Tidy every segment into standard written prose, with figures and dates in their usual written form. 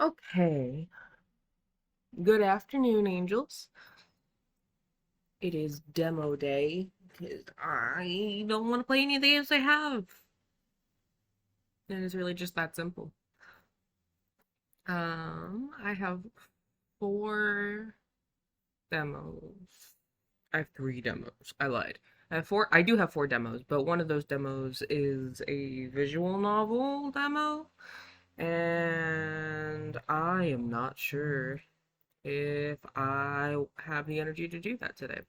Okay. Good afternoon, angels. It is demo day because I don't want to play any of the games I have. And it's really just that simple. I have four demos. I have three demos. I lied. I do have four demos, but one of those demos is a visual novel demo, and I am not sure if I have the energy to do that today.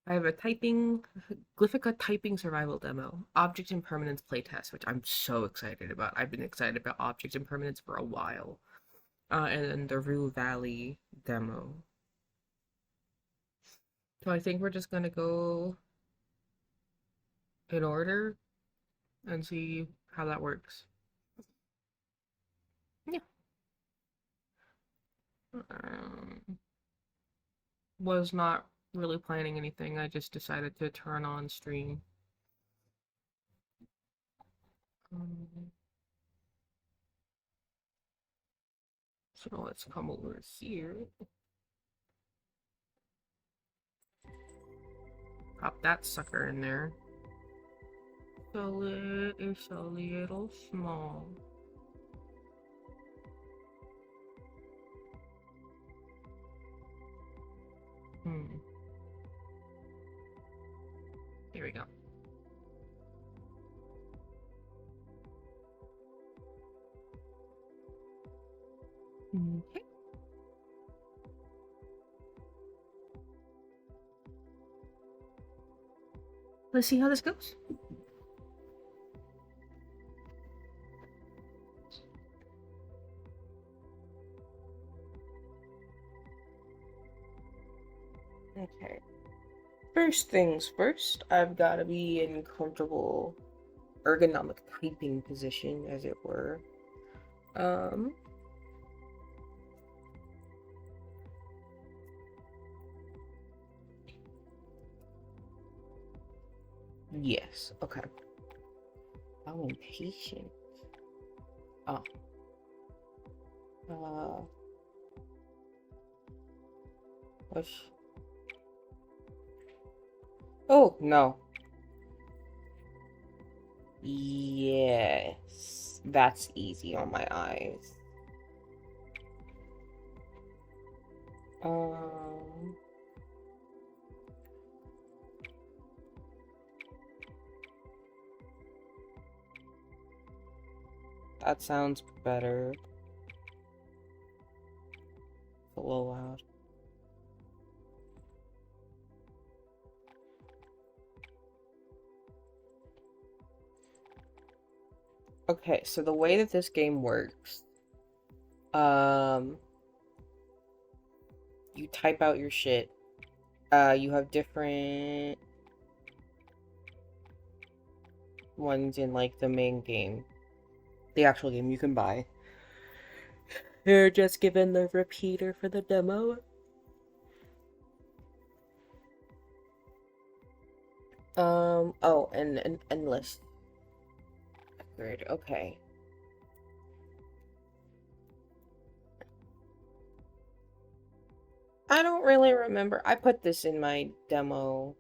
I have a Glyphica typing survival demo, object impermanence playtest, which I'm so excited about. I've been excited about object impermanence for a while. And then the Rue Valley demo. So I think we're just gonna go in order and see how that works. Yeah. Um, was not really planning anything. I just decided to turn on stream. Um, so let's come over here. Pop that sucker in there. So it is a little small. Hmm. Here we go. Okay. Let's see how this goes. Okay. First things first, I've got to be in comfortable ergonomic typing position, as it were. Um, yes, okay. I'm impatient. Oh, uh, what's... Oh, no. Yes, that's easy on my eyes. Um, that sounds better. It's a little loud. Okay, so the way that this game works, um, you type out your shit. You have different ones in like the main game, the actual game you can buy. They're just given the repeater for the demo. Oh, and an endless record. Okay. I don't really remember. I put this in my demo.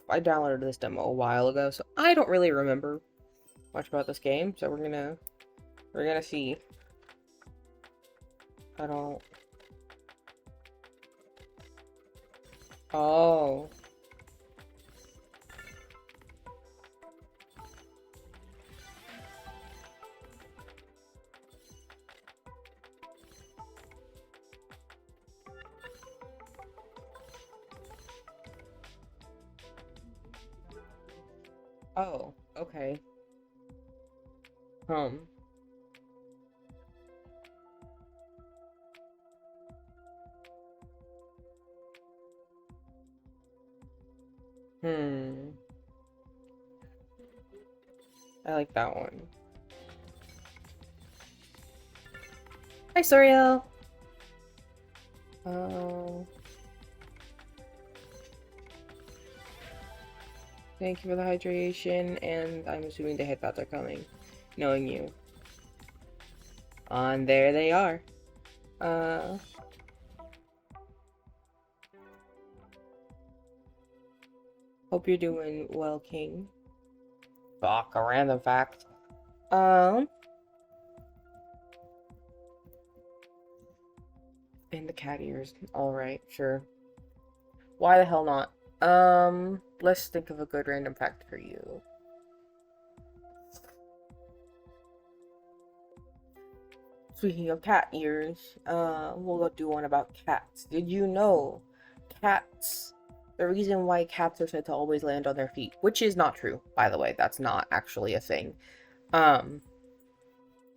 I downloaded this demo a while ago, so I don't really remember much about this game. So we're gonna see. I don't. Oh. Oh. Okay. Um. Hmm. I like that one. Hi, Soriel. Oh. Thank you for the hydration, and I'm assuming the headbats are coming, knowing you. And there they are. Uh, Hope you're doing well, King. Fuck, a random fact. Um, and the cat ears. Alright, sure. Why the hell not? Let's think of a good random fact for you. Speaking of cat ears, we'll do one about cats. Did you know cats, the reason why cats are said to always land on their feet, which is not true, by the way, that's not actually a thing. Um,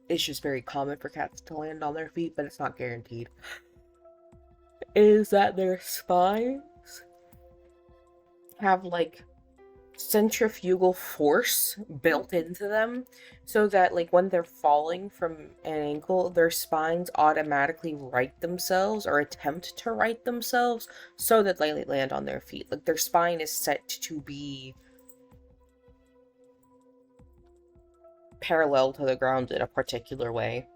it's just very common for cats to land on their feet, but it's not guaranteed. Is that their spines have like centrifugal force built into them so that like when they're falling from an angle their spines automatically right themselves or attempt to right themselves so that they land on their feet. Like their spine is set to be parallel to the ground in a particular way,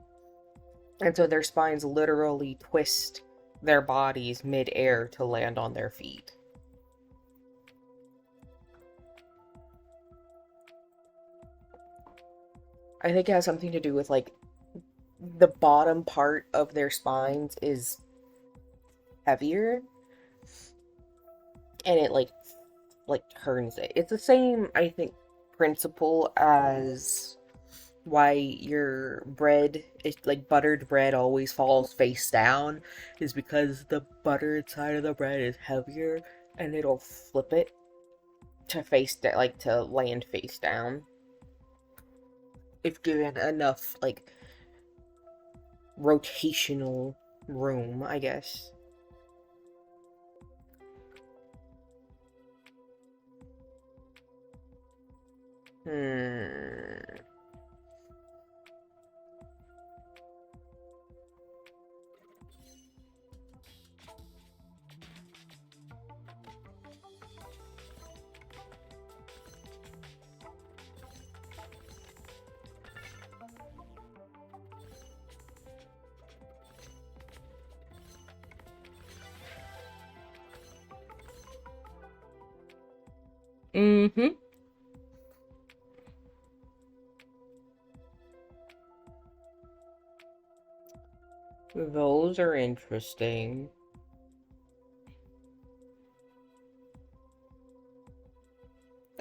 and so their spines literally twist their bodies mid-air to land on their feet. I think it has something to do with like the bottom part of their spines is heavier and it like turns it. It's the same, I think, principle as why your bread is like buttered bread always falls face down, is because the buttered side of the bread is heavier and it'll flip it to face down, like to land face down if given enough like rotational room, I guess. Hmm. Mm-hmm. Those are interesting.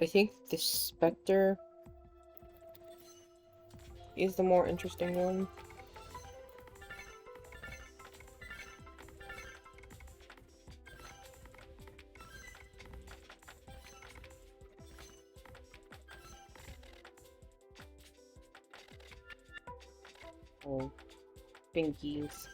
I think the Spectre is the more interesting one. Oh, pinkies.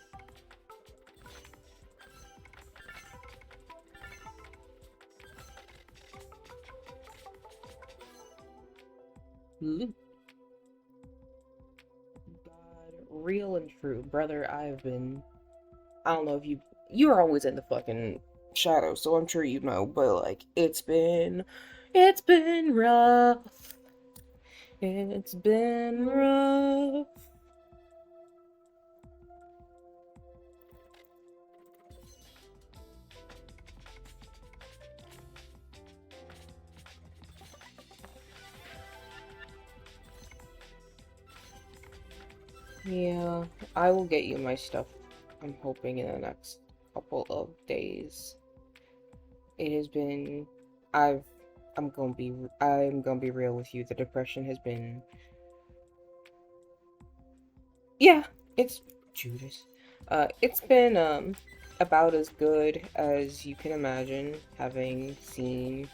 God, real and true. Brother, I don't know if you're always in the fucking shadows, so I'm sure you know, but like, it's been rough. It's been rough. Yeah, I will get you my stuff. I'm hoping in the next couple of days. It has been, I've, I'm gonna be real with you. The depression has been, yeah, it's Judas. It's been, about as good as you can imagine, having seen.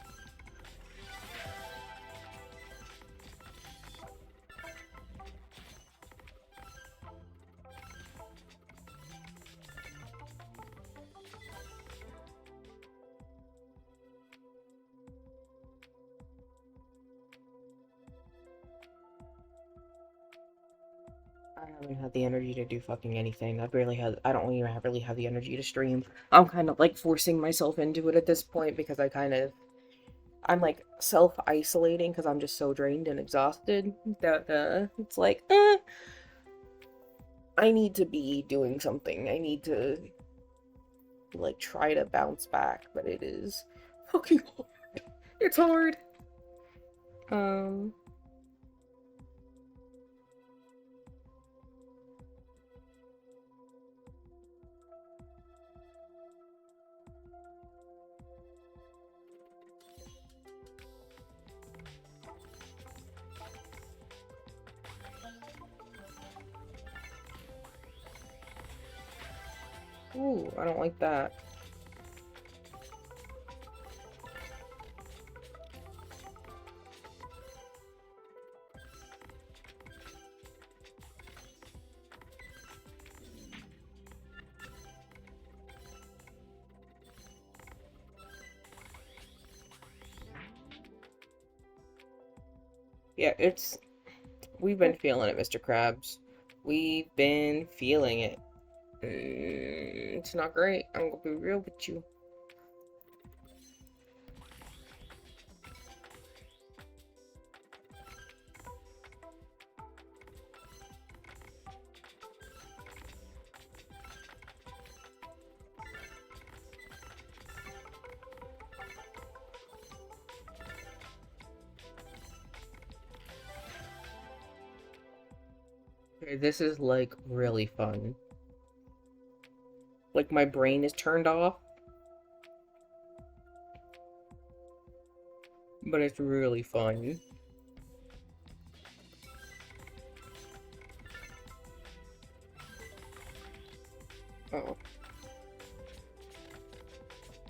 I haven't had the energy to do fucking anything. I don't even really have the energy to stream. I'm kind of like forcing myself into it at this point because I'm like self-isolating because I'm just so drained and exhausted that it's like, I need to be doing something. I need to, like, try to bounce back, but it is fucking hard. It's hard. Um, ooh, I don't like that. Yeah, we've been feeling it, Mr. Krabs. We've been feeling it. It's not great. I'm gonna be real with you. Okay, this is like really fun. Like my brain is turned off, but it's really fun. Oh.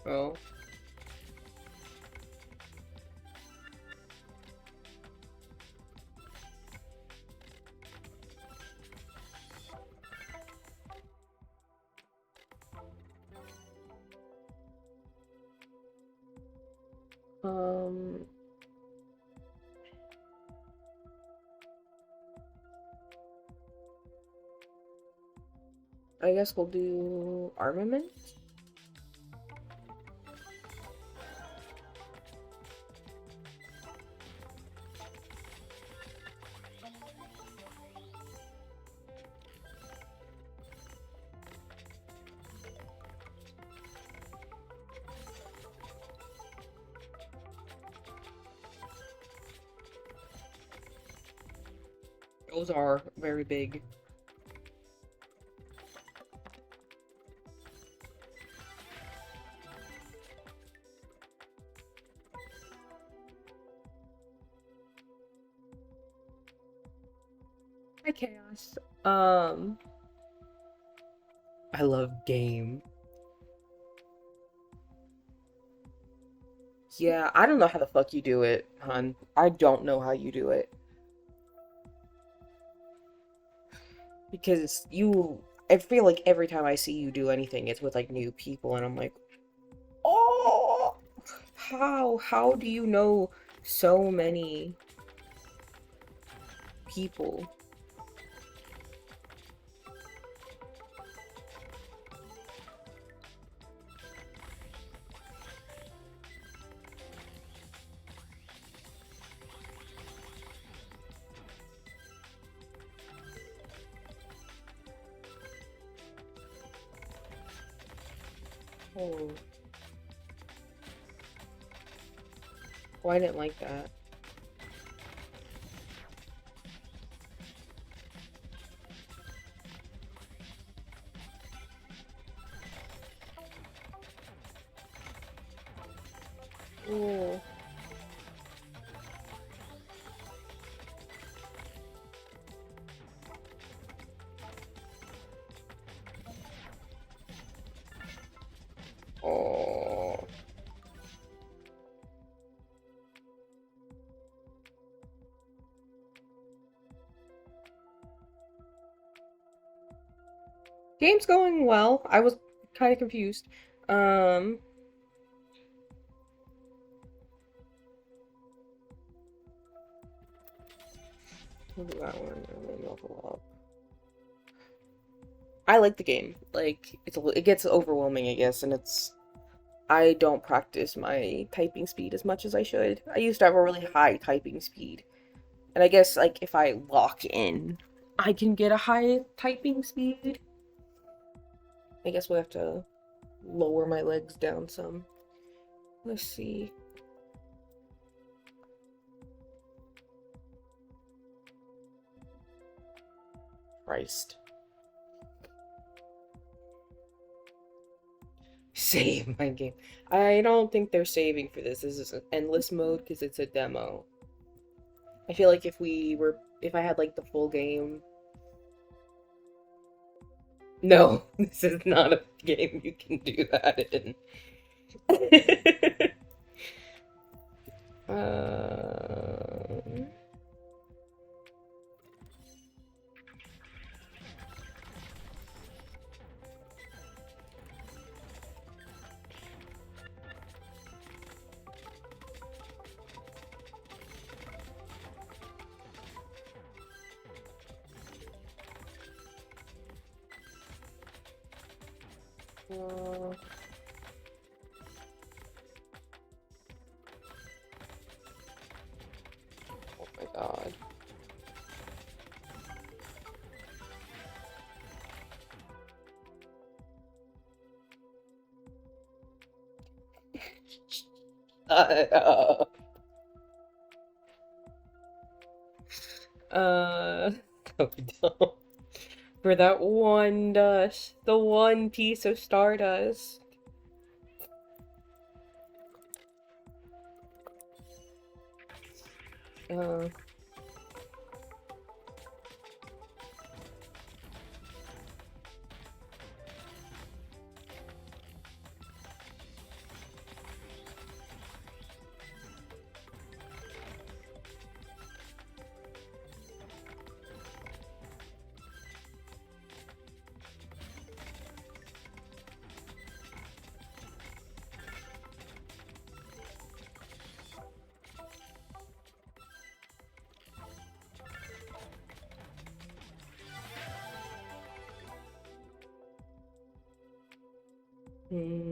Oh. Um, I guess we'll do armament. Those are very big. Hi, Chaos. I love game. Yeah, I don't know how the fuck you do it, hun. I don't know how you do it. Because I feel like every time I see you do anything, it's with like new people, and I'm like, oh, how do you know so many people? Oh, oh, I didn't like that. Oh, oh. Game's going well. I was kind of confused. Um, we'll do that one and then level up. I like the game. Like it gets overwhelming, I guess, and I don't practice my typing speed as much as I should. I used to have a really high typing speed. And I guess like if I lock in I can get a high typing speed. I guess we'll have to lower my legs down some. Let's see. Christ. Save my game. I don't think they're saving for this. This is an endless mode because it's a demo. I feel like if I had like the full game. No, this is not a game you can do that in. um... oh my god. So dumb. For that one dust, the one piece of stardust. Uh, hmm.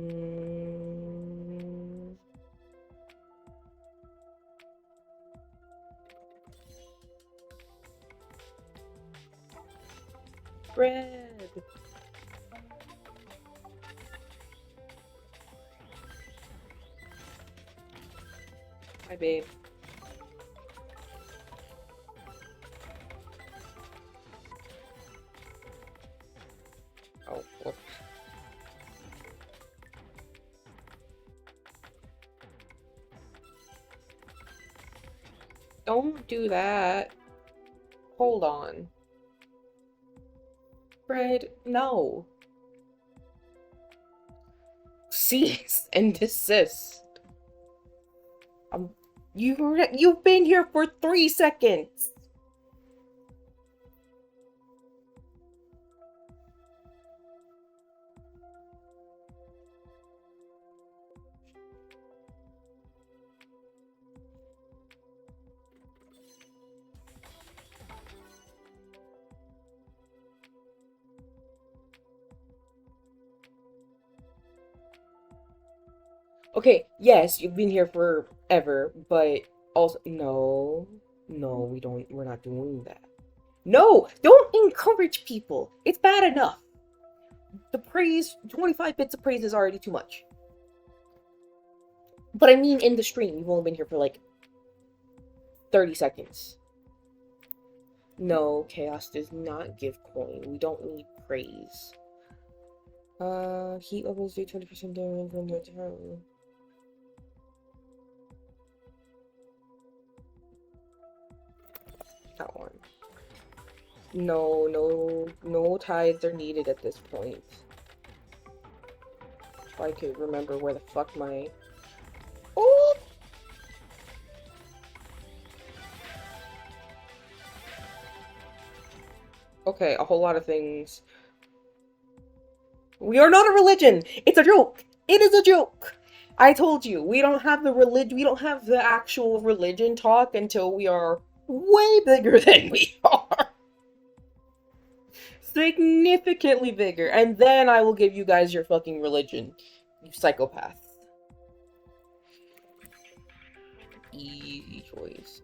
Bread. Hi, babe. Oh, whoops. Don't do that. Hold on. Bread, no. Cease and desist. You've been here for 3 seconds. Okay, yes, you've been here forever, but also no, we're not doing that. No, don't encourage people. It's bad enough. The praise, 25 bits of praise is already too much. But I mean in the stream, you've only been here for like 30 seconds. No, chaos does not give coin. We don't need praise. Heat levels do 20% damage when you're turn. That one. No tides are needed at this point. If I could remember where the fuck my... Oh! Okay, a whole lot of things. We are not a religion! It's a joke! It is a joke! I told you, we don't have the actual religion talk until we are way bigger than we are. Significantly bigger. And then I will give you guys your fucking religion. You psychopaths. Easy choice.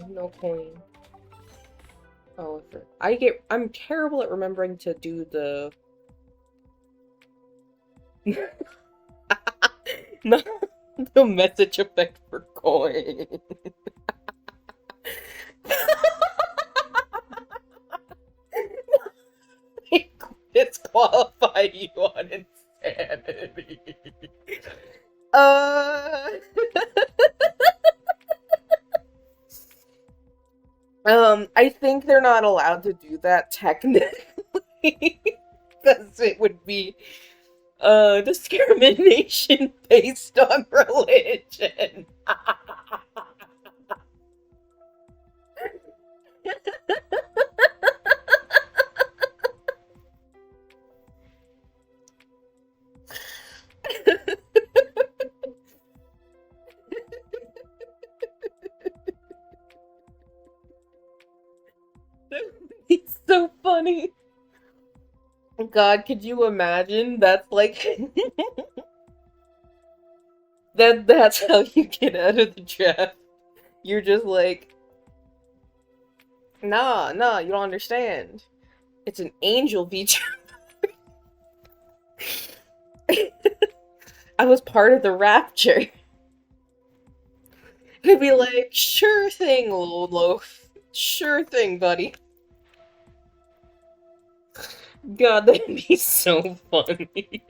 no coin. Oh, I'm terrible at remembering to do the no, the message effect for coin. Disqualify you on insanity. Uh, I think they're not allowed to do that technically, because it would be discrimination based on religion. It's so funny. God, could you imagine? That's like that's how you get out of the draft. You're just like, nah, you don't understand. It's an angel feature. I was part of the rapture. He'd be like, sure thing, Loaf. Sure thing, buddy. God, that'd be so funny.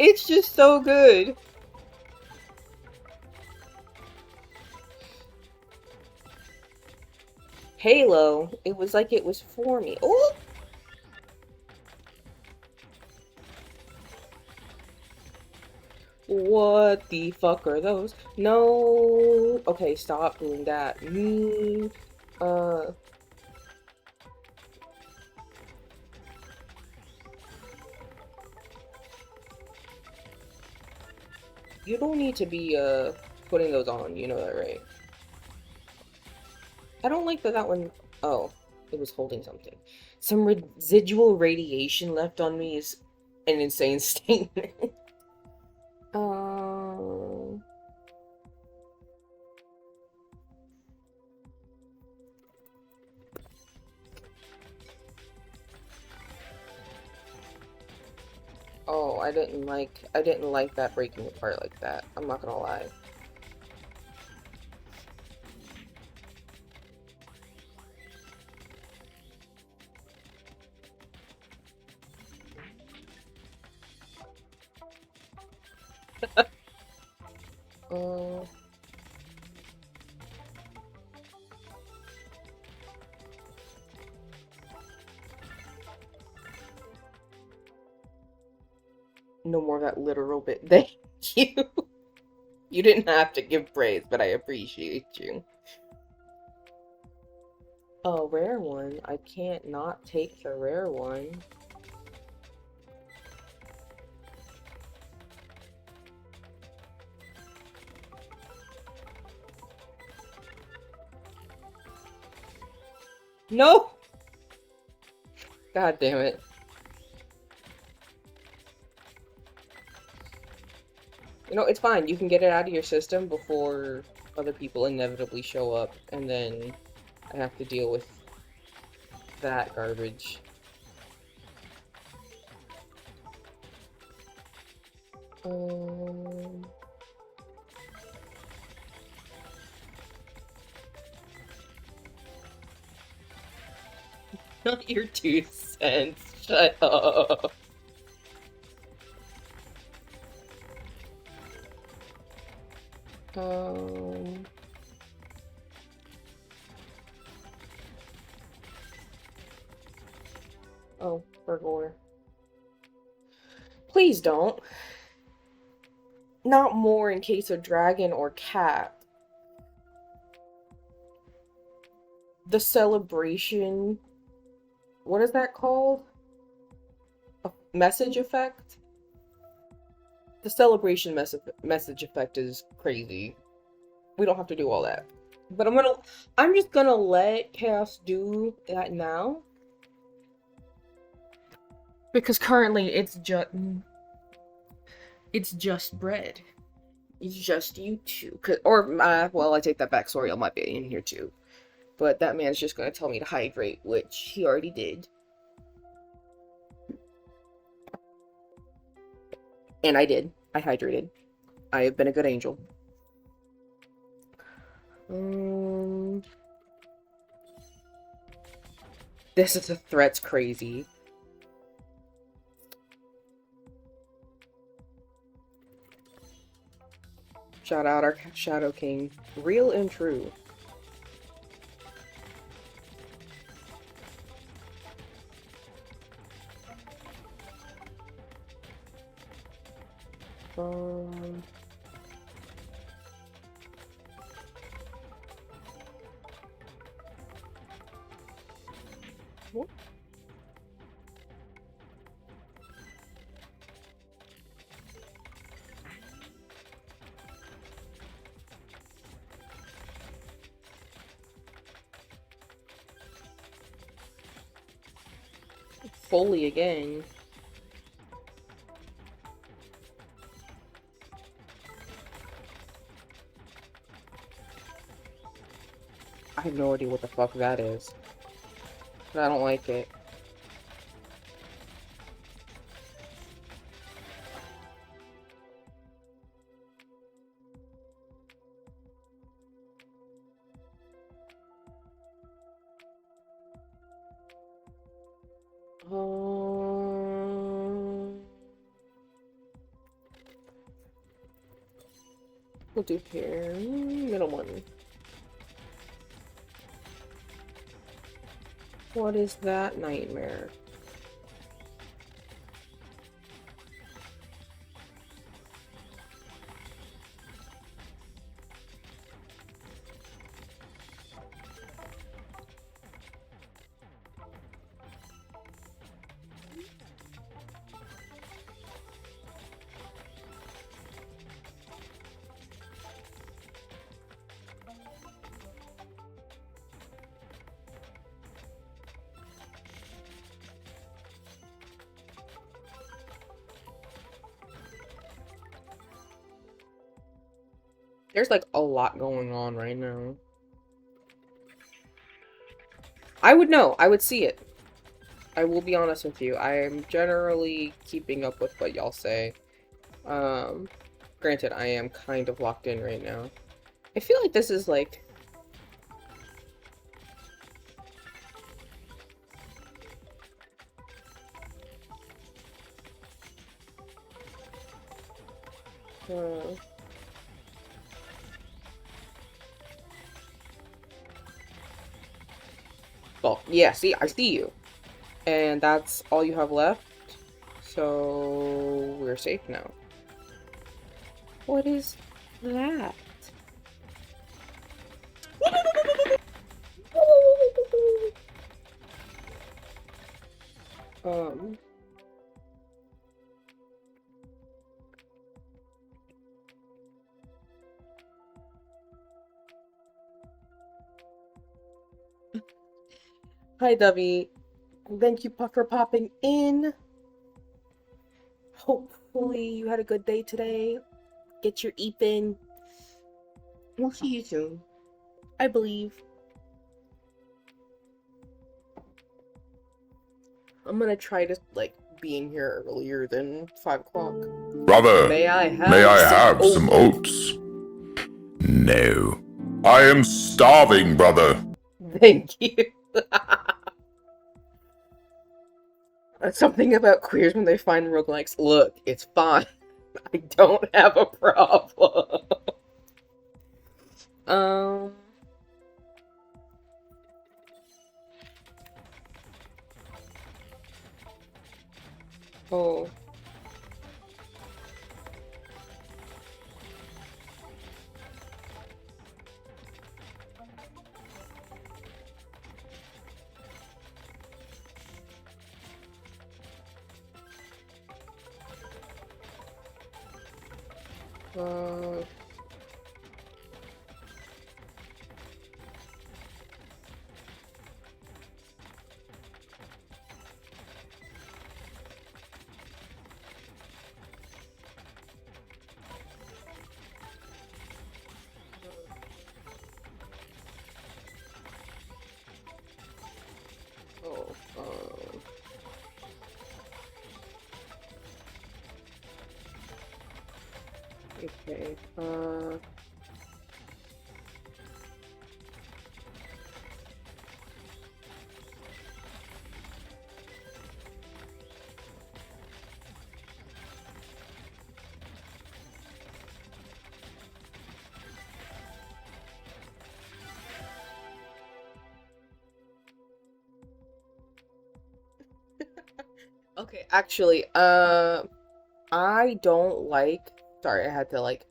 It's just so good. Halo, it was like it was for me. Oh! What the fuck are those? No. Okay, stop doing that. Uh. You don't need to be, putting those on. You know that, right? I don't like that one. Oh, it was holding something. Some residual radiation left on me is an insane statement. Um. Oh, I didn't like that breaking apart like that. I'm not gonna lie. Uh, no more of that literal bit. Thank you. You didn't have to give praise, but I appreciate you. Oh, rare one. I can't not take the rare one. No! God damn it. You know, it's fine. You can get it out of your system before other people inevitably show up, and then I have to deal with that garbage. Um... Not your 2 cents. Shut up. Um... Oh, burglar. Please don't. Not more in case of dragon or cat. The celebration. What is that called? A message effect? The celebration message effect is crazy. We don't have to do all that. But I'm just gonna let Chaos do that now. Because currently it's just... It's just bread. It's just you two. Or, well, I take that back. Soriel might be in here too. But that man's just going to tell me to hydrate, which he already did. And I did. I hydrated. I have been a good angel. This is a threat's crazy. Shout out our Shadow King. Real and true. What? Fully again. I have no idea what the fuck that is. But I don't like it. We'll do here. Middle one. What is that nightmare? There's like a lot going on right now. I would know. I would see it. I will be honest with you. I am generally keeping up with what y'all say. Granted, I am kind of locked in right now. I feel like this is like... Well, yeah, see, I see you. And that's all you have left. So we're safe now. What is that? Hi, Dubby. Thank you for popping in. Hopefully you had a good day today. Get your eep in. We'll see you soon. I believe. I'm gonna try to, like, be in here earlier than 5 o'clock. Brother, may I have some oats? No. I am starving, brother. Thank you. Something about queers when they find roguelikes. Look, it's fine. I don't have a problem. Oh. Okay. Okay, actually, I don't like. Sorry, I had to like.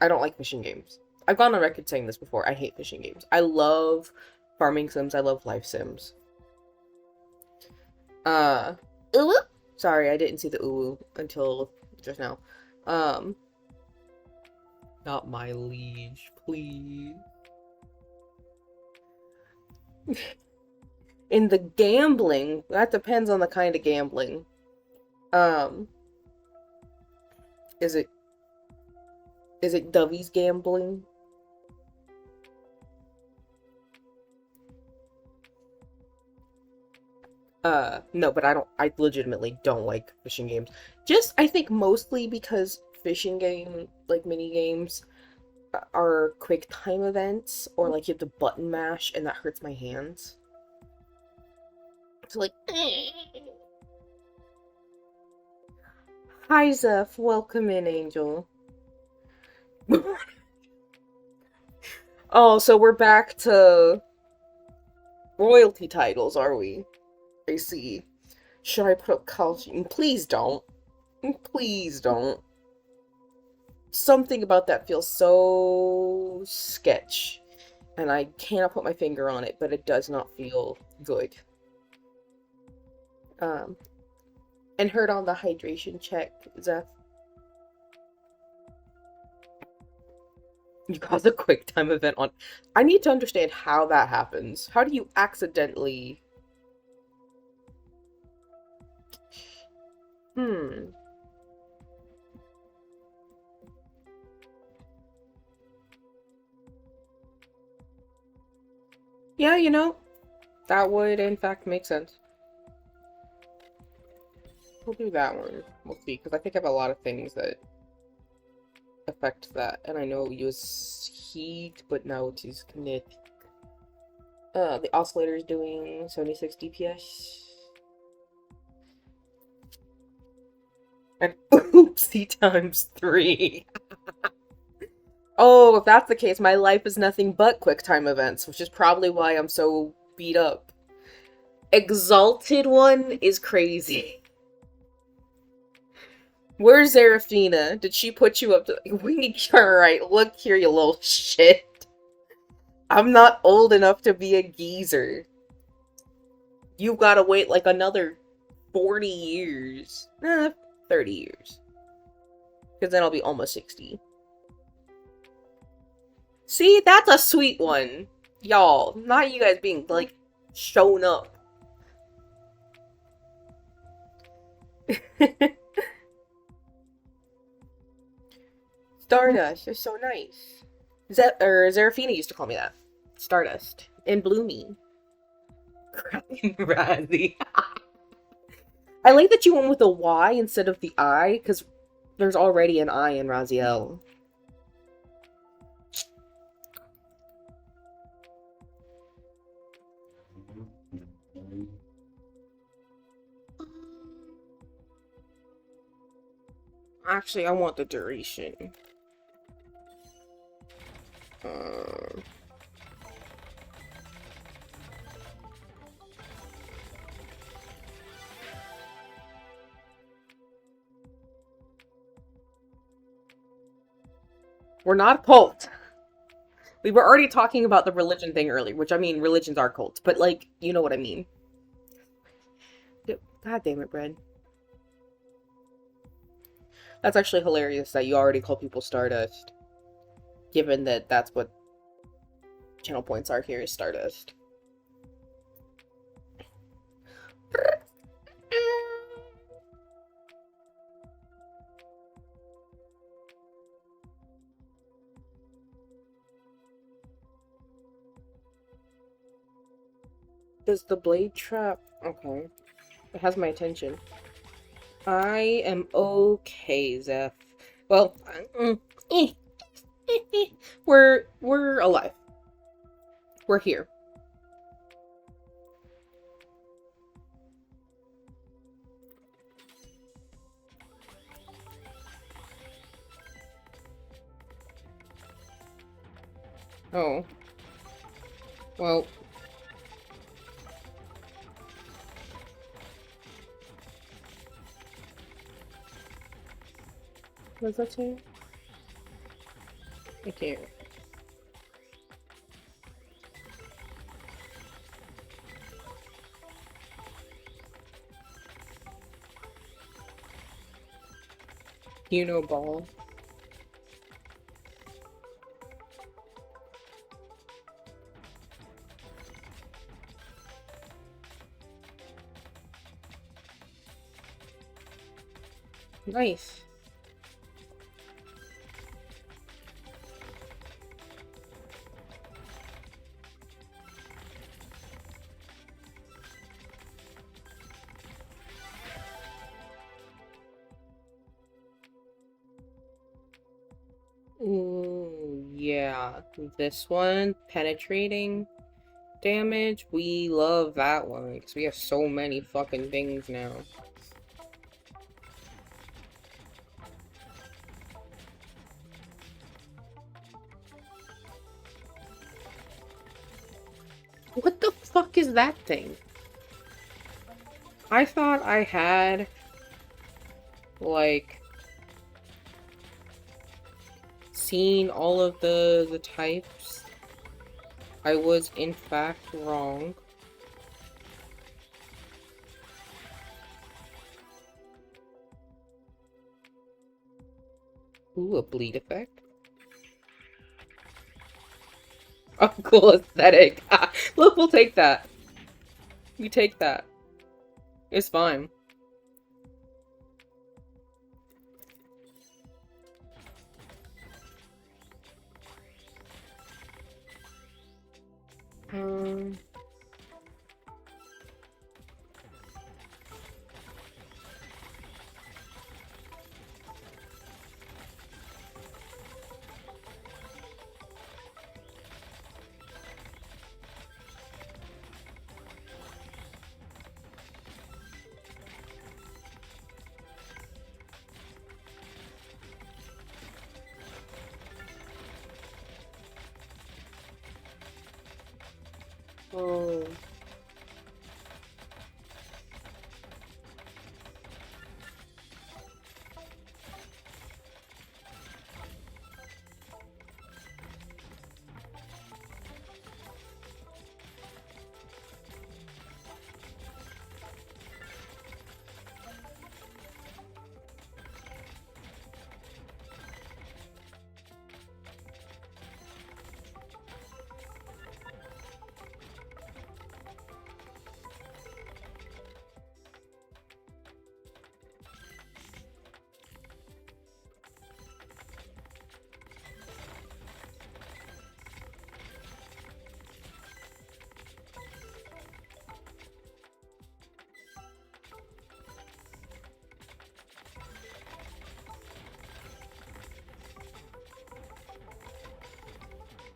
I don't like fishing games. I've gone on record saying this before. I hate fishing games. I love farming sims. I love life sims. Uh, Uwu? Sorry, I didn't see the uwu until just now. Um, Not my liege, please. In the gambling, that depends on the kind of gambling. Um, is it Dovey's gambling? No, but I legitimately don't like fishing games. Just, I think mostly because fishing game, like mini games, are quick time events, or like you have to button mash, and that hurts my hands. So like, hi Zeph, welcome in, Angel. Oh, so we're back to royalty titles, are we? I see. Should I put up culture? Please don't. Please don't. Something about that feels so sketch, and I cannot put my finger on it, but it does not feel good. Um, and heard on the hydration check, Zeph. You caused a quick time event on. I need to understand how that happens. How do you accidentally? Hmm. Yeah, that would in fact make sense. We'll do that one. We'll see, because I think I have a lot of things that affect that, and I know use heat, but now it is kinetic. The oscillator is doing 76 DPS. And oopsie times 3. Oh, if that's the case, my life is nothing but quick time events, which is probably why I'm so beat up. Exalted one is crazy. Where's Serafina? Did she put you up to alright, look here, you little shit. I'm not old enough to be a geezer. You've gotta wait like another 40 years. 30 years. Because then I'll be almost 60. See, that's a sweet one. Y'all, not you guys being, like, shown up. Stardust, you're so nice. Zerafina used to call me that. Stardust. And Bloomy. Razzie. I like that you went with a Y instead of the I, because there's already an I in Raziel. Actually, I want the duration. We're not a cult. We were already talking about the religion thing earlier, which I mean, religions are cults, but like, you know what I mean. God damn it, Brad. That's actually hilarious that you already call people Stardust. Given that that's what channel points are here is Stardust. Does the blade trap... Okay. It has my attention. I am okay, Zeph. Well, eh, we're alive. We're here. Oh. Well, what does that say? I can't. You know ball. Nice. Ooh, yeah. This one, penetrating damage. We love that one because we have so many fucking things now. What the fuck is that thing? I thought I had, like, seen all of the types. I was, in fact, wrong. Ooh, a bleed effect. Oh, cool aesthetic. Look, we'll take that. We take that. It's fine. Um... Oh.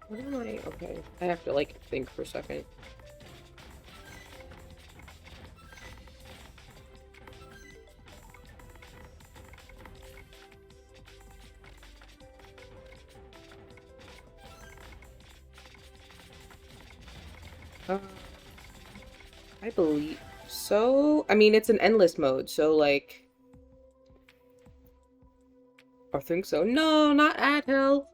What am I? Okay. I have to, like, think for a second. Uh, I believe so. I mean, it's an endless mode, so, like... I think so. No, not at health.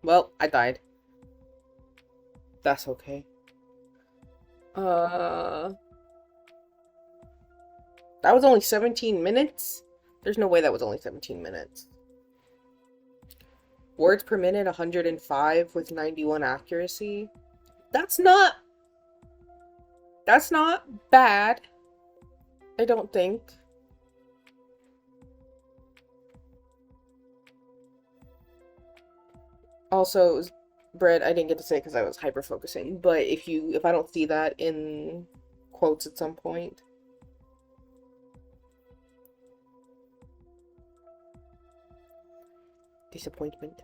Well, I died. That's okay. That was only 17 minutes? There's no way that was only 17 minutes. Words per minute, 105 with 91 accuracy. That's not bad, I don't think. Also, Bread, I didn't get to say because I was hyper focusing, but if I don't see that in quotes at some point. Disappointment.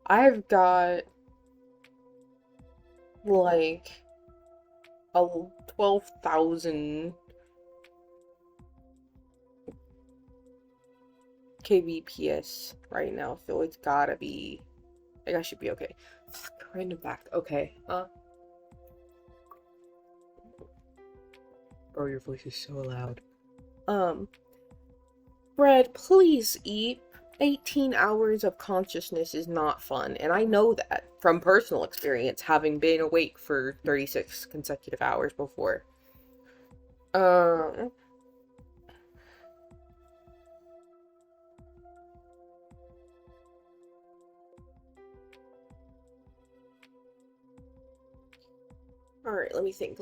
I've got like a 12,000 kbps right now, so it's gotta be, like, I should be okay. Fuck, random fact. Okay. Bro, your voice is so loud. Bread, please eat. 18 hours of consciousness is not fun, and I know that from personal experience, having been awake for 36 consecutive hours before. Alright, let me think.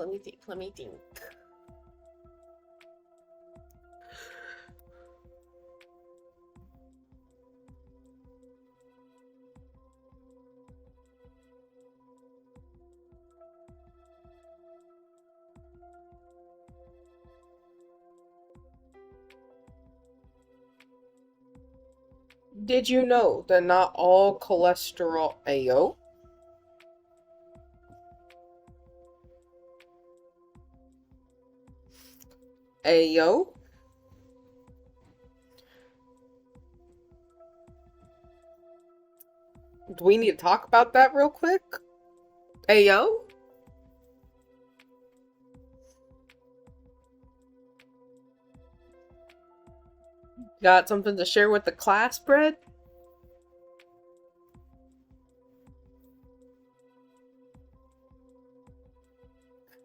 Did you know that not all cholesterol... Ayo? Ayo? Do we need to talk about that real quick? Ayo? Got something to share with the class, Bread?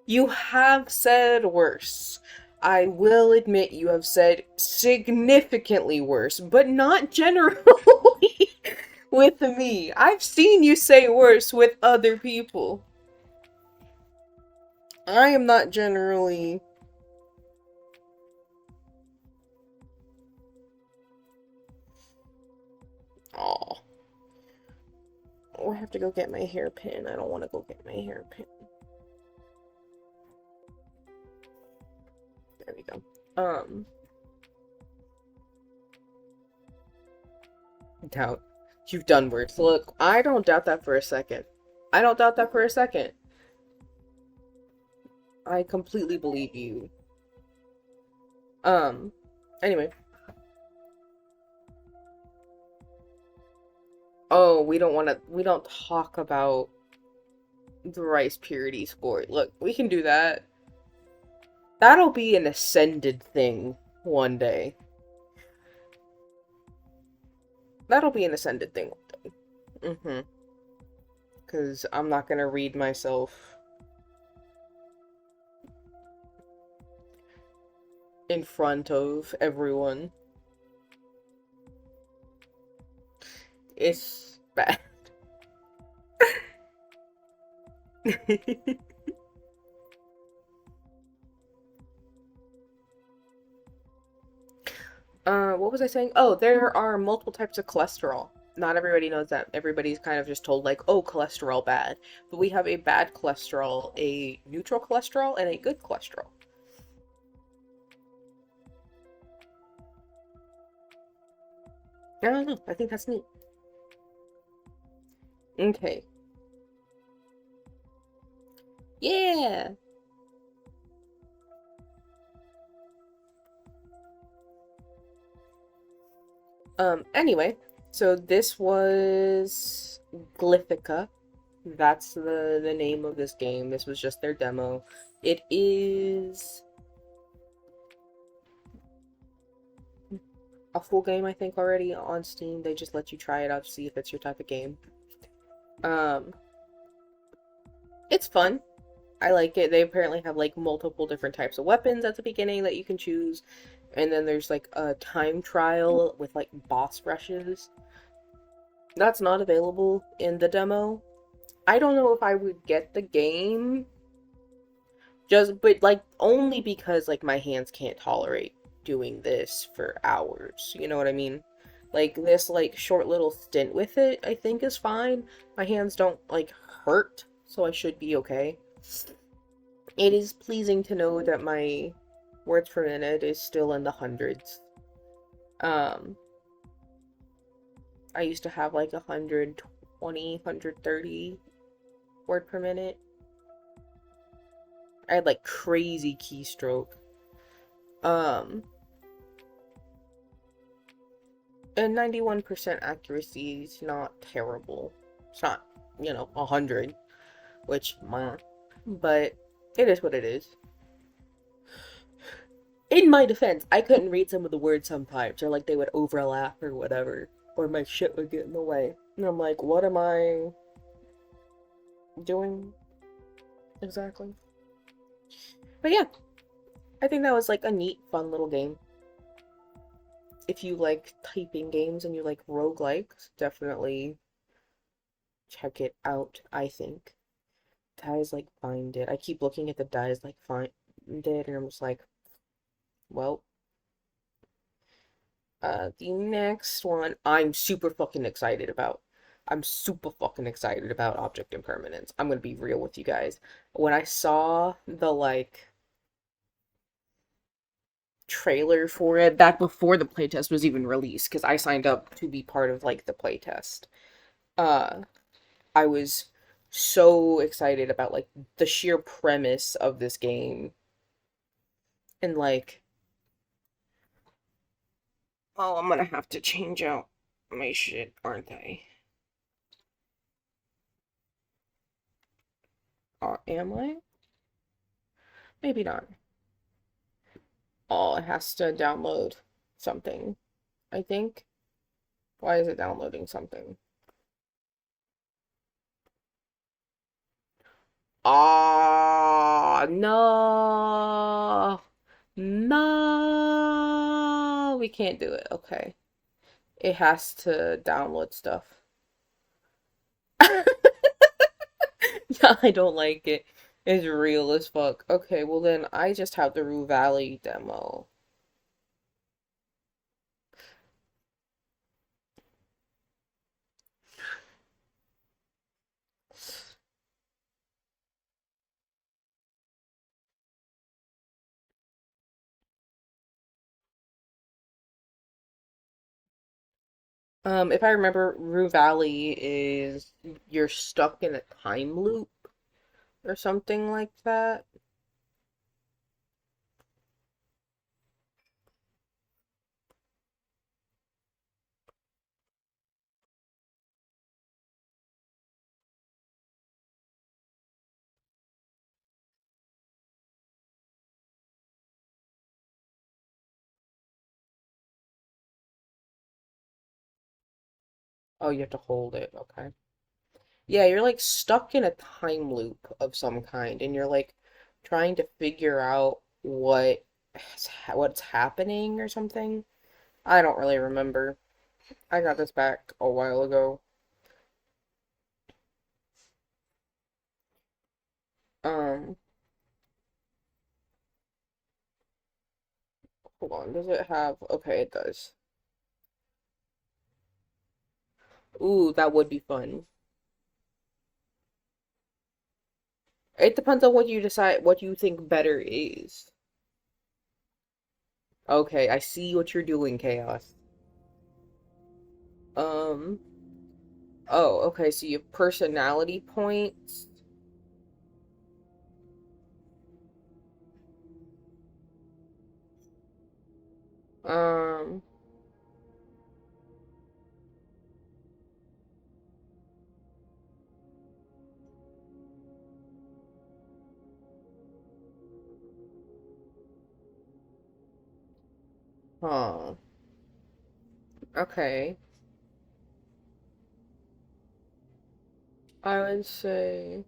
You have said worse. I will admit you have said significantly worse, but not generally with me. I've seen you say worse with other people. I am not generally... Aw. Oh, I have to go get my hairpin. I don't want to go get my hairpin. There we go. Doubt. You've done worse. Look, I don't doubt that for a second. I don't doubt that for a second. I completely believe you. Anyway. Oh, we don't talk about the rice purity score. Look, we can do that. That'll be an ascended thing one day. That'll be an ascended thing one day. Because I'm not gonna read myself in front of everyone. It's bad. What was I saying? Oh, there are multiple types of cholesterol. Not everybody knows that. Everybody's kind of just told, like, oh, cholesterol bad. But we have a bad cholesterol, a neutral cholesterol, and a good cholesterol. I don't know. I think that's neat. Okay. Yeah! Anyway, so this was 𝓆Links𝓆. That's the name of this game. This was just their demo. It is a full game, I think, already on Steam. They just let you try it out to see if it's your type of game. Um, it's fun. I like it. They apparently have like multiple different types of weapons at the beginning that you can choose. And then there's like a time trial with like boss rushes. That's not available in the demo. I don't know if I would get the game but like only because like my hands can't tolerate doing this for hours. You know what I mean? Like this like short little stint with it, I think is fine. My hands don't like hurt, so I should be okay. It is pleasing to know that my words per minute is still in the hundreds. Um, I used to have like 120, 130 word per minute. I had like crazy keystroke. Um, and 91% accuracy is not terrible. It's not, 100, which, but it is what it is. In my defense, I couldn't read some of the words sometimes, or like they would overlap or whatever, or my shit would get in the way. And I'm like, what am I doing exactly? But yeah, I think that was like a neat, fun little game. If you like typing games and you like roguelikes, definitely check it out, I think. Dies like find it. I keep looking at the dies like find it, and I'm just like, well, the next one I'm super fucking excited about. I'm super fucking excited about Object Impermanence. I'm gonna be real with you guys. When I saw the like trailer for it back before the playtest was even released, because I signed up to be part of like the playtest. Uh, I was so excited about like the sheer premise of this game and like oh, I'm gonna have to change out my shit, aren't I? Am I? Maybe not. Oh, it has to download something, I think. Why is it downloading something? Ah, no. No. We can't do it. Okay. It has to download stuff. Yeah, I don't like it. It's real as fuck. Okay, well then I just have the Rue Valley demo. If I remember, Rue Valley is you're stuck in a time loop or something like that. Oh, you have to hold it. Okay. Yeah, you're like stuck in a time loop of some kind, and you're like trying to figure out what's happening or something. I don't really remember. I got this back a while ago. Um, Hold on. Does it have? Okay, it does. Ooh, that would be fun. It depends on what you decide, what you think better is. Okay, I see what you're doing, Chaos. Um, oh, okay, so you have personality points. Um, huh. Okay. I would say,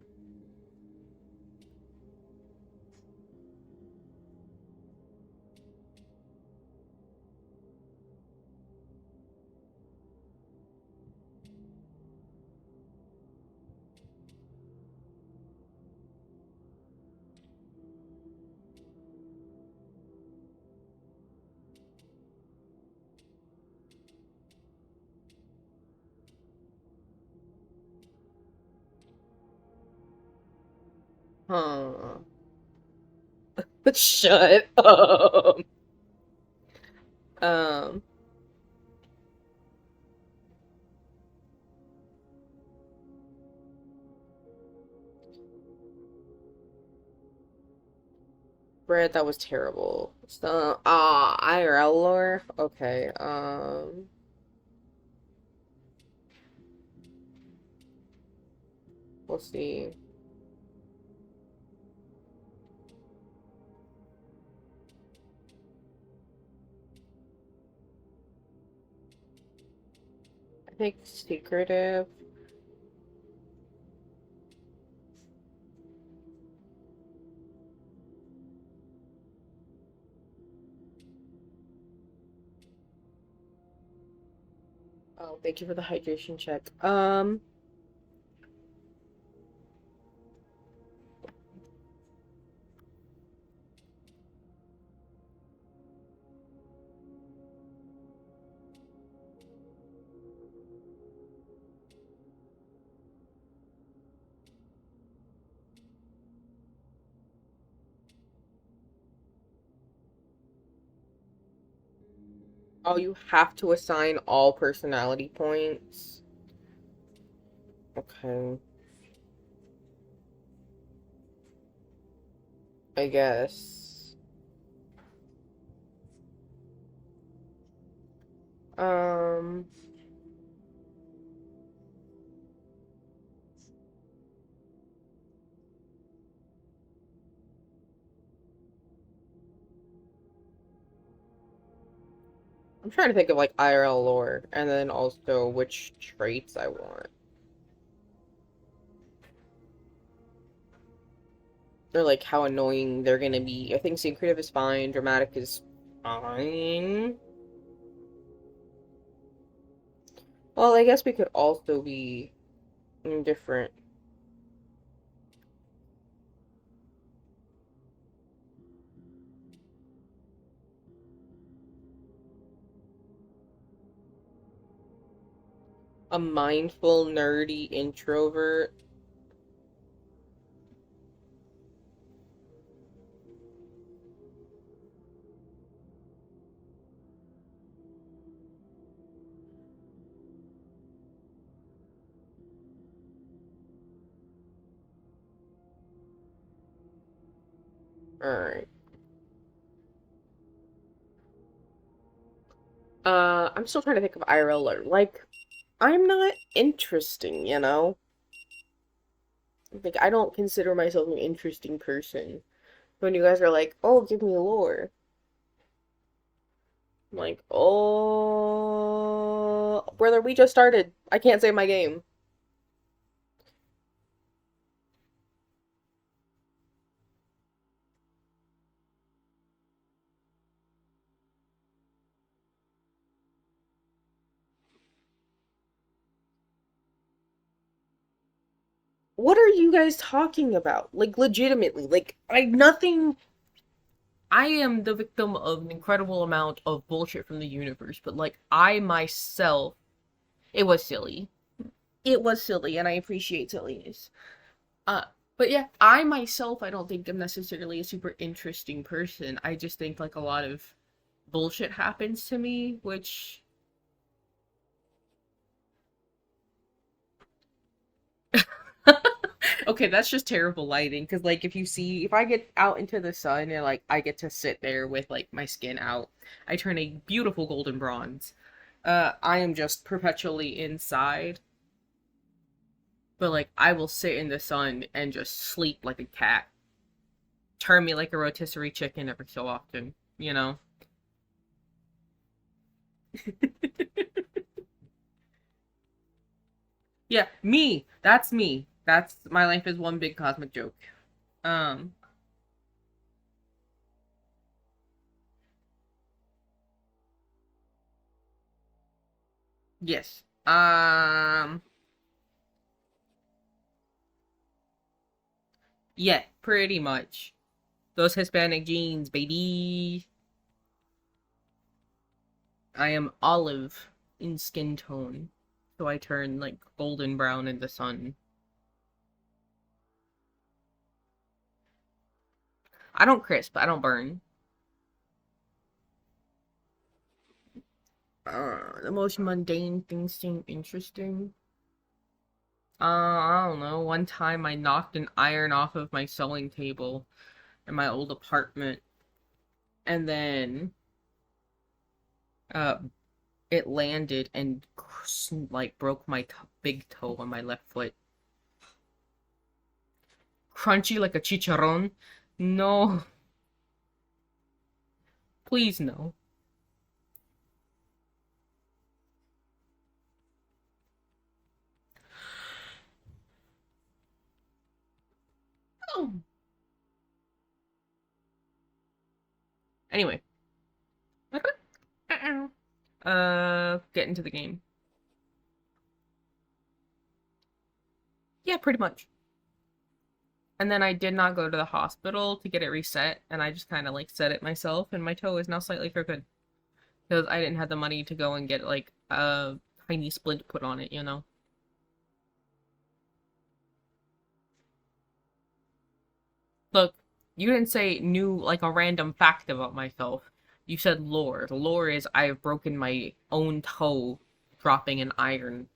huh. But shut up. Um, Brett, that was terrible. So, IRL lore? Okay, we'll see. I think secretive. Oh, thank you for the hydration check. Oh, you have to assign all personality points. Okay, I guess. Um, I'm trying to think of like IRL lore and then also which traits I want. Or like how annoying they're gonna be. I think secretive is fine, dramatic is fine. Well, I guess we could also be indifferent. A mindful, nerdy introvert. Alright. I'm still trying to think of IRL lore. Like, I'm not interesting, you know? Like, I don't consider myself an interesting person. When you guys are like, oh, give me lore. I'm like, oh, brother, we just started. I can't save my game. What are you guys talking about? Like, legitimately. Like, I am the victim of an incredible amount of bullshit from the universe, but like, I myself, it was silly. It was silly, and I appreciate silliness. Uh, but yeah, I myself, I don't think I'm necessarily a super interesting person. I just think like a lot of bullshit happens to me, which okay, that's just terrible lighting. Because like, if I get out into the sun and like I get to sit there with like my skin out, I turn a beautiful golden bronze. I am just perpetually inside, but like I will sit in the sun and just sleep like a cat. Turn me like a rotisserie chicken every so often, you know? Yeah, me. That's me. That's my life is one big cosmic joke. Um, yes. Yeah, pretty much. Those Hispanic genes, baby. I am olive in skin tone, so I turn like golden brown in the sun. I don't crisp, I don't burn. The most mundane things seem interesting. I don't know. One time I knocked an iron off of my sewing table in my old apartment, and then uh, it landed and like broke my big toe on my left foot. Crunchy like a chicharron. No, please no. Oh. Anyway, get into the game. Yeah, pretty much. And then I did not go to the hospital to get it reset, and I just kind of like set it myself, and my toe is now slightly crooked because I didn't have the money to go and get like a tiny splint put on it, you know. Look, you didn't say new like a random fact about myself. You said lore. The lore is I have broken my own toe dropping an iron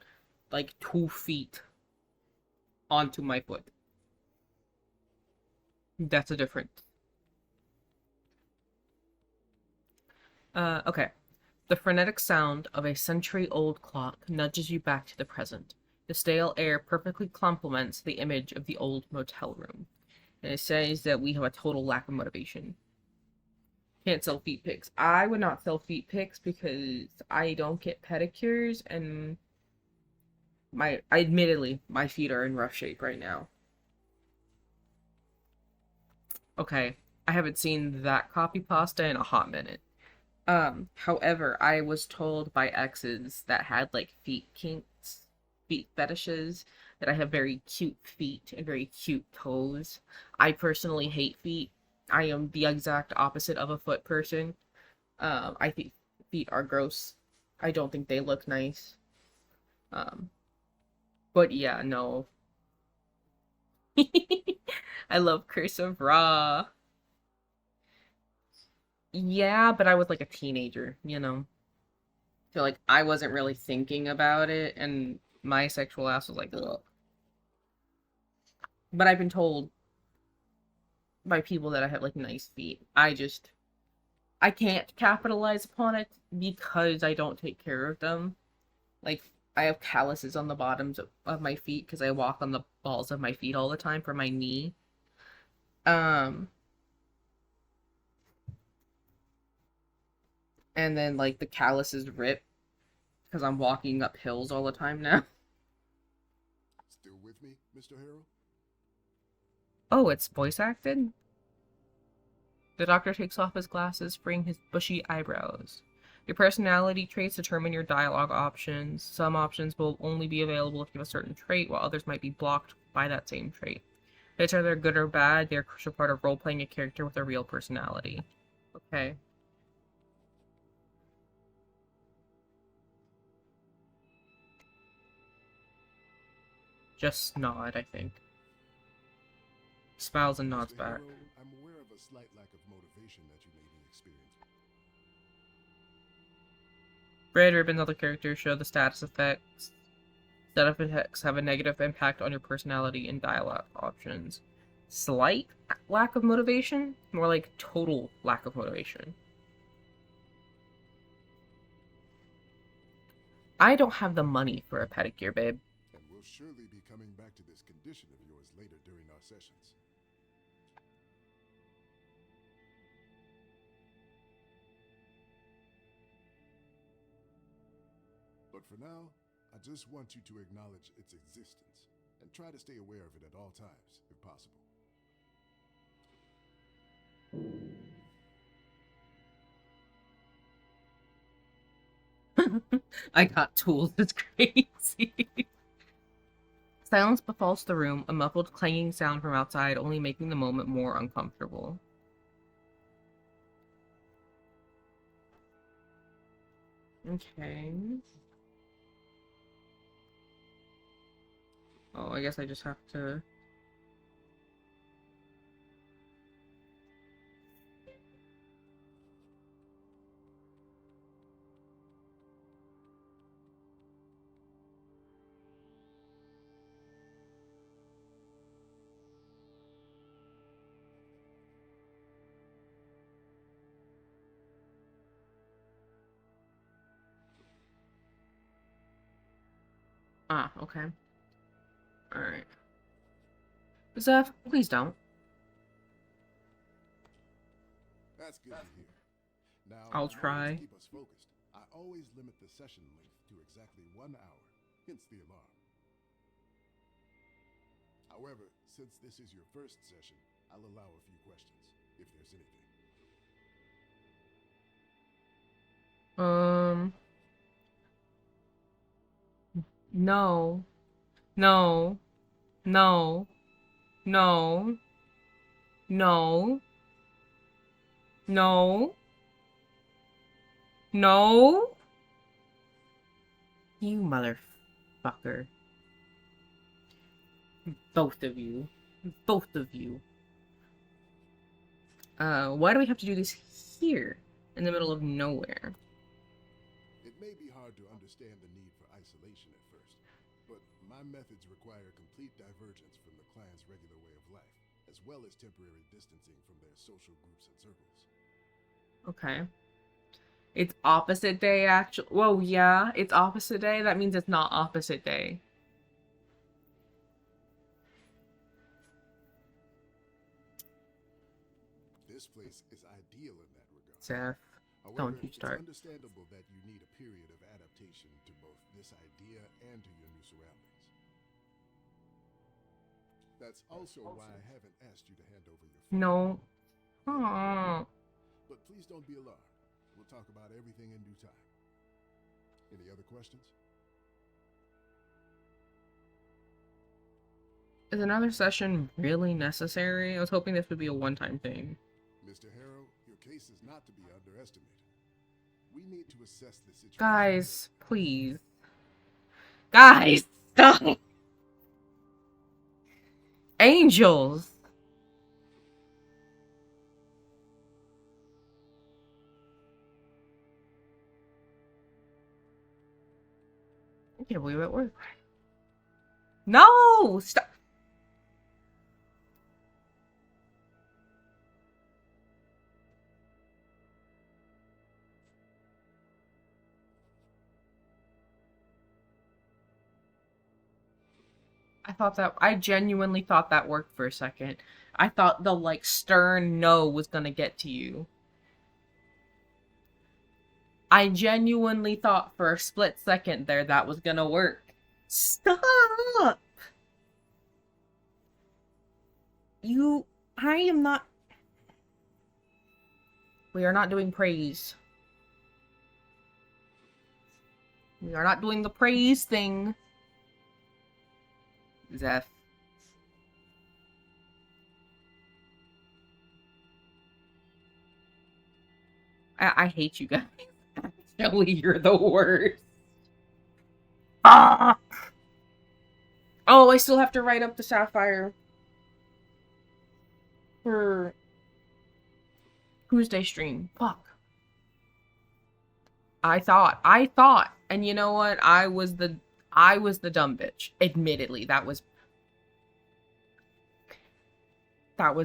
like 2 feet onto my foot. That's a different. Okay. The frenetic sound of a century-old clock nudges you back to the present. The stale air perfectly complements the image of the old motel room. And it says that we have a total lack of motivation. Can't sell feet pics. I would not sell feet pics because I don't get pedicures and admittedly my feet are in rough shape right now. Okay. I haven't seen that copy pasta in a hot minute. However, I was told by exes that had like feet kinks, feet fetishes, that I have very cute feet and very cute toes. I personally hate feet. I am the exact opposite of a foot person. I think feet are gross. I don't think they look nice. Um, but yeah, no. I love cursive raw. Yeah, but I was like a teenager, you know. So like I wasn't really thinking about it, and my sexual ass was like, ugh. But I've been told by people that I have like nice feet. I can't capitalize upon it because I don't take care of them. Like I have calluses on the bottoms of my feet because I walk on the balls of my feet all the time for my knee. Um, and then like the calluses rip because I'm walking up hills all the time now. Still with me, Mr. Harrell? Oh, it's voice acted? The doctor takes off his glasses, freeing his bushy eyebrows. Your personality traits determine your dialogue options. Some options will only be available if you have a certain trait, while others might be blocked by that same trait. It's either good or bad, they're a crucial part of role-playing a character with a real personality. Okay. Just nod, I think. Smiles and nods Mr. back. Harrell, I'm aware of a slight lack of motivation that you may be experiencing. Red ribbons and other characters show the status effects. Status effects have a negative impact on your personality and dialogue options. Slight lack of motivation? More like total lack of motivation. I don't have the money for a pedicure, babe. And we'll surely be coming back to this condition of yours later during our sessions. But for now, I just want you to acknowledge its existence and try to stay aware of it at all times, if possible. I got tools. It's crazy. Silence befalls the room, a muffled clanging sound from outside, only making the moment more uncomfortable. Okay. Oh, I guess I just have to... Ah, okay. Alright. Zeph, please don't. That's good to hear. Now, I'll in order try. to keep us focused, I always limit the session length to exactly 1 hour, hence the alarm. However, since this is your first session, I'll allow a few questions, if there's anything. No. No. No. No. No. No. No. You motherfucker. Both of you. Both of you. Why do we have to do this here? In the middle of nowhere? It may be hard to understand the need for isolation at first, but my methods require complete divergence from the clan's regular way of life, as well as temporary distancing from their social groups and circles. Okay. It's opposite day, actually. Whoa, yeah, it's opposite day. That means it's not opposite day. This place is ideal in that regard. Zeph, However, don't you start. It's understandable that you need a period of adaptation to both this idea and to your new surroundings. That's also why I haven't asked you to hand over your phone. No. Aww. But please don't be alarmed. We'll talk about everything in due time. Any other questions? Is another session really necessary? I was hoping this would be a one-time thing. Mr. Harrow, your case is not to be underestimated. We need to assess the situation. Guys, please. Guys, stop! Angels! I can't believe it worked. No! Stop! I genuinely thought that worked for a second. I thought the, like, stern no was gonna get to you. I genuinely thought for a split second there that was gonna work. Stop! I am not... We are not doing praise. We are not doing the praise thing. Zeph. I hate you guys. Actually, you're the worst. Ah! Oh, I still have to write up the Sapphire for Tuesday stream. Fuck. I thought, and you know what? I was the dumb bitch. Admittedly, that was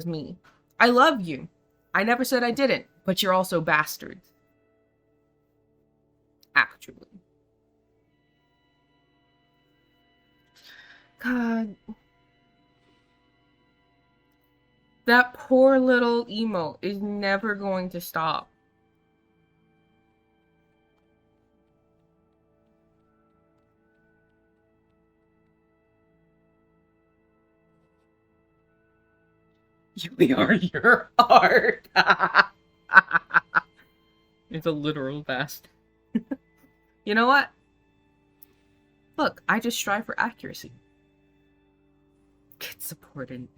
me. I love you. I never said I didn't, but you're also bastards. Actually. God. That poor little emo is never going to stop. We are your art. It's a literal vest. You know what? Look, I just strive for accuracy. Get supported.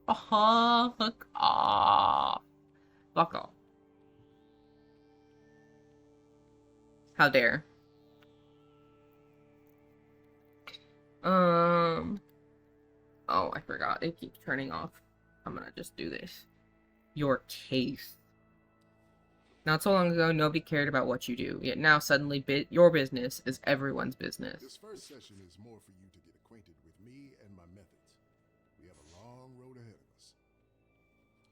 Fuck off. Fuck off. How dare. Oh, I forgot. It keeps turning off. I'm gonna just do this. Your case. Not so long ago, nobody cared about what you do. Yet now, suddenly, your business is everyone's business. This first session is more for you to get acquainted with me and my methods. We have a long road ahead of us.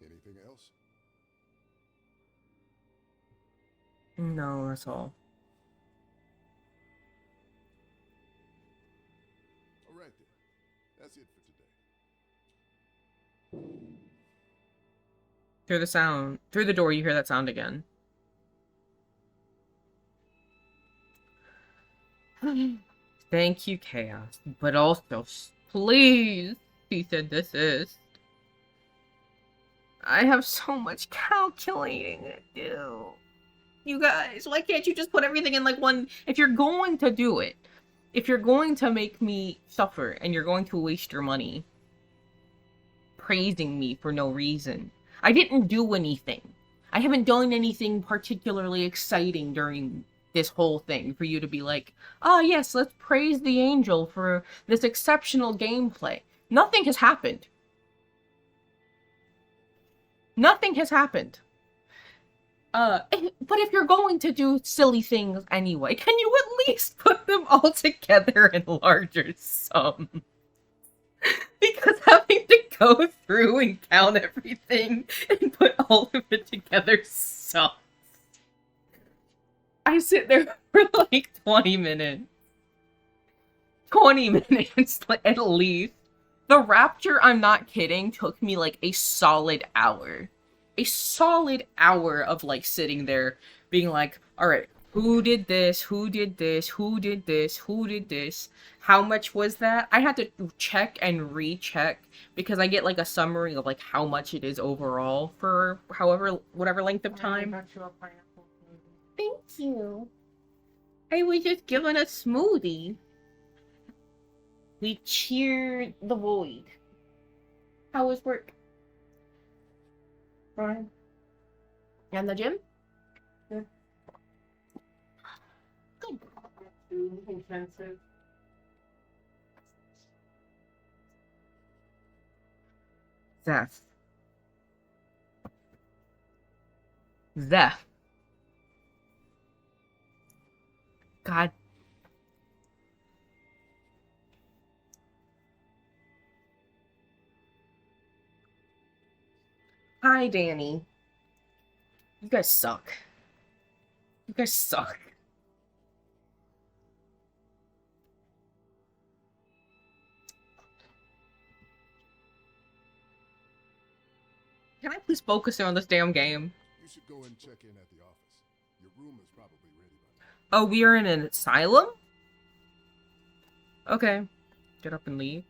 Anything else? No, that's all. All right then. That's it for today. Through the door, you hear that sound again. Thank you, Chaos. But also, please, he said this is. I have so much calculating to do. You guys, why can't you just put everything in like one? If you're going to do it, if you're going to make me suffer and you're going to waste your money praising me for no reason. I didn't do anything. I haven't done anything particularly exciting during this whole thing for you to be like, oh yes, let's praise the angel for this exceptional gameplay. Nothing has happened. Nothing has happened. But if you're going to do silly things anyway, can you at least put them all together in larger sums? Because having to go through and count everything and put all of it together sucks. I sit there for like 20 minutes. 20 minutes at least. The Rapture, I'm not kidding, took me like a solid hour. A solid hour of like sitting there being like, alright, who did this? Who did this? Who did this? Who did this? How much was that? I had to check and recheck because I get like a summary of like how much it is overall for whatever length of time. Thank you. I was just given a smoothie. We cheered the void. How was work? Fine. And the gym? Good. Good. Too expensive. Zeph. Zeph. God. Hi, Danny. You guys suck. You guys suck. Can I please focus on this damn game? You should go and check in at the office. Your room is probably ready by now. Oh, we are in an asylum? Okay. Get up and leave.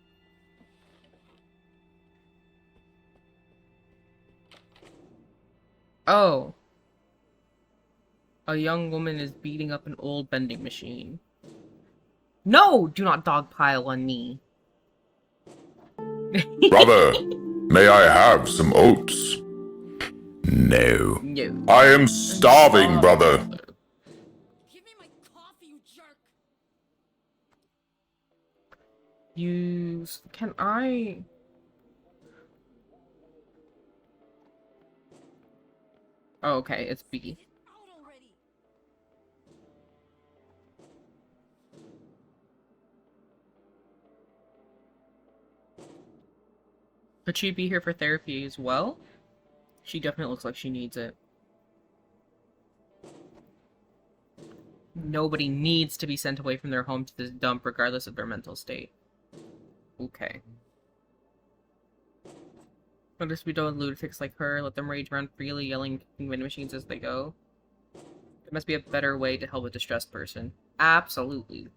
Oh. A young woman is beating up an old vending machine. No! Do not dogpile on me. Brother, may I have some oats? No. No. I am starving, brother. Give me my coffee, you jerk! Use... Can I... Oh, okay, it's B. Get out already! Could she be here for therapy as well? She definitely looks like she needs it. Nobody needs to be sent away from their home to this dump regardless of their mental state. Okay. Let us be done with lunatics like her. Let them rage around freely, yelling, kicking vending machines as they go. There must be a better way to help a distressed person. Absolutely.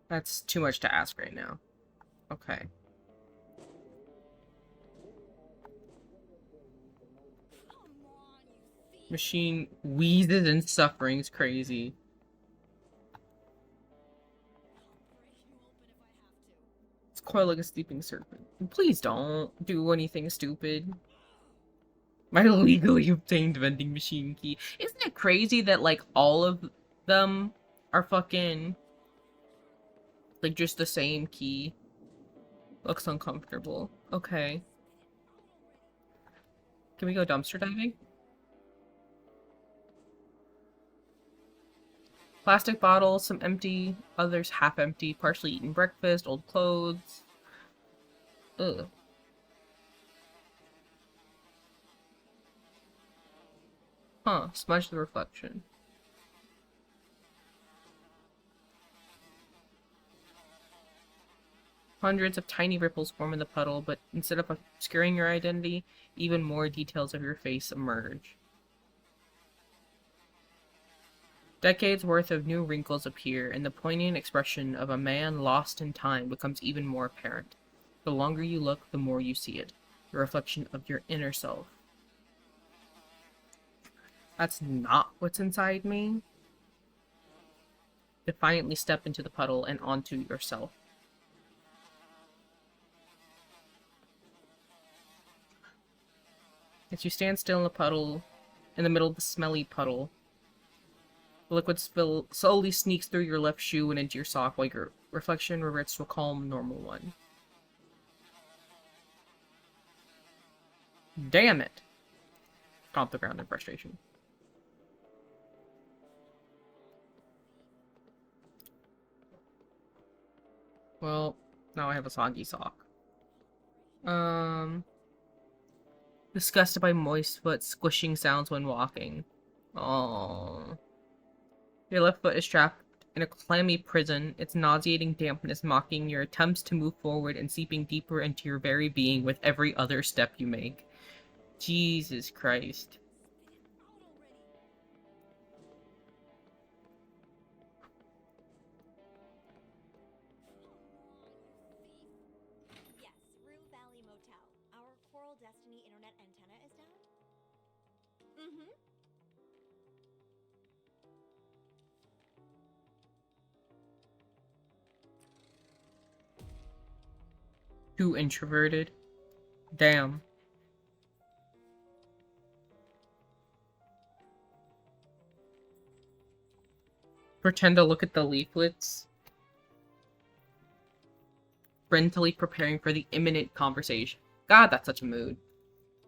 That's too much to ask right now. Okay. Come on, you thief. Machine wheezes and suffering's crazy. I'll break you open if I have to. It's coiled like a sleeping serpent. Please don't do anything stupid. My legally obtained vending machine key. Isn't it crazy that, like, all of them are fucking, like, just the same key? Looks uncomfortable. Okay. Can we go dumpster diving? Plastic bottles, some empty, others half empty, partially eaten breakfast, old clothes. Ugh. Huh, smudge the reflection. Hundreds of tiny ripples form in the puddle, but instead of obscuring your identity, even more details of your face emerge. Decades worth of new wrinkles appear, and the poignant expression of a man lost in time becomes even more apparent. The longer you look, the more you see it. The reflection of your inner self. That's not what's inside me. Defiantly step into the puddle and onto yourself. As you stand still in the puddle, in the middle of the smelly puddle, the liquid spill slowly sneaks through your left shoe and into your sock while your reflection reverts to a calm, normal one. Damn it! Stomp the ground in frustration. Well, now I have a soggy sock. Disgusted by moist foot squishing sounds when walking. Oh. Your left foot is trapped in a clammy prison, its nauseating dampness mocking your attempts to move forward and seeping deeper into your very being with every other step you make. Jesus Christ. Yes, Rue Valley Motel. Our Coral Destiny internet antenna is down? Mm-hmm. Too introverted. Damn. Pretend to look at the leaflets. Mentally preparing for the imminent conversation. God, that's such a mood.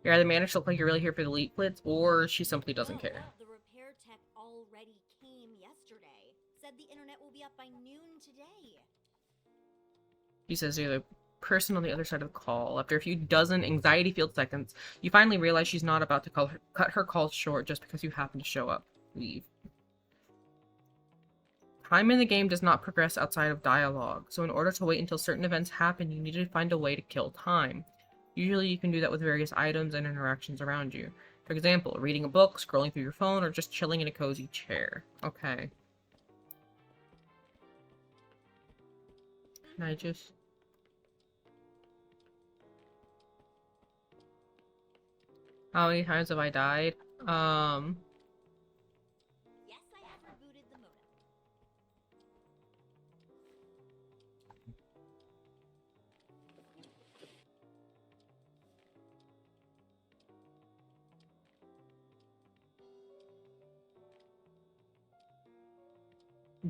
You either manage to look like you're really here for the leaflets, or she simply doesn't care. The repair tech already came yesterday. Said the internet will be up by noon today. She says you're the person on the other side of the call. After a few dozen anxiety-filled seconds, you finally realize she's not about to cut her call short just because you happen to show up. Leave. Time in the game does not progress outside of dialogue, so in order to wait until certain events happen, you need to find a way to kill time. Usually you can do that with various items and interactions around you. For example, reading a book, scrolling through your phone, or just chilling in a cozy chair. Okay. Can I just... How many times have I died? Yes, I have rebooted the modem.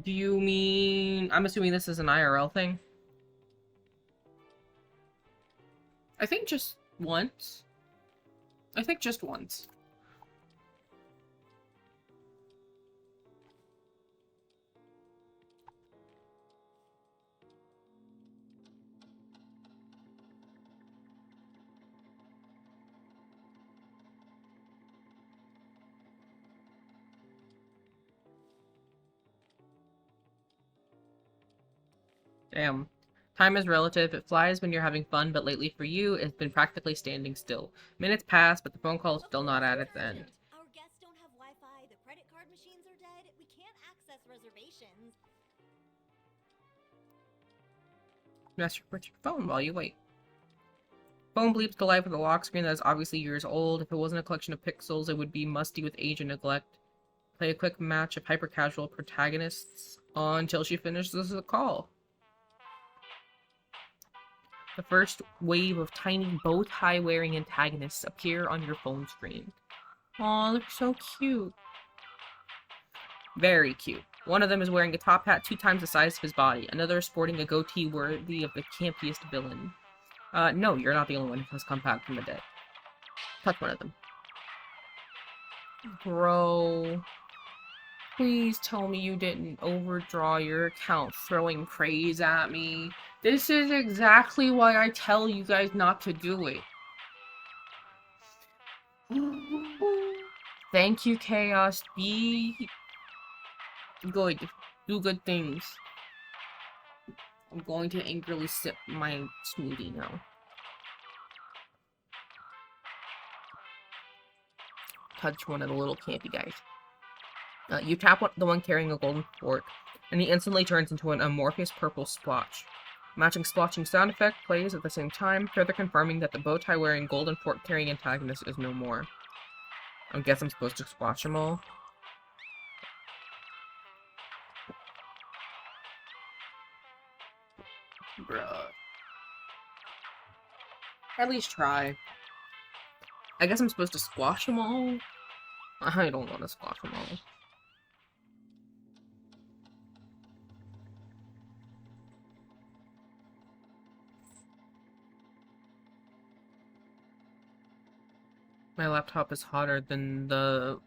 Do you mean... I'm assuming this is an IRL thing? I think just once. I think just once. Damn. Time is relative. It flies when you're having fun, but lately for you, it's been practically standing still. Minutes pass, but the phone call is still not at its end. Our guests don't have Wi-Fi, the credit card machines are dead, we can't access reservations. Mess with your phone while you wait. Phone bleeps to life with a lock screen that is obviously years old. If it wasn't a collection of pixels, it would be musty with age and neglect. Play a quick match of hyper-casual protagonists until she finishes the call. The first wave of tiny bow-tie-wearing antagonists appear on your phone screen. Aw, they're so cute. Very cute. One of them is wearing a top hat 2 times the size of his body. Another is sporting a goatee worthy of the campiest villain. No, you're not the only one who has come back from the dead. Touch one of them. Bro. Please tell me you didn't overdraw your account throwing praise at me. This is exactly why I tell you guys not to do it. Thank you, Chaos. Be good. Do good things. I'm going to angrily sip my smoothie now. Touch one of the little campy guys. You tap the one carrying a golden fork, and he instantly turns into an amorphous purple splotch. Matching splotching sound effect plays at the same time, further confirming that the bow-tie-wearing golden fork-carrying antagonist is no more. I guess I'm supposed to splotch them all. Bruh. At least try. I guess I'm supposed to squash them all? I don't want to squash them all. My laptop is hotter than the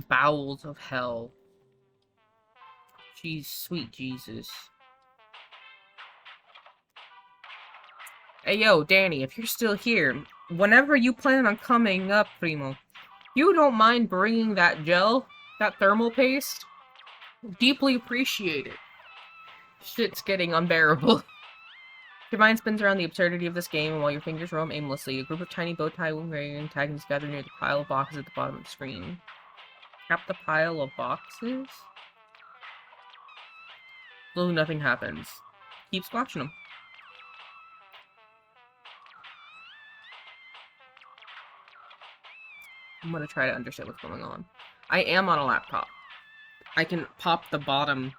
bowels of hell. Jeez, sweet Jesus. Hey yo, Danny, if you're still here, whenever you plan on coming up, Primo, you don't mind bringing that gel, that thermal paste? Deeply appreciate it. Shit's getting unbearable. Your mind spins around the absurdity of this game, and while your fingers roam aimlessly, a group of tiny bow-tie-wearing antagonists gather near the pile of boxes at the bottom of the screen. Tap the pile of boxes? Slowly, nothing happens. Keep squashing them. I'm gonna try to understand what's going on. I am on a laptop. I can pop the bottom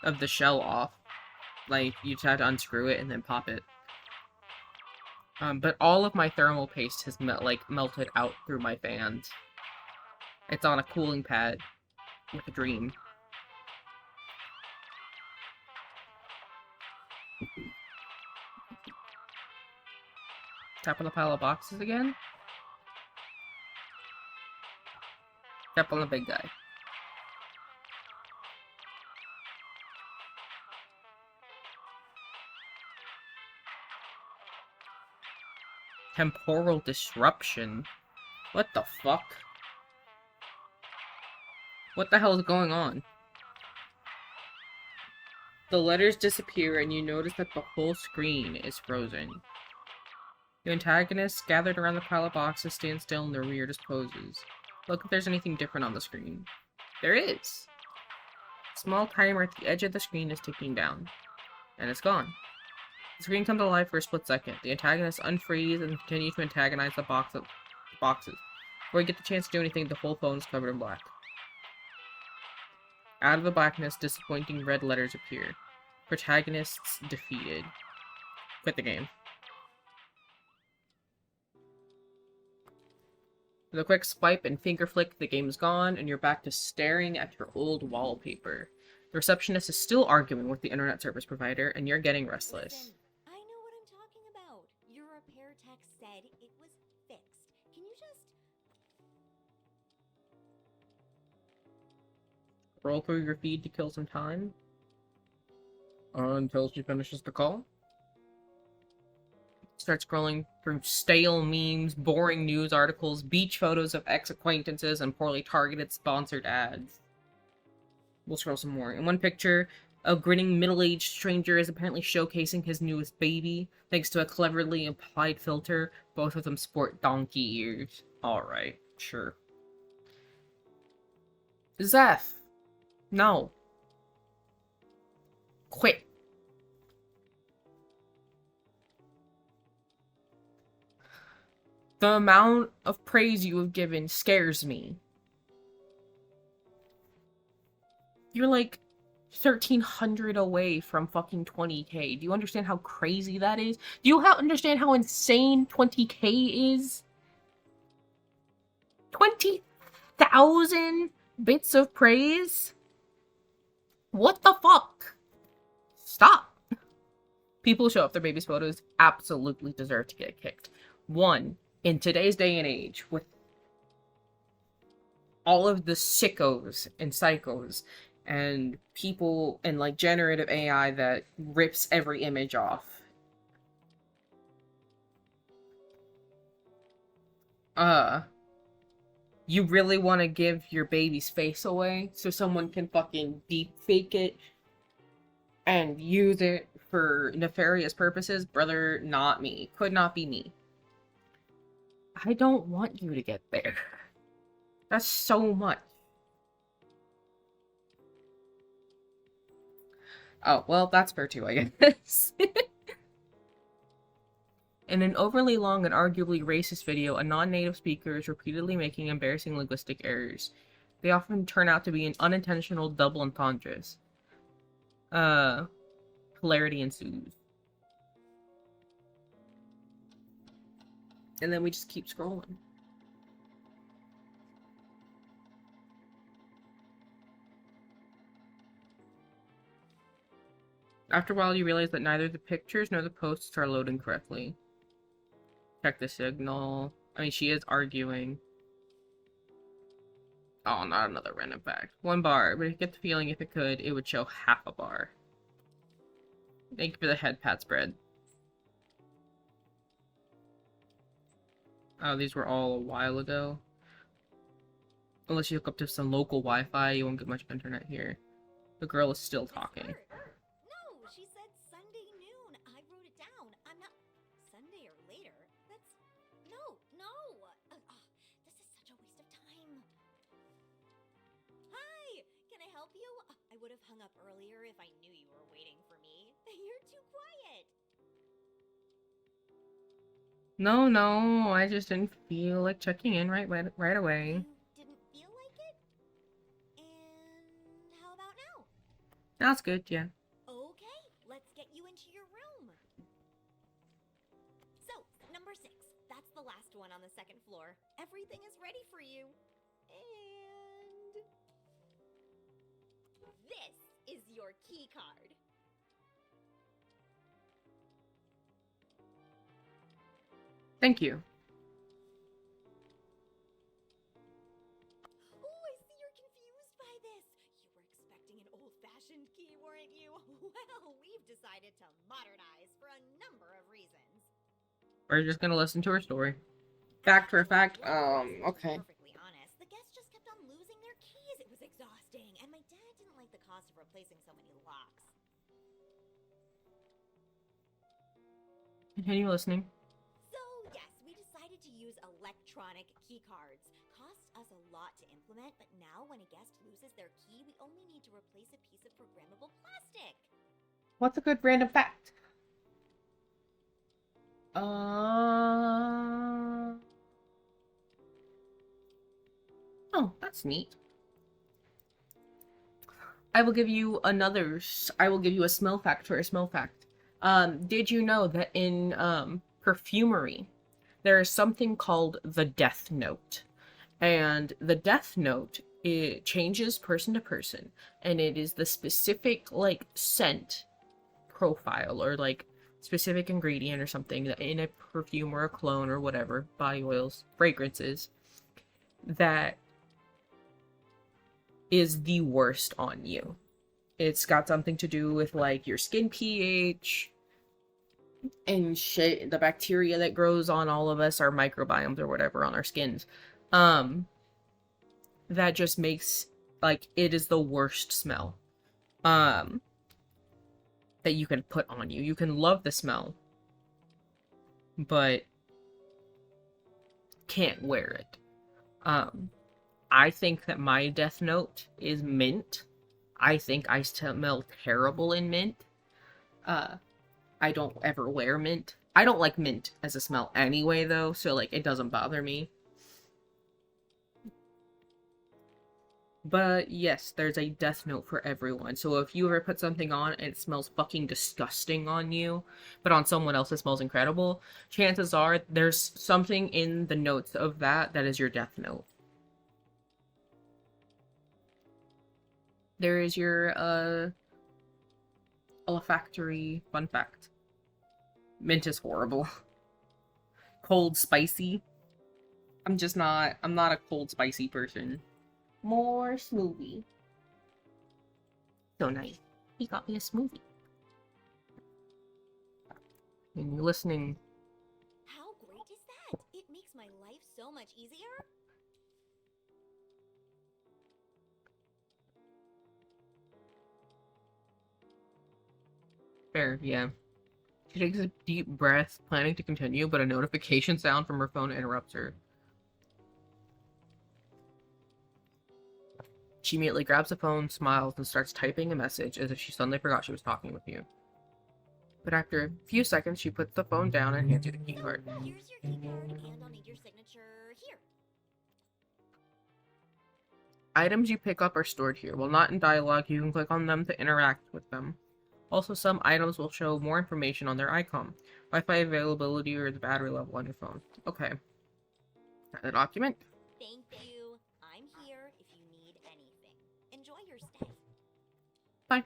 of the shell off. Like, you just have to unscrew it and then pop it. But all of my thermal paste has melted out through my fans. It's on a cooling pad with a dream. Tap on the pile of boxes again. Tap on the big guy. Temporal disruption? What the fuck? What the hell is going on? The letters disappear and you notice that the whole screen is frozen. The antagonists gathered around the pile of boxes stand still in their weirdest poses. Look if there's anything different on the screen. There is! A small timer at the edge of the screen is ticking down. And it's gone. The screen comes alive for a split second. The antagonists unfreeze and continue to antagonize the boxes. Before you get the chance to do anything, the whole phone is covered in black. Out of the blackness, disappointing red letters appear. Protagonists defeated. Quit the game. With a quick swipe and finger flick, the game is gone, and you're back to staring at your old wallpaper. The receptionist is still arguing with the internet service provider, and you're getting restless. Listen, I know what I'm talking about. Your repair tech said it was fixed. Can you just... Roll through your feed to kill some time. Until she finishes the call. Start scrolling through stale memes, boring news articles, beach photos of ex-acquaintances, and poorly targeted sponsored ads. We'll scroll some more. In one picture, a grinning middle-aged stranger is apparently showcasing his newest baby, thanks to a cleverly applied filter. Both of them sport donkey ears. Alright, sure. Zeph! No. Quit. The amount of praise you have given scares me. You're like 1,300 away from fucking 20k. Do you understand how crazy that is? Do you understand how insane 20k is? 20,000 bits of praise? What the fuck? Stop. People who show up their baby's photos absolutely deserve to get kicked. One, in today's day and age, with all of the sickos and psychos and people and like generative AI that rips every image off. You really want to give your baby's face away so someone can fucking deep fake it and use it for nefarious purposes? Brother, not me. Could not be me. I don't want you to get there. That's so much. Oh, well, that's fair too, I guess. In an overly long and arguably racist video, a non-native speaker is repeatedly making embarrassing linguistic errors. They often turn out to be unintentional double entendres. Hilarity ensues. And then we just keep scrolling. After a while, you realize that neither the pictures nor the posts are loading correctly. Check the signal. I mean, she is arguing. Oh, not another random fact. 1 bar, but I get the feeling if it could, it would show half a bar. Thank you for the head pat spread. Oh, these were all a while ago. Unless you hook up to some local Wi-Fi, you won't get much internet here. The girl is still talking. No, she said Sunday noon. I wrote it down. I'm not Sunday or later. That's no. This is such a waste of time. Hi, can I help you? I would have hung up earlier if I knew you were waiting for me. You're too quiet. No, I just didn't feel like checking in right away. You didn't feel like it? And how about now? That's good, yeah. Okay, let's get you into your room. So, number 6. That's the last one on the 2nd floor. Everything is ready for you. And this is your key card. Thank you. Oh, I see you're confused by this. You were expecting an old-fashioned key, weren't you? Well, we've decided to modernize for a number of reasons. We're just gonna listen to her story. Fact for a fact, okay. Perfectly honest, the guests just kept on losing their keys. It was exhausting, and my dad didn't like the cost of replacing so many locks. Continue listening. So, yes, we decided to use electronic key cards. Costs us a lot to implement, but now when a guest loses their key, we only need to replace a piece of programmable plastic. What's a good random fact? Oh, that's neat. I will give you a smell fact for a smell fact. Did you know that in perfumery, there is something called the death note? And the death note, it changes person to person, and it is the specific like scent profile or like specific ingredient or something that in a perfume or a cologne or whatever, body oils, fragrances, that is the worst on you. It's got something to do with like your skin pH and shit, the bacteria that grows on all of us, our microbiomes or whatever on our skins. That just makes like it is the worst smell. That you can put on you. You can love the smell, but can't wear it. I think that my death note is mint. I think I smell terrible in mint. I don't ever wear mint. I don't like mint as a smell anyway, though, so, like, it doesn't bother me. But yes, there's a death note for everyone. So if you ever put something on and it smells fucking disgusting on you, but on someone else it smells incredible, chances are there's something in the notes of that that is your death note. There is your, olfactory fun fact. Mint is horrible. Cold, spicy. I'm not a cold, spicy person. More smoothie. So nice. He got me a smoothie. And you're listening. How great is that? It makes my life so much easier. Fair, yeah. She takes a deep breath, planning to continue, but a notification sound from her phone interrupts her. She immediately grabs the phone, smiles, and starts typing a message as if she suddenly forgot she was talking with you. But after a few seconds, she puts the phone down and hands you the keycard. Here's your keycard, and I'll need your signature here. Items you pick up are stored here. While not in dialogue, you can click on them to interact with them. Also, some items will show more information on their icon, Wi-Fi availability, or the battery level on your phone. Okay. The document. Thank you. I'm here if you need anything. Enjoy your stay. Bye.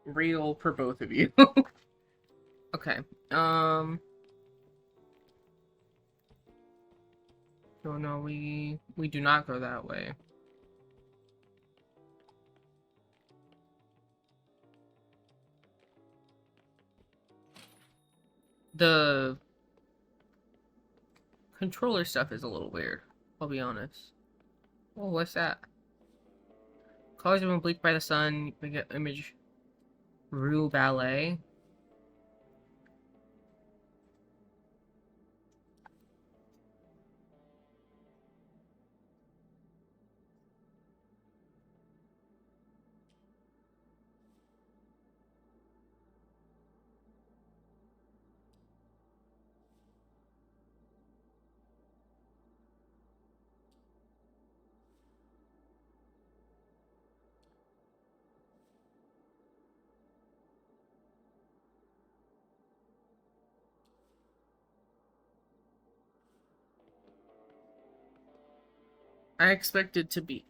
Real for both of you. Okay. So no, we do not go that way. The controller stuff is a little weird, I'll be honest. Oh, what's that? Colors have been bleached by the sun. We get image Rue Ballet. I expected to be.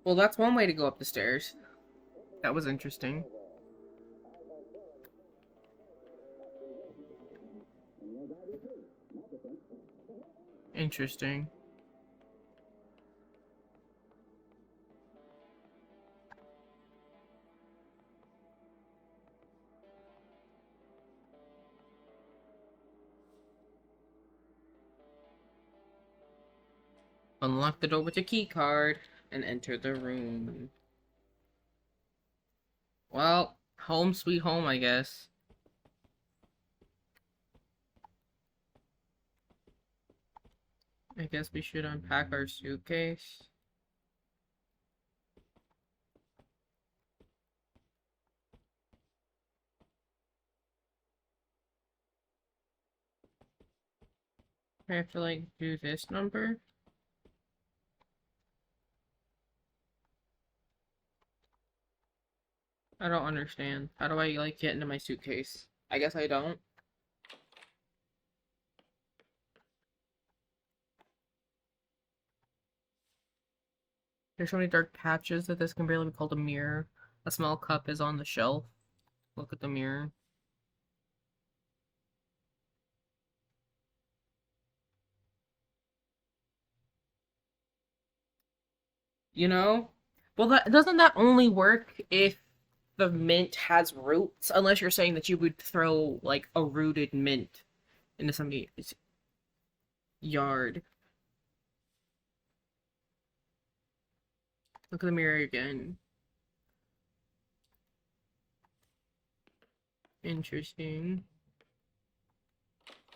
Well, that's one way to go up the stairs. That was interesting. Interesting. Unlock the door with your key card and enter the room. Well, home sweet home, I guess. I guess we should unpack our suitcase. I have to, like, do this number? I don't understand. How do I, like, get into my suitcase? I guess I don't. There's so many dark patches that this can barely be called a mirror. A small cup is on the shelf. Look at the mirror. You know? Well, doesn't that only work if the mint has roots? Unless you're saying that you would throw, like, a rooted mint into somebody's yard. Look in the mirror again. Interesting.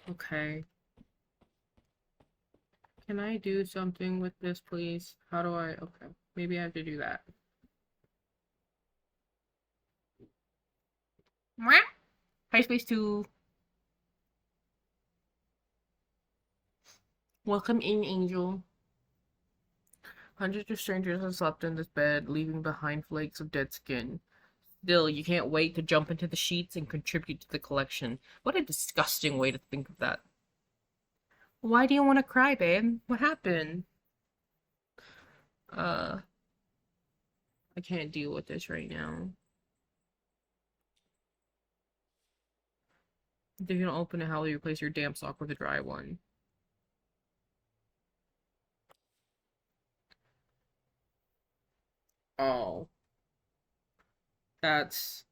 Okay. Can I do something with this, please? How do I? Okay. Maybe I have to do that. Hi, Space 2. Welcome in, Angel. Hundreds of strangers have slept in this bed, leaving behind flakes of dead skin. Still, you can't wait to jump into the sheets and contribute to the collection. What a disgusting way to think of that. Why do you want to cry, babe? What happened? I can't deal with this right now. If you don't open it, how will you replace your damp sock with a dry one? Oh. That's...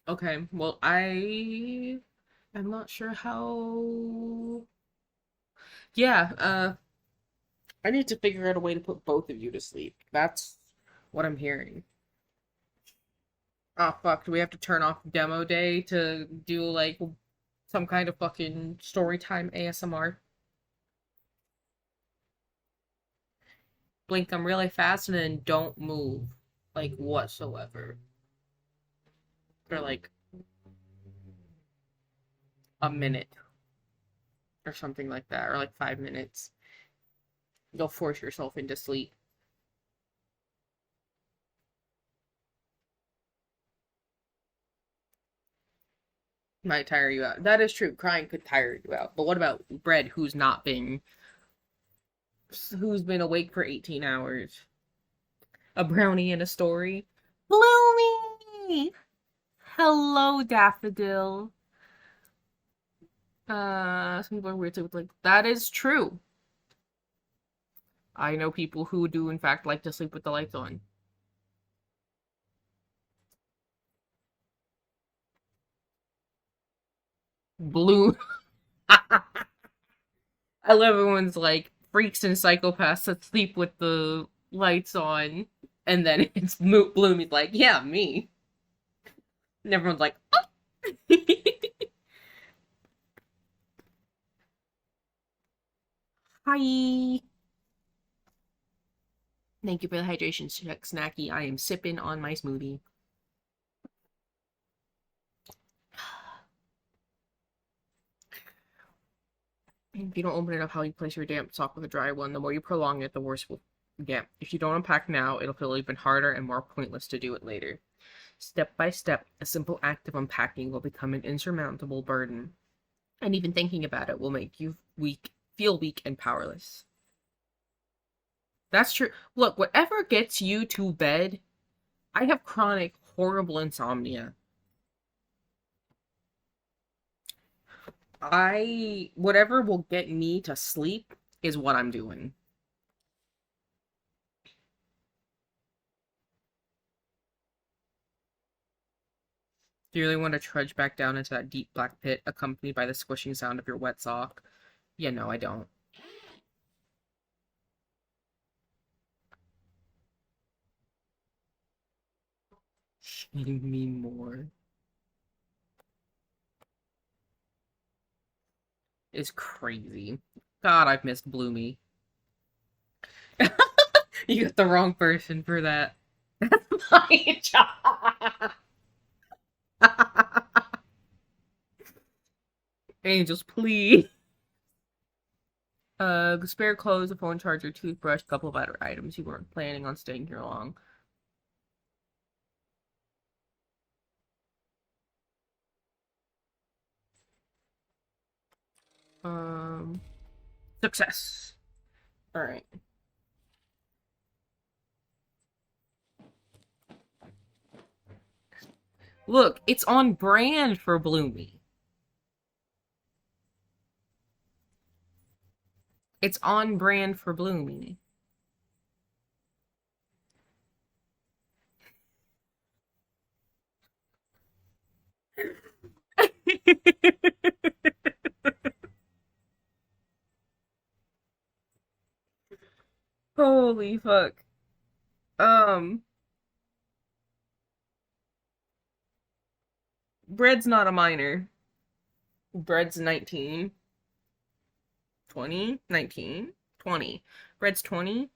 Okay, well, I'm not sure how... Yeah, I need to figure out a way to put both of you to sleep. That's what I'm hearing. Oh, fuck, do we have to turn off demo day to do, like, some kind of fucking story time ASMR? Blink them really fast and then don't move, like, whatsoever. For, like, a minute. Or something like that, or like 5 minutes. You'll force yourself into sleep. Might tire you out. That is true. Crying could tire you out. But what about Bread, who's been awake for 18 hours? A brownie and a story. Bloomy! Hello, Daffodil. Some people are weird too. Like, that is true. I know people who do, in fact, like to sleep with the lights on. Blue. I love everyone's like freaks and psychopaths that sleep with the lights on, and then it's Bloomy's like, yeah, me. And everyone's like, oh. Hi. Thank you for the hydration check, Snacky. I am sipping on my smoothie. If you don't open it up how you place your damp sock with a dry one, the more you prolong it, the worse it will get. If you don't unpack now, it'll feel even harder and more pointless to do it later. Step by step, a simple act of unpacking will become an insurmountable burden. And even thinking about it will make you feel weak and powerless. That's true. Look, whatever gets you to bed, I have chronic, horrible insomnia. Whatever will get me to sleep is what I'm doing. Do you really want to trudge back down into that deep black pit, accompanied by the squishing sound of your wet sock? Yeah, no, I don't. Shitting me more is crazy. God, I've missed Bloomy. You got the wrong person for that. That's my job. Angels, please. Spare clothes, a phone charger, toothbrush, couple of other items. You weren't planning on staying here long. Success. All right. Look, it's on brand for Bloomy. It's on brand for Bloomy. Holy fuck. Um, Bread's not a minor. Bread's 19. 20? 19? 20. Bread's 20.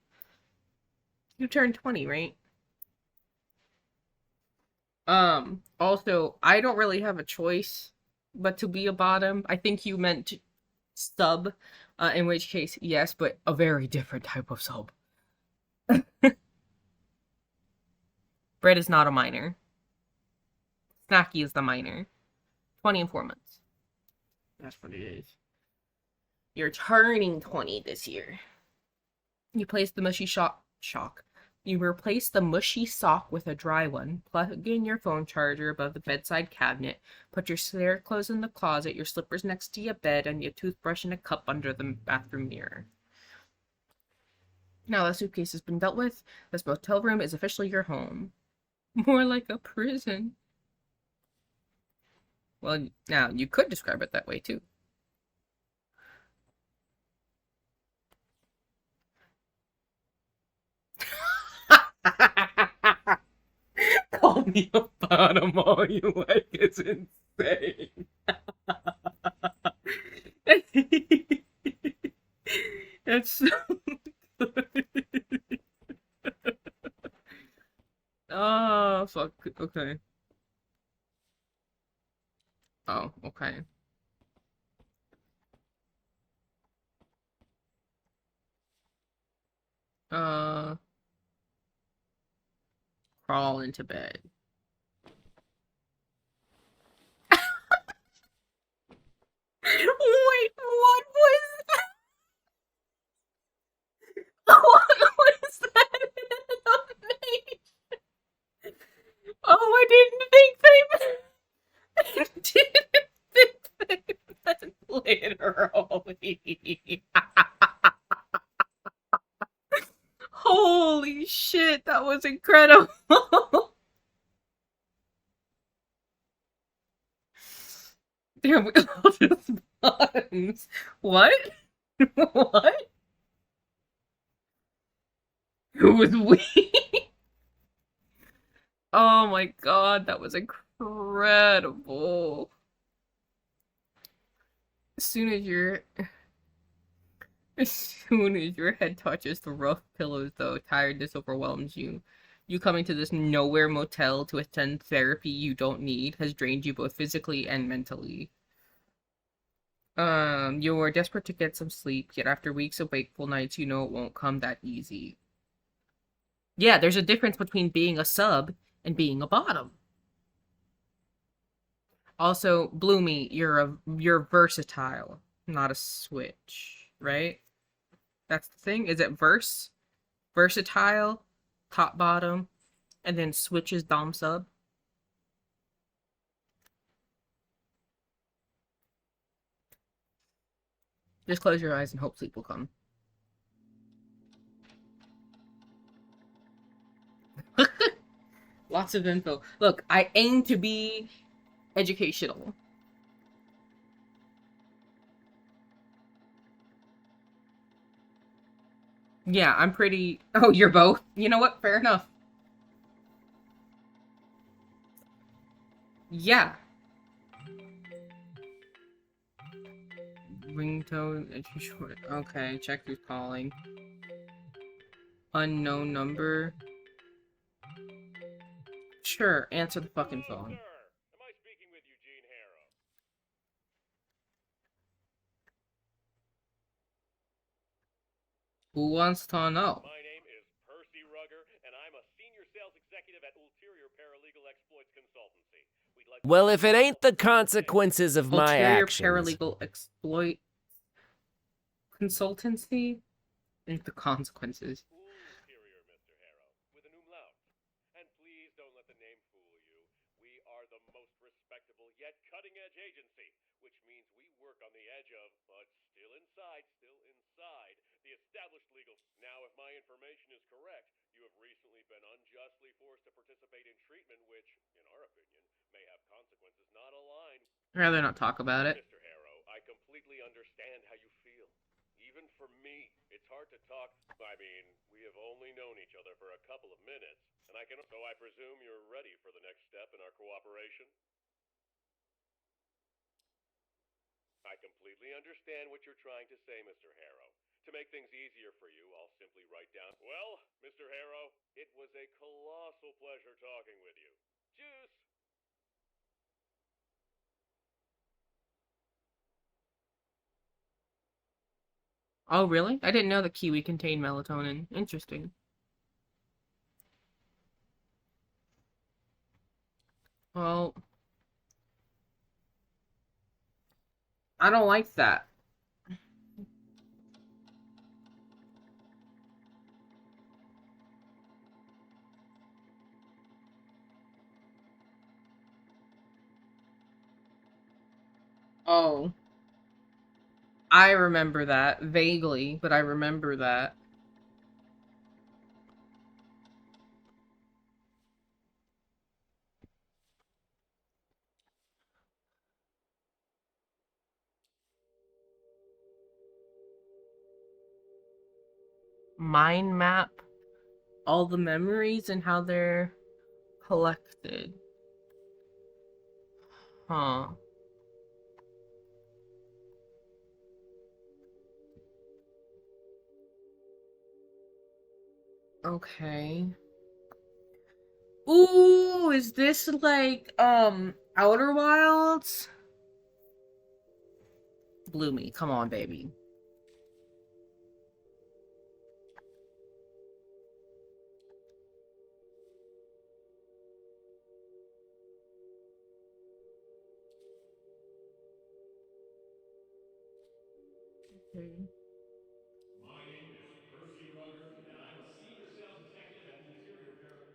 You turned 20, right? Also, I don't really have a choice but to be a bottom. I think you meant sub, in which case, yes, but a very different type of sub. Bread is not a minor. Snacky is the minor. 20 and 4 months. That's what it is. You're turning 20 this year. You place the mushy shock. You replace the mushy sock with a dry one. Plug in your phone charger above the bedside cabinet. Put your stair clothes in the closet, your slippers next to your bed, and your toothbrush in a cup under the bathroom mirror. Now the suitcase has been dealt with. This motel room is officially your home. More like a prison. Well, now you could describe it that way too. Call me a bottom all you like is insane. It's so good. Oh, fuck. Okay. Oh, okay. Uh, Crawl into bed. Wait, what was that? What was that animation? Oh, I didn't think they meant. Didn't think they meant literally. Holy shit, that was incredible. Damn, we all just buttons. What? What? Who was we? Oh my god, that was incredible. As soon as your as soon as your head touches the rough pillows, though, tiredness overwhelms you. You coming to this nowhere motel to attend therapy you don't need has drained you both physically and mentally. You're desperate to get some sleep, yet after weeks of wakeful nights, you know it won't come that easy. Yeah, there's a difference between being a sub and being a bottom. Also, Bloomy, you're versatile, not a switch, right? That's the thing. Is it versatile, top bottom, and then switches dom sub? Just close your eyes and hope sleep will come. Lots of info. Look, I aim to be educational. Yeah, I'm pretty. Oh, you're both? You know what? Fair enough. Yeah. Ringtone. Okay, check who's calling. Unknown number. Sure, answer the fucking phone. Am I speaking with Eugene Harrow? Who wants to know? My name is Percy Rugger, and I'm a senior sales executive at Ulterior Paralegal Exploits Consultancy. We'd like Well, if it ain't the consequences of my Ulterior actions. Paralegal Exploit Consultancy? The consequences. Ulterior, Mr. Harrow, with an umlaut. And please don't let the name fool you. We are the most respectable yet cutting-edge agency, which means we work on the edge of, but still inside, the established legal. Now, if my information is correct, you have recently been unjustly forced to participate in treatment which, in our opinion, may have consequences not aligned. I'd rather not talk about it. Mr. Harrow, I completely understand how you feel. Even for me, it's hard to talk. I mean, we have only known known each other for a couple of minutes, and so I presume you're ready for the next step in our cooperation? I completely understand what you're trying to say, Mr. Harrow. To make things easier for you, I'll simply write down... Well, Mr. Harrow, it was a colossal pleasure talking with you. Juice! Oh, really? I didn't know that kiwi contained melatonin. Interesting. Well, I don't like that. Oh, I remember that vaguely, but I remember that. Mind map all the memories and how they're collected. Huh. Okay. Ooh, is this like Outer Wilds? Bloomy, come on, baby. Okay. My name is Percy Rugger, and I'm a senior sales executive at the Interior Bureau.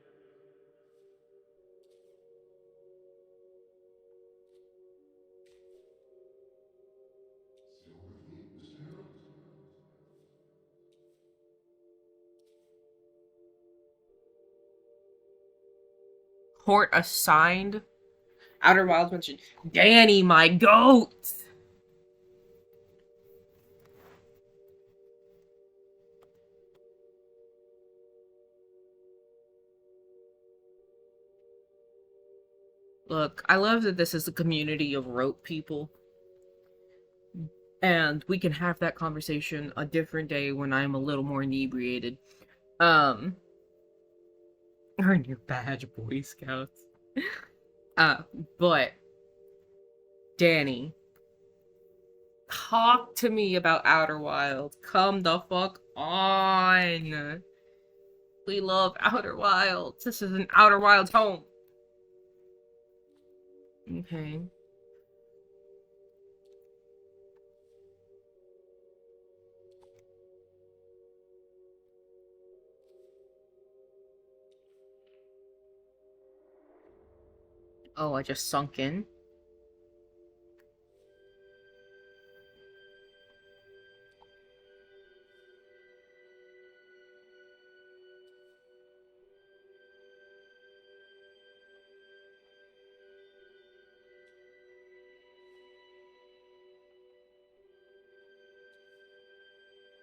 Still with me, Mr. Harrow? Court assigned. Outer Wilds mentioned Danny, my goat. Look, I love that this is a community of rope people. And we can have that conversation a different day when I'm a little more inebriated. Um, earn your badge, Boy Scouts. Uh, but Danny, talk to me about Outer Wilds. Come the fuck on. We love Outer Wilds. This is an Outer Wilds home. Okay. Oh, I just sunk in.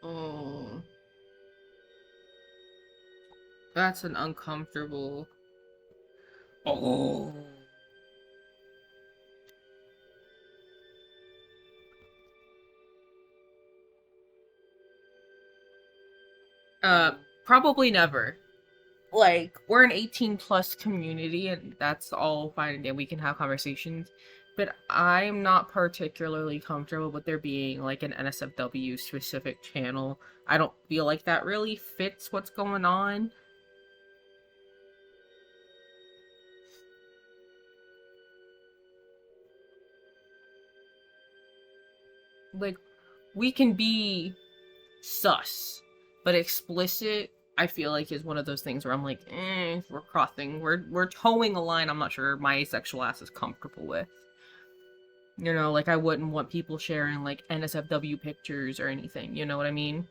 Oh. That's an uncomfortable. Oh. Probably never. Like, we're an 18 plus community, and that's all fine and dandy. We can have conversations. But I'm not particularly comfortable with there being like an NSFW specific channel. I don't feel like that really fits what's going on. Like, we can be sus, but explicit, I feel like, is one of those things where I'm like, we're crossing, we're towing a line I'm not sure my asexual ass is comfortable with. You know, like, I wouldn't want people sharing like NSFW pictures or anything, you know what I mean?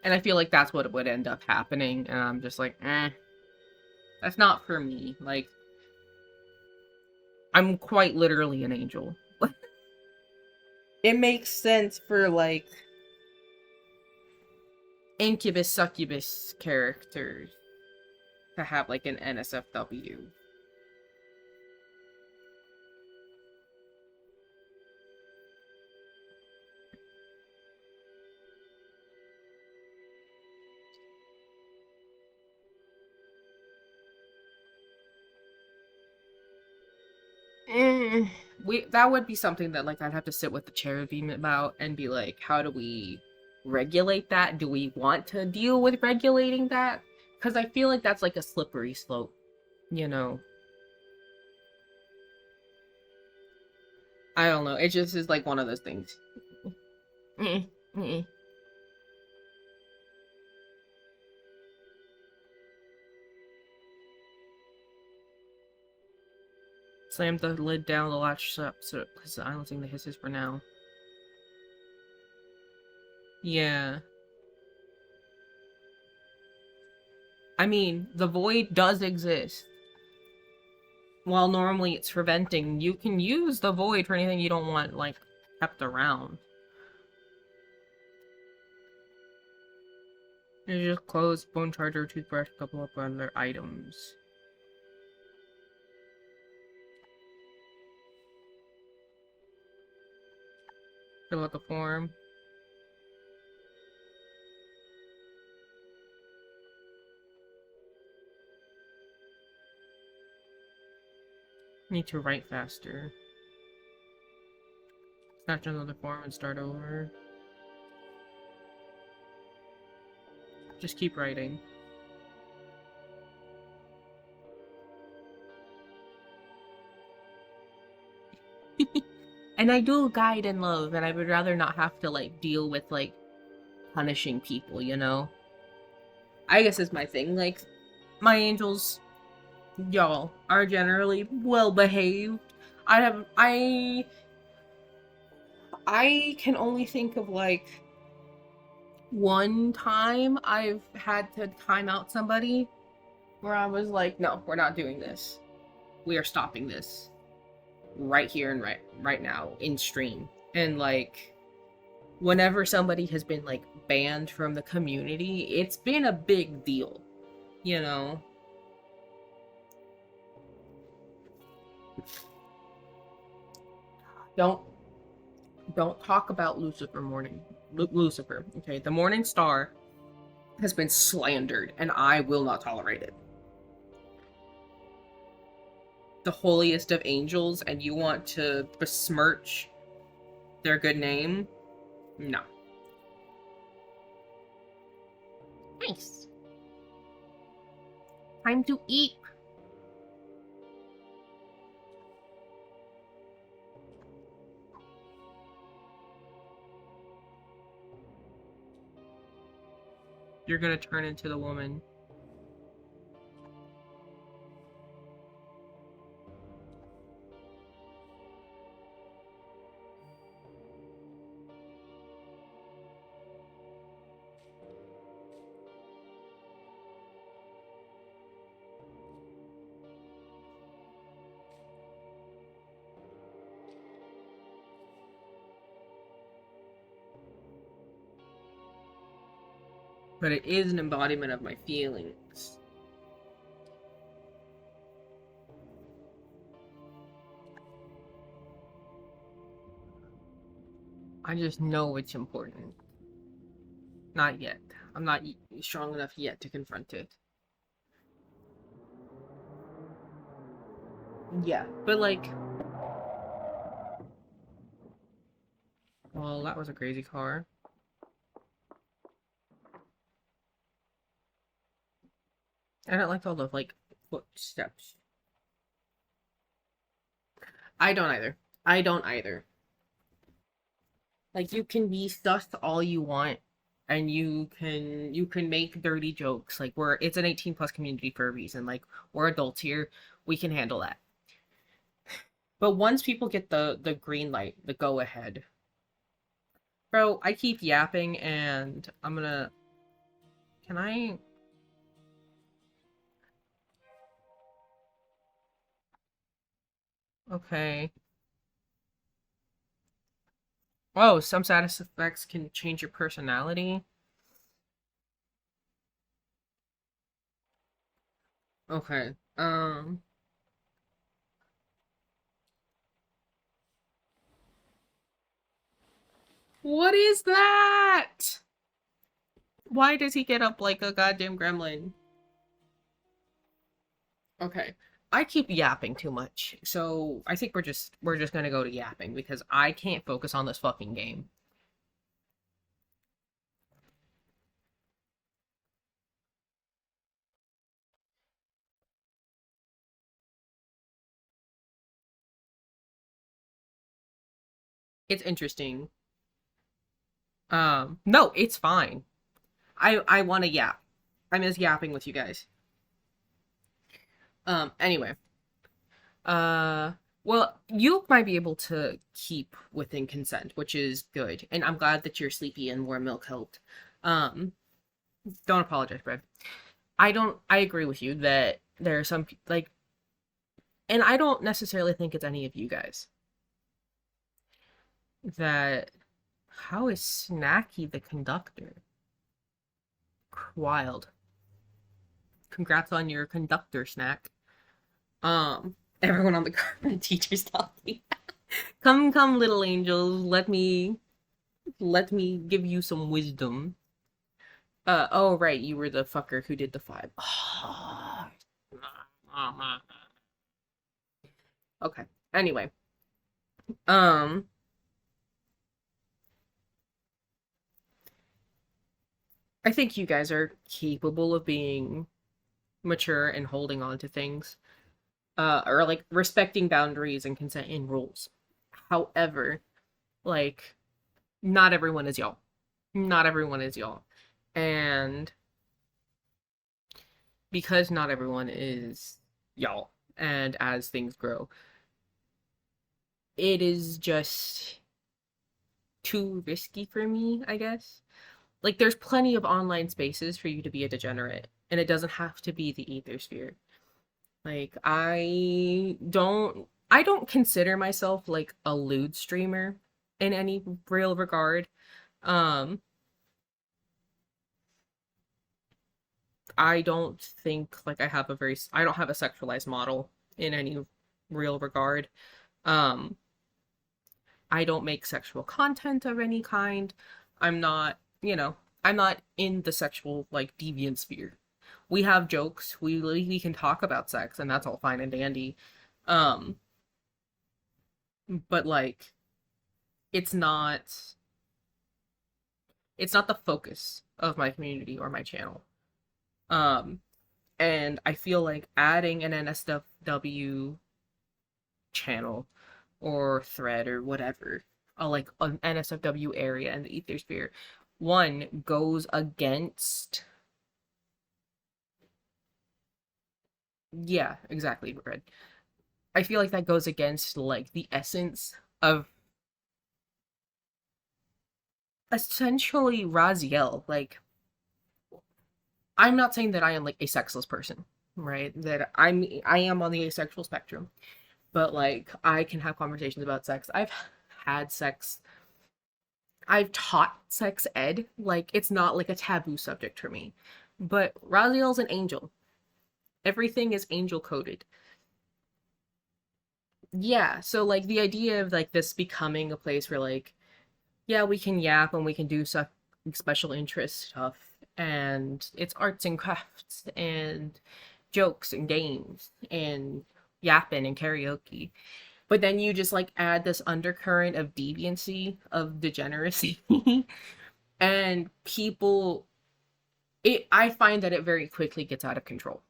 And I feel like that's what would end up happening, and I'm just like, that's not for me. Like, I'm quite literally an angel. It makes sense for, like, incubus succubus characters to have like an NSFW. That would be something that like I'd have to sit with the cherubim about and be like, how do we regulate that? Do we want to deal with regulating that? Because I feel like that's like a slippery slope, you know. I don't know. It just is like one of those things. Mm-mm, mm-mm. Slam the lid down, the latch up, so silencing the hisses for now. Yeah. I mean, the void does exist. While normally it's preventing, you can use the void for anything you don't want, like, kept around. You just clothes, bone charger, toothbrush, a couple of other items. Fill out the form. Need to write faster. Snatch another form and start over. Just keep writing. And I do guide in love, and I would rather not have to, like, deal with, like, punishing people, you know? I guess is my thing. Like, my angels, y'all, are generally well behaved. I can only think of, like, one time I've had to time out somebody where I was like, no, we're not doing this. We are stopping this right here and right now in stream. And like whenever somebody has been like banned from the community, it's been a big deal, you know. Don't talk about Lucifer. Okay, the Morning Star has been slandered, and I will not tolerate it. The holiest of angels, and you want to besmirch their good name? No. Nice. Time to eat. You're gonna turn into the woman. But it is an embodiment of my feelings. I just know it's important. Not yet. I'm not strong enough yet to confront it. Yeah, but like... Well, that was a crazy car. I don't like all the, like, footsteps. I don't either. I don't either. Like, you can be sus all you want, and you can make dirty jokes. Like, it's an 18 plus community for a reason. Like, we're adults here. We can handle that. But once people get the green light, the go ahead. Bro, I keep yapping and I'm gonna... Can I... Okay. Oh, some status effects can change your personality. Okay. What is that? Why does he get up like a goddamn gremlin? Okay. I keep yapping too much. So I think we're just gonna go to yapping because I can't focus on this fucking game. It's interesting. No, it's fine. I want to yap. I miss yapping with you guys. Anyway. Uh, well, you might be able to keep within consent, which is good. And I'm glad that you're sleepy and warm milk helped. Um, don't apologize, Brad. I agree with you that there are some, like, and I don't necessarily think it's any of you guys. That, how is Snacky the conductor? Wild. Congrats on your conductor, Snack. Everyone on the government teacher's talking. Come, little angels, let me give you some wisdom. Oh right, you were the fucker who did the 5. Okay. Anyway, um, I think you guys are capable of being mature and holding on to things, or like respecting boundaries and consent and rules. However, like, not everyone is y'all. Not everyone is y'all. And because not everyone is y'all, and as things grow, it is just too risky for me, I guess. Like, there's plenty of online spaces for you to be a degenerate, and it doesn't have to be the ethersphere. Like, I don't consider myself like a lewd streamer in any real regard. Um, I don't think like I don't have a sexualized model in any real regard. Um, I don't make sexual content of any kind. I'm not, I'm not in the sexual like deviant sphere. We have jokes. We can talk about sex and that's all fine and dandy. Um, but like it's not it's not the focus of my community or my channel. Um, and I feel like adding an NSFW channel or thread or whatever, like an NSFW area in the ethersphere, one goes against. Yeah, exactly, Red. I feel like that goes against like the essence of essentially Raziel. Like, I'm not saying that I am like a sexless person, right? That I am on the asexual spectrum, but like I can have conversations about sex. I've had sex. I've taught sex ed. Like, it's not like a taboo subject for me. But Raziel's an angel. Everything is angel coded. Yeah, so like the idea of like this becoming a place where like, yeah, we can yap and we can do stuff, special interest stuff, and it's arts and crafts and jokes and games and yapping and karaoke. But then you just like add this undercurrent of deviancy, of degeneracy, and people, I find that it very quickly gets out of control.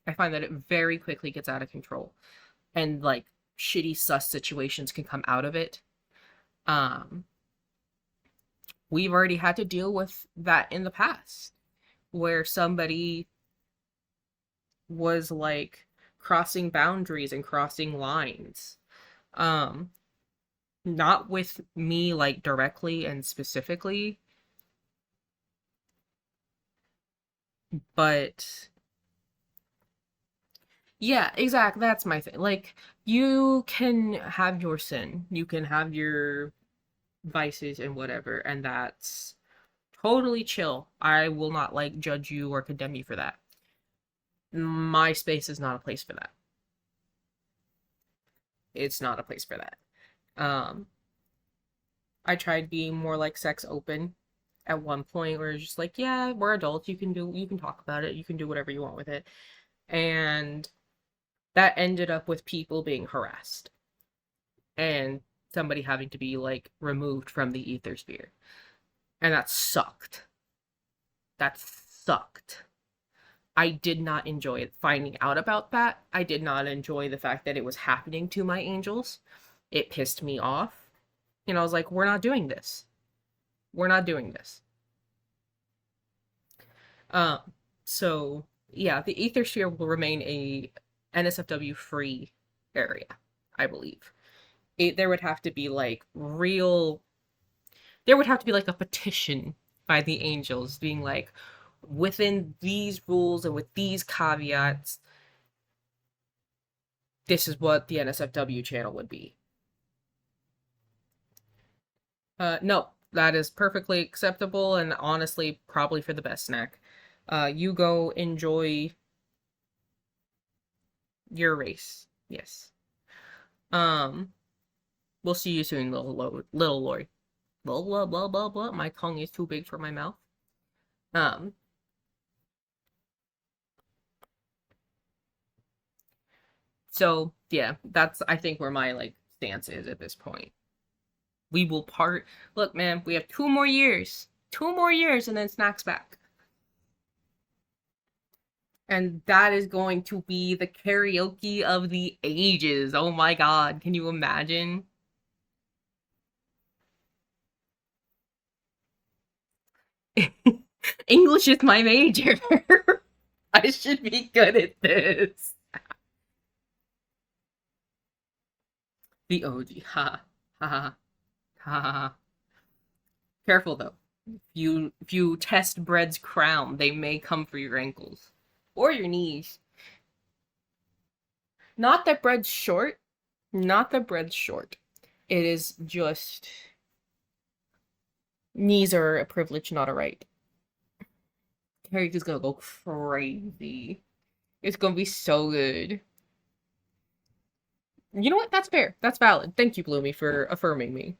I find that it very quickly gets out of control. And like shitty sus situations can come out of it. Um, we've already had to deal with that in the past where somebody was like crossing boundaries and crossing lines. Um, not with me like directly and specifically, but yeah, exactly. That's my thing. Like, you can have your sin, you can have your vices and whatever, and that's totally chill. I will not like judge you or condemn you for that. my space is not a place for that. It's not a place for that. I tried being more like sex open at one point where it's just like, yeah, we're adults, you can talk about it, you can do whatever you want with it. And that ended up with people being harassed and somebody having to be like removed from the ether sphere. And that sucked. That sucked. I did not enjoy it finding out about that. I did not enjoy the fact that it was happening to my angels. It pissed me off. And I was like, we're not doing this. We're not doing this. Um, so yeah, the ether sphere will remain a NSFW free area, I believe. There would have to be like there would have to be like a petition by the angels being like, within these rules and with these caveats, this is what the NSFW channel would be. No, that is perfectly acceptable and honestly probably for the best, Snack. You go enjoy your race. Yes. We'll see you soon, little Lori. Blah blah blah blah blah. My tongue is too big for my mouth. So yeah, that's I think where my like stance is at this point. We will part. Look, man, we have 2 more years. 2 more years, and then Snack's back. And that is going to be the karaoke of the ages. Oh my god, can you imagine? English is my major. I should be good at this. The OG. Ha. Ha ha ha ha. Careful though. If you test Bread's crown, they may come for your ankles. Or your knees. Not that Bread's short. Not that Bread's short. It is just knees are a privilege, not a right. Harry's gonna go crazy. It's gonna be so good. You know what? That's fair. That's valid. Thank you, Bloomy, for affirming me.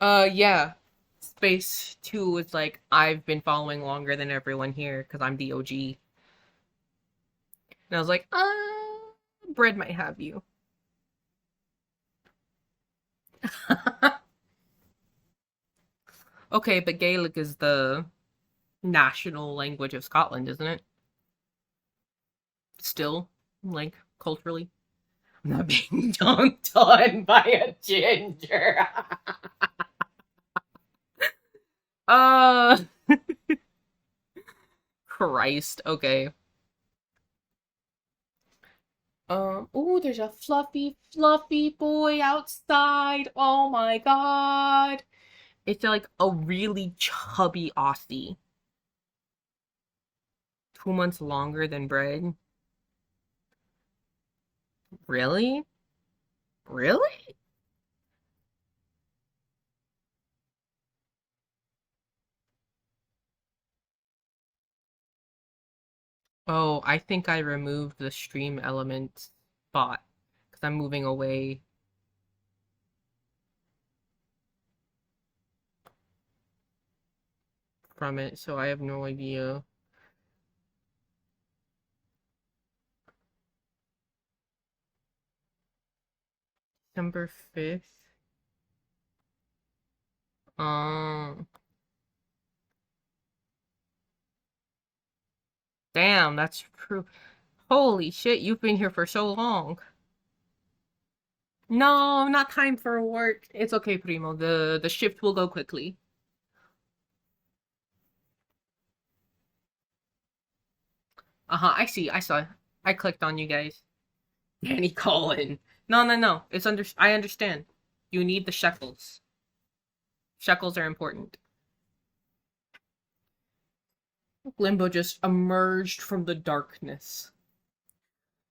Yeah. Space 2 is like, I've been following longer than everyone here because I'm the OG. And I was like, Bread might have you. Okay, but Gaelic is the national language of Scotland, isn't it? Still, like, culturally. I'm not being dunked on by a ginger. uh Christ, okay. Oh, there's a fluffy, fluffy boy outside. Oh my god. It's like a really chubby Aussie. 2 months longer than Bread. Really? Really? Oh, I think I removed the stream element spot because I'm moving away. From it, so I have no idea. December 5th. Um, damn, that's true. Holy shit, you've been here for so long. No, not time for work. It's okay, Primo. The shift will go quickly. Uh-huh, I see. I saw. I clicked on you guys. Danny Colin. No, no, no. I understand. You need the shekels. Shekels are important. Limbo just emerged from the darkness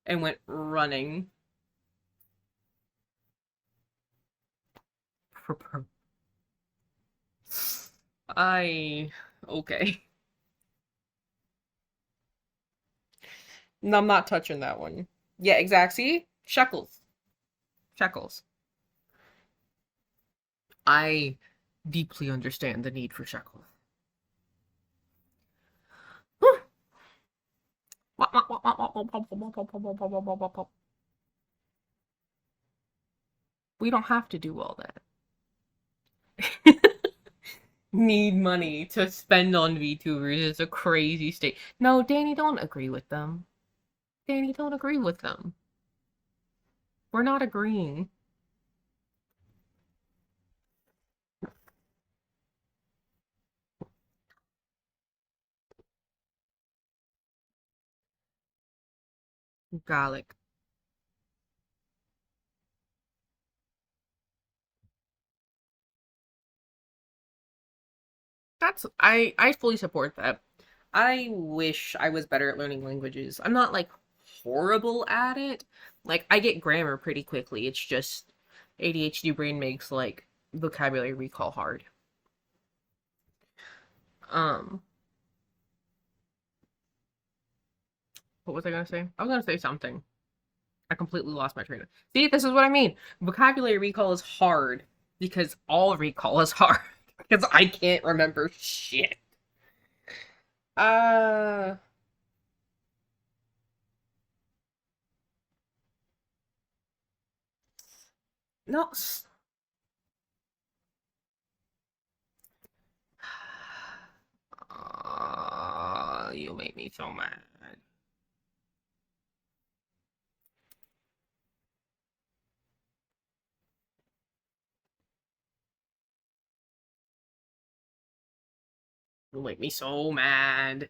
and went running. I okay. No, I'm not touching that one. Yeah, exactly. See? Shekels. Shekels. I deeply understand the need for shekels. We don't have to do all that. Need money to spend on VTubers is a crazy state. No, Danny, don't agree with them. Danny, don't agree with them. We're not agreeing. Garlic. I fully support that. I wish I was better at learning languages. I'm not like horrible at it. Like I get grammar pretty quickly. It's just ADHD brain makes like vocabulary recall hard. Um, what was I gonna say? I was gonna say something. I completely lost my train of. See, this is what I mean. Vocabulary recall is hard because all recall is hard because I can't remember shit. Uh, no. You make me so mad. You make me so mad.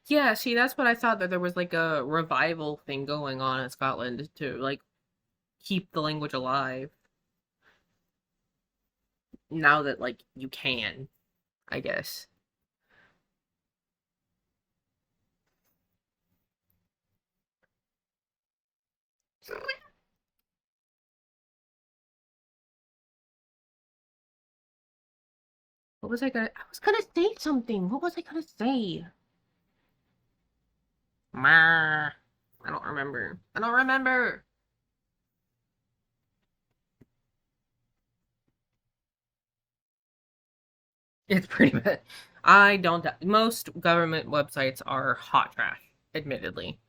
Yeah, see, that's what I thought that there was like a revival thing going on in Scotland to like keep the language alive. Now that like you can, I guess. What was I gonna? I was gonna say something. What was I gonna say? Ma. I don't remember. I don't remember. It's pretty bad. I don't. Most government websites are hot trash, admittedly.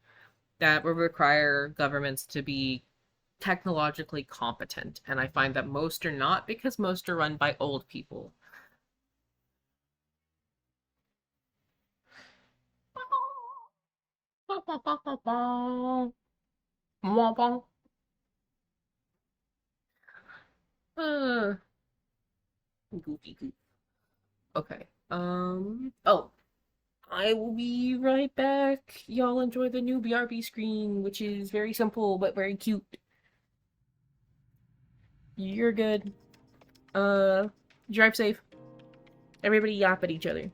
That would require governments to be technologically competent, and I find that most are not because most are run by old people. Uh, goofy goof. Okay. Oh, I will be right back. Y'all enjoy the new BRB screen, which is very simple but very cute. You're good. Uh, drive safe. Everybody yap at each other.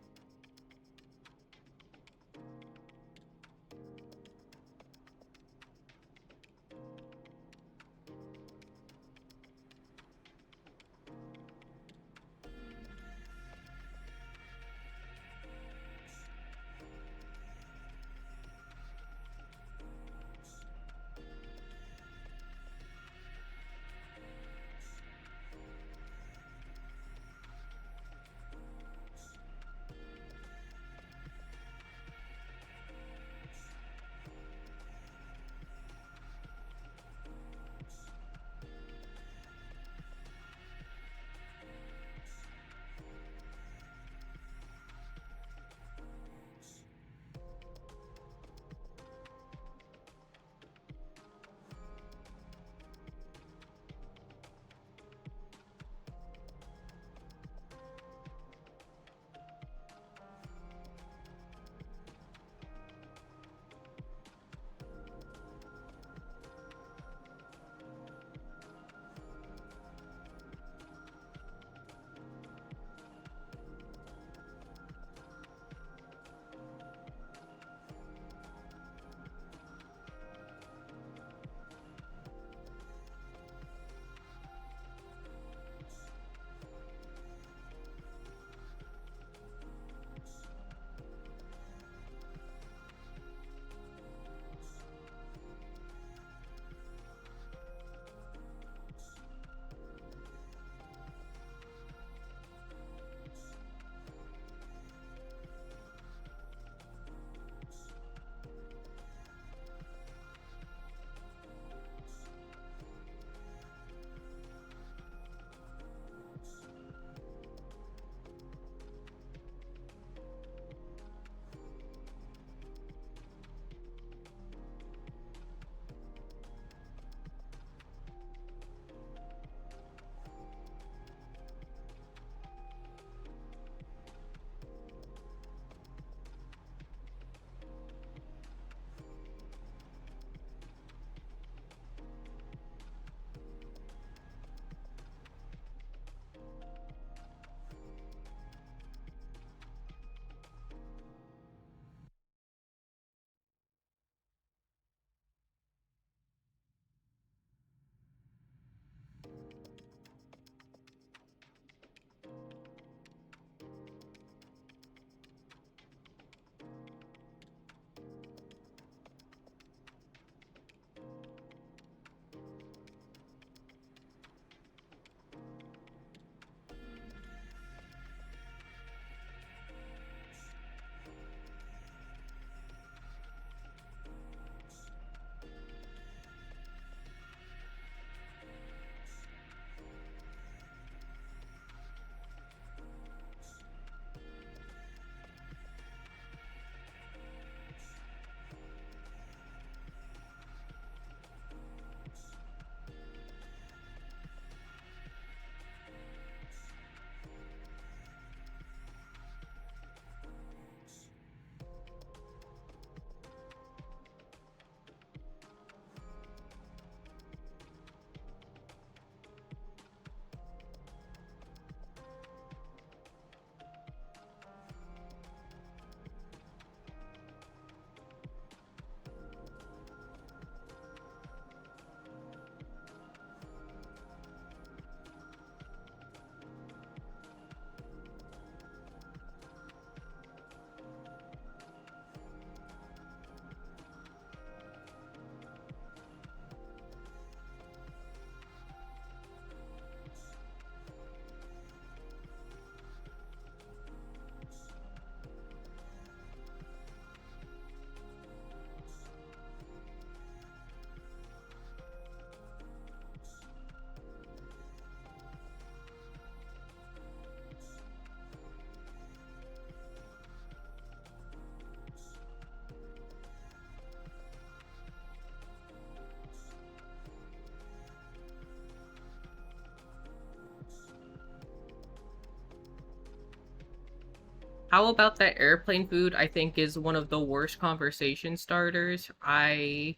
How about that airplane food? I think is one of the worst conversation starters I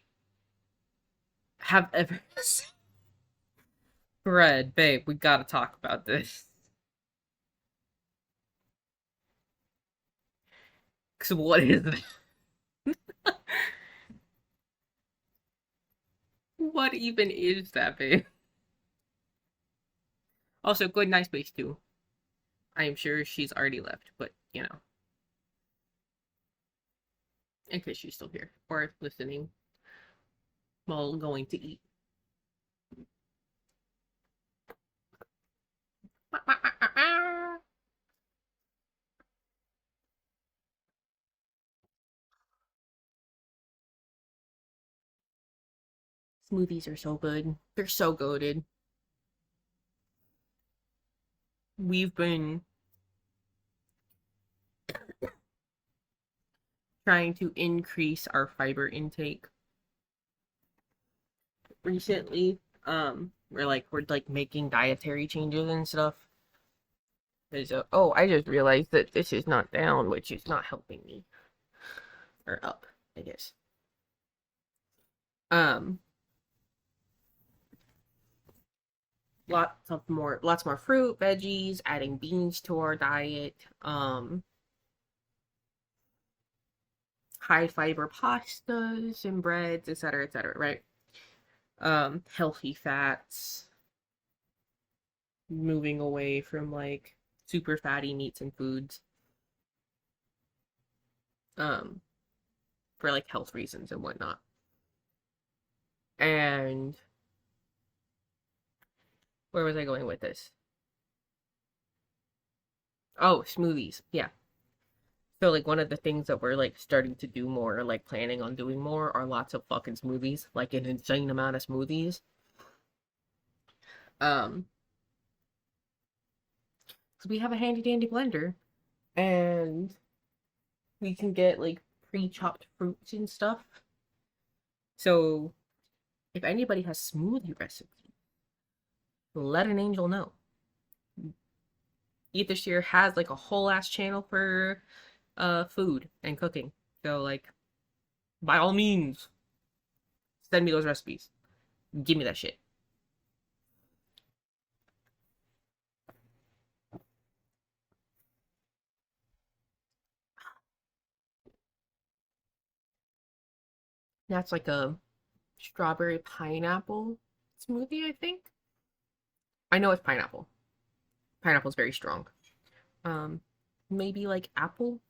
have ever seen. Bread, babe, we gotta talk about this. Cause what is that? What even is that, babe? Also, good night space too. I am sure she's already left, but you know, in case she's still here or listening while going to eat. Smoothies are so good. They're so goated. We've been trying to increase our fiber intake recently. We're making dietary changes and stuff. Oh, I just realized that this is not down, which is not helping me. Or up, I guess. Um, lots more fruit, veggies, adding beans to our diet. High fiber pastas and breads, etc., right? Healthy fats, moving away from like super fatty meats and foods. For like health reasons and whatnot. And where was I going with this? Oh, smoothies. Yeah. So like one of the things that we're like starting to do more, or like planning on doing more, are lots of fucking smoothies, like an insane amount of smoothies. Um, because we have a handy dandy blender, and we can get like pre-chopped fruits and stuff. So if anybody has smoothie recipes, let an angel know. Eat This Year has like a whole ass channel for food and cooking. So like by all means, send me those recipes. Give me that shit. That's like a strawberry pineapple smoothie, I think. I know it's pineapple. Pineapple's very strong. Um, maybe like apple.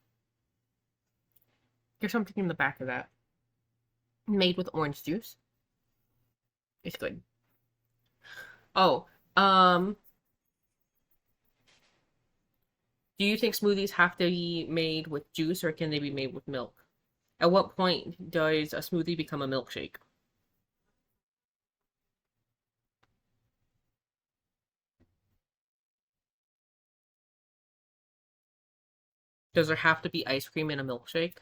There's something in the back of that. Made with orange juice. It's good. Oh, do you think smoothies have to be made with juice or can they be made with milk? At what point does a smoothie become a milkshake? Does there have to be ice cream in a milkshake?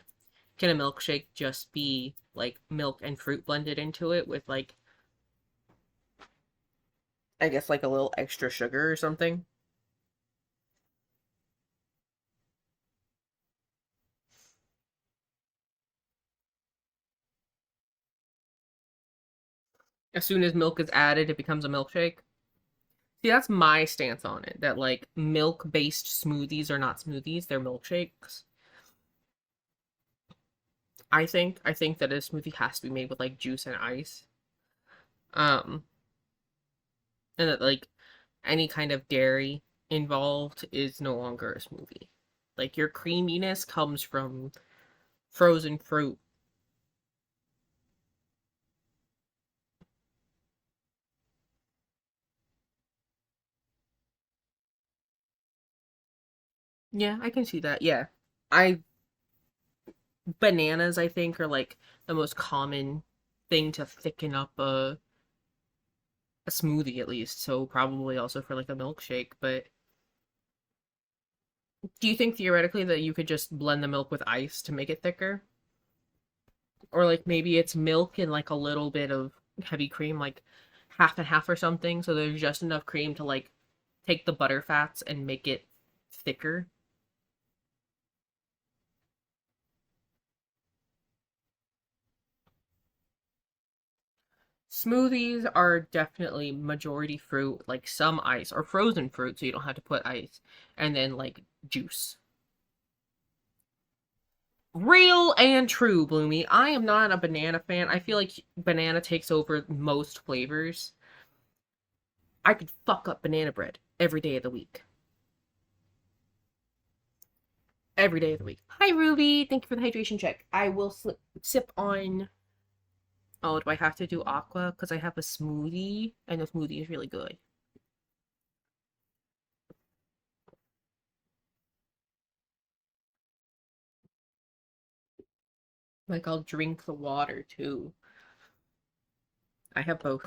Can a milkshake just be like milk and fruit blended into it with like, I guess like a little extra sugar or something? As soon as milk is added, it becomes a milkshake. See, that's my stance on it. That like milk-based smoothies are not smoothies, they're milkshakes. I think that a smoothie has to be made with like juice and ice. Um, and that like any kind of dairy involved is no longer a smoothie. Like your creaminess comes from frozen fruit. Yeah, I can see that. Yeah. I Bananas I think are like the most common thing to thicken up a smoothie at least. So probably also for like a milkshake, but do you think theoretically that you could just blend the milk with ice to make it thicker? Or like maybe it's milk and like a little bit of heavy cream, like half and half or something, so there's just enough cream to like take the butter fats and make it thicker. Smoothies are definitely majority fruit, like some ice or frozen fruit, so you don't have to put ice, and then like juice. Real and true, Bloomy. I am not a banana fan. I feel like banana takes over most flavors. I could fuck up banana bread every day of the week. Every day of the week. Hi, Ruby. Thank you for the hydration check. I will sip on. Oh, do I have to do aqua? Because I have a smoothie, and the smoothie is really good. Like, I'll drink the water too. I have both.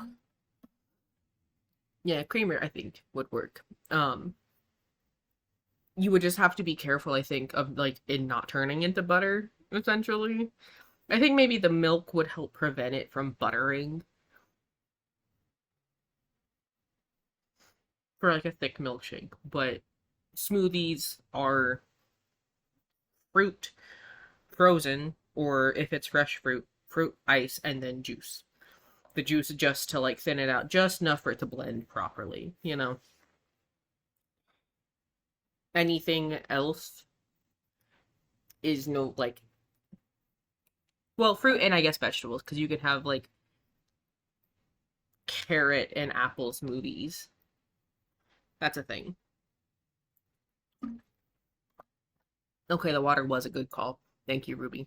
Yeah, creamer, I think, would work. You would just have to be careful, I think, of like it not turning into butter, essentially. I think maybe the milk would help prevent it from buttering for like a thick milkshake, but smoothies are fruit frozen, or if it's fresh fruit, fruit ice and then juice. The juice just to like thin it out just enough for it to blend properly, you know. Anything else is no like, well, fruit and I guess vegetables, because you can have like carrot and apple smoothies. That's a thing. Okay, the water was a good call. Thank you, Ruby.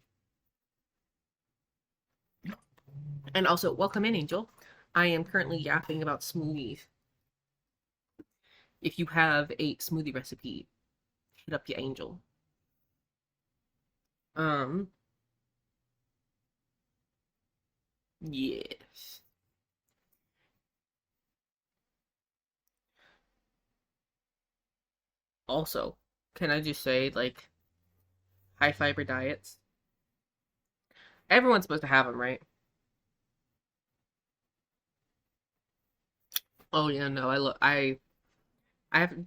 And also, welcome in, Angel. I am currently yapping about smoothies. If you have a smoothie recipe, hit up your Angel. Yes. Also, can I just say, like, high fiber diets? Everyone's supposed to have them, right? Oh yeah, no,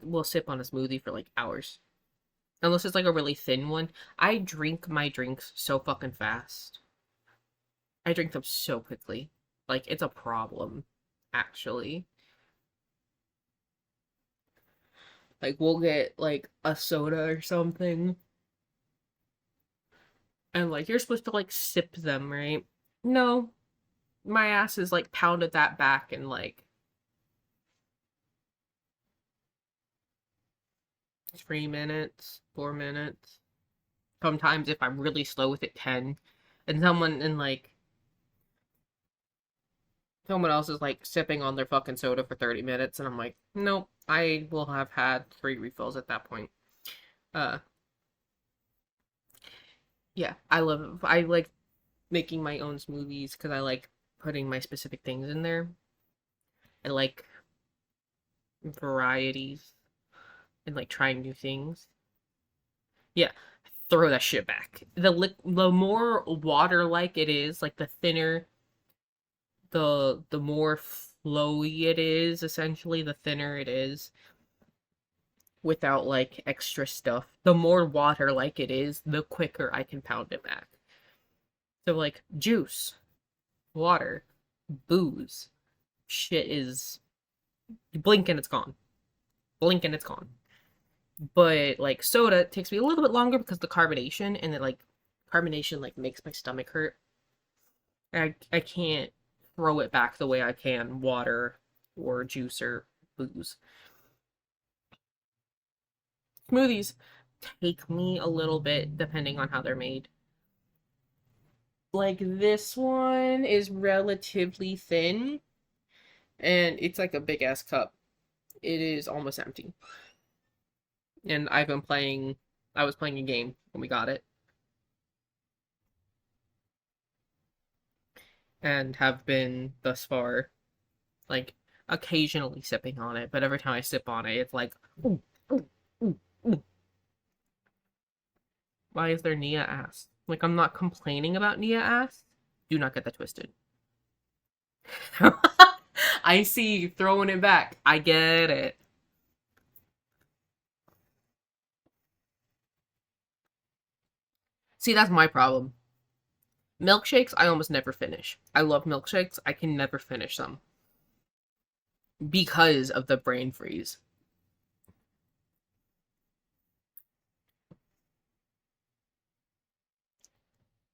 will sip on a smoothie for like hours. Unless it's like a really thin one. I drink my drinks so fucking fast. I drink them so quickly. Like, it's a problem, actually. Like, we'll get, like, a soda or something. And, like, you're supposed to, like, sip them, right? No. My ass is, like, pounded that back in, like, 3 minutes, 4 minutes. Sometimes, if I'm really slow with it, 10. And someone else is like sipping on their fucking soda for 30 minutes, and I'm like, nope, I will have had 3 refills at that point. Uh, yeah, I like making my own smoothies because I like putting my specific things in there. I like varieties and like trying new things. Yeah, throw that shit back. The more water like it is, like the thinner, the more flowy it is, essentially, the thinner it is without like extra stuff. The more water like it is, the quicker I can pound it back. So like juice, water, booze, shit is you blink and it's gone. Blink and it's gone. But like soda takes me a little bit longer because the carbonation and it like carbonation like makes my stomach hurt. I can't throw it back the way I can water or juice or booze. Smoothies take me a little bit depending on how they're made. Like this one is relatively thin and it's like a big ass cup. It is almost empty. And I was playing a game when we got it and have been thus far like occasionally sipping on it, but every time I sip on it, it's like, ooh, ooh, ooh, ooh. Why is there Nia ass? Like, I'm not complaining about Nia ass. Do not get that twisted. I see you throwing it back. I get it. See, that's my problem. Milkshakes, I almost never finish. I love milkshakes. I can never finish them because of the brain freeze.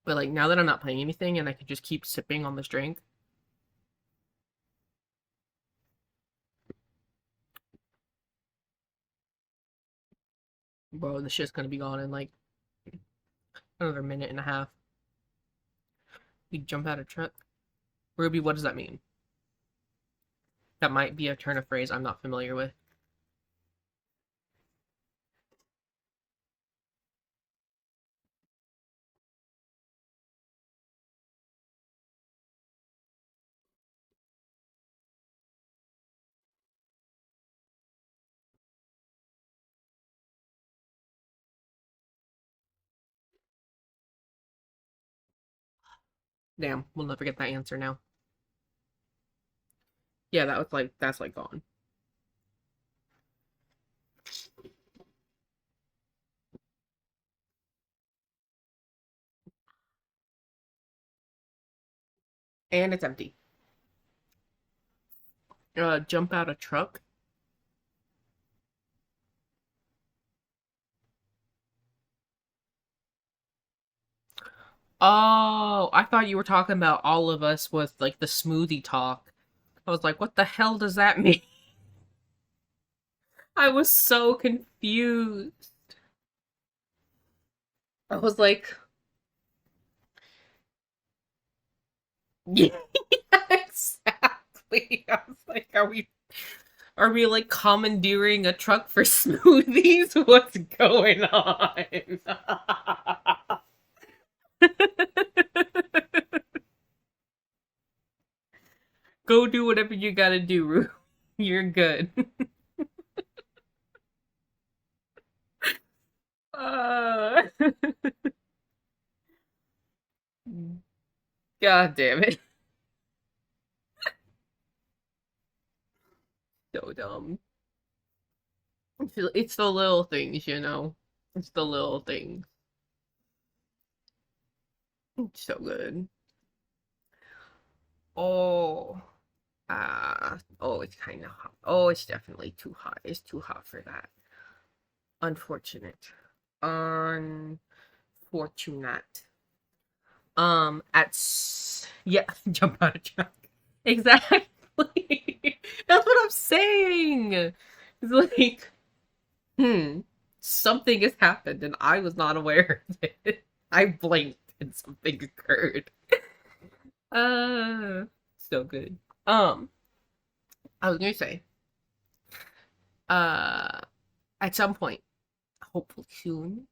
But like now that I'm not playing anything and I can just keep sipping on this drink. Bro, this shit's gonna be gone in like another minute and a half. We jump out of truck. Ruby, what does that mean? That might be a turn of phrase I'm not familiar with. Damn, we'll never get that answer now. Yeah, that's like gone. And it's empty. Jump out a truck. Oh, I thought you were talking about all of us with like the smoothie talk. I was like, what the hell does that mean? I was so confused. I was like, yeah, exactly. I was like, are we like commandeering a truck for smoothies? What's going on? Go do whatever you gotta do, Rue. You're good. Uh... God damn it. So dumb. It's the little things, you know? It's the little things. It's so good. Oh. Oh, it's kind of hot. Oh, it's definitely too hot. It's too hot for that. Unfortunate. Unfortunate. Yeah, jump out of truck. Exactly. That's what I'm saying. It's like, something has happened and I was not aware of it. I blinked and something occurred. Uh, so good. I was gonna say, uh, at some point, hopefully soon.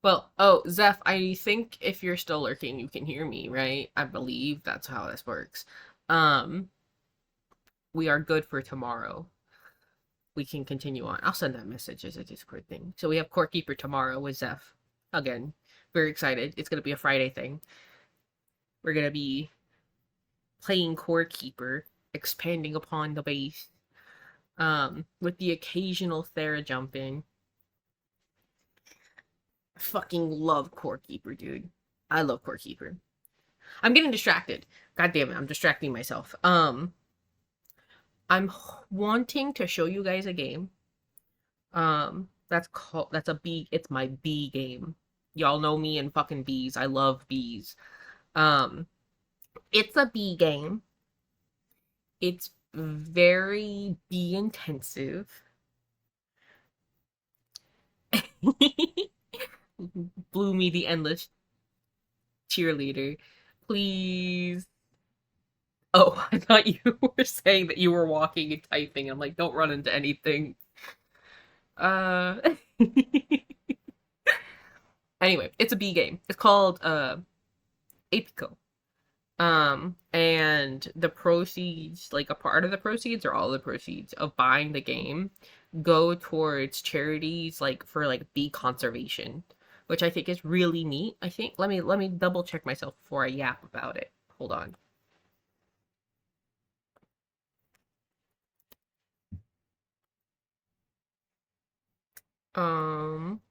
Well, oh, Zeph, I think if you're still lurking, you can hear me, right? I believe that's how this works. Um, we are good for tomorrow. We can continue on. I'll send that message as a Discord thing. So we have Core Keeper tomorrow with Zeph. Again, very excited. It's gonna be a Friday thing. We're gonna be playing Core Keeper, expanding upon the base, with the occasional Thera jump in. I fucking love Core Keeper, dude. I love Core Keeper. I'm getting distracted. God damn it, I'm distracting myself. I'm wanting to show you guys a game. That's a B. It's my B game. Y'all know me and fucking bees. I love bees. Um, it's a bee game. It's very bee intensive. Blew me the endless cheerleader. Please. Oh, I thought you were saying that you were walking and typing. I'm like, don't run into anything. Uh anyway, it's a B game. It's called Apico. And the proceeds, like a part of the proceeds or all the proceeds of buying the game go towards charities like for like bee conservation, which I think is really neat. I think let me double check myself before I yap about it. Hold on. Um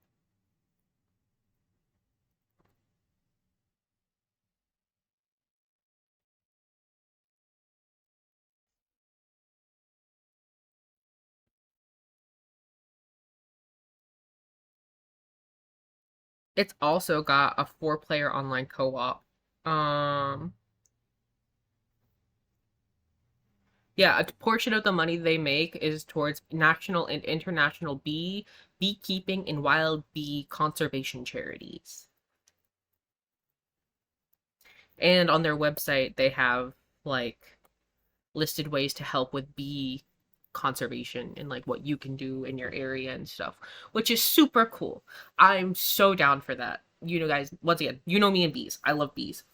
It's also got a 4-player online co-op. Yeah, a portion of the money they make is towards national and international beekeeping and wild bee conservation charities. And on their website, they have like listed ways to help with bee conservation and like what you can do in your area and stuff, which is super cool. I'm so down for that. You know, guys, once again, you know me and bees. I love bees.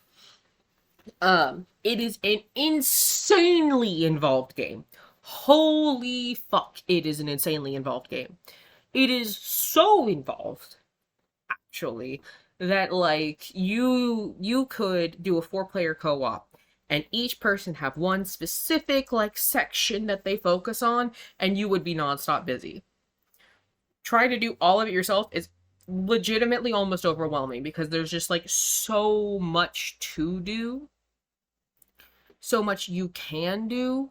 It is an insanely involved game. Holy fuck, it is an insanely involved game. It is so involved, actually, that like you could do a 4-player co-op and each person have one specific like section that they focus on and you would be nonstop busy. Trying to do all of it yourself is legitimately almost overwhelming because there's just like so much to do, so much you can do,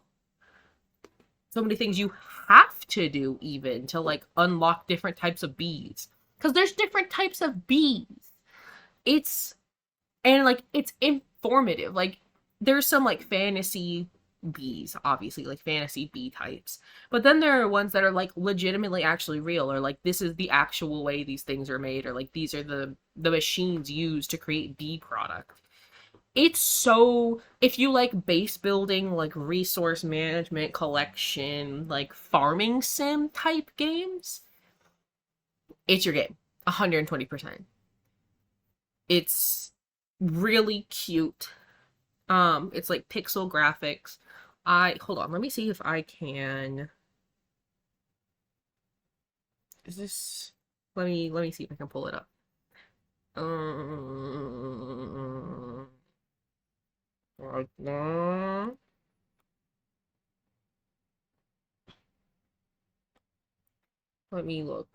so many things you have to do even to like unlock different types of bees, because there's different types of bees. It's and like it's informative. Like there's some like fantasy bees, obviously, like fantasy bee types, but then there are ones that are like legitimately actually real, or like this is the actual way these things are made, or like these are the machines used to create bee product. It's so, if you like base building, like resource management, collection, like farming sim type games, it's your game. 120%. It's really cute. It's like pixel graphics. I hold on, let me see if I can. Is this, let me see if I can pull it up. Right now. Let me look.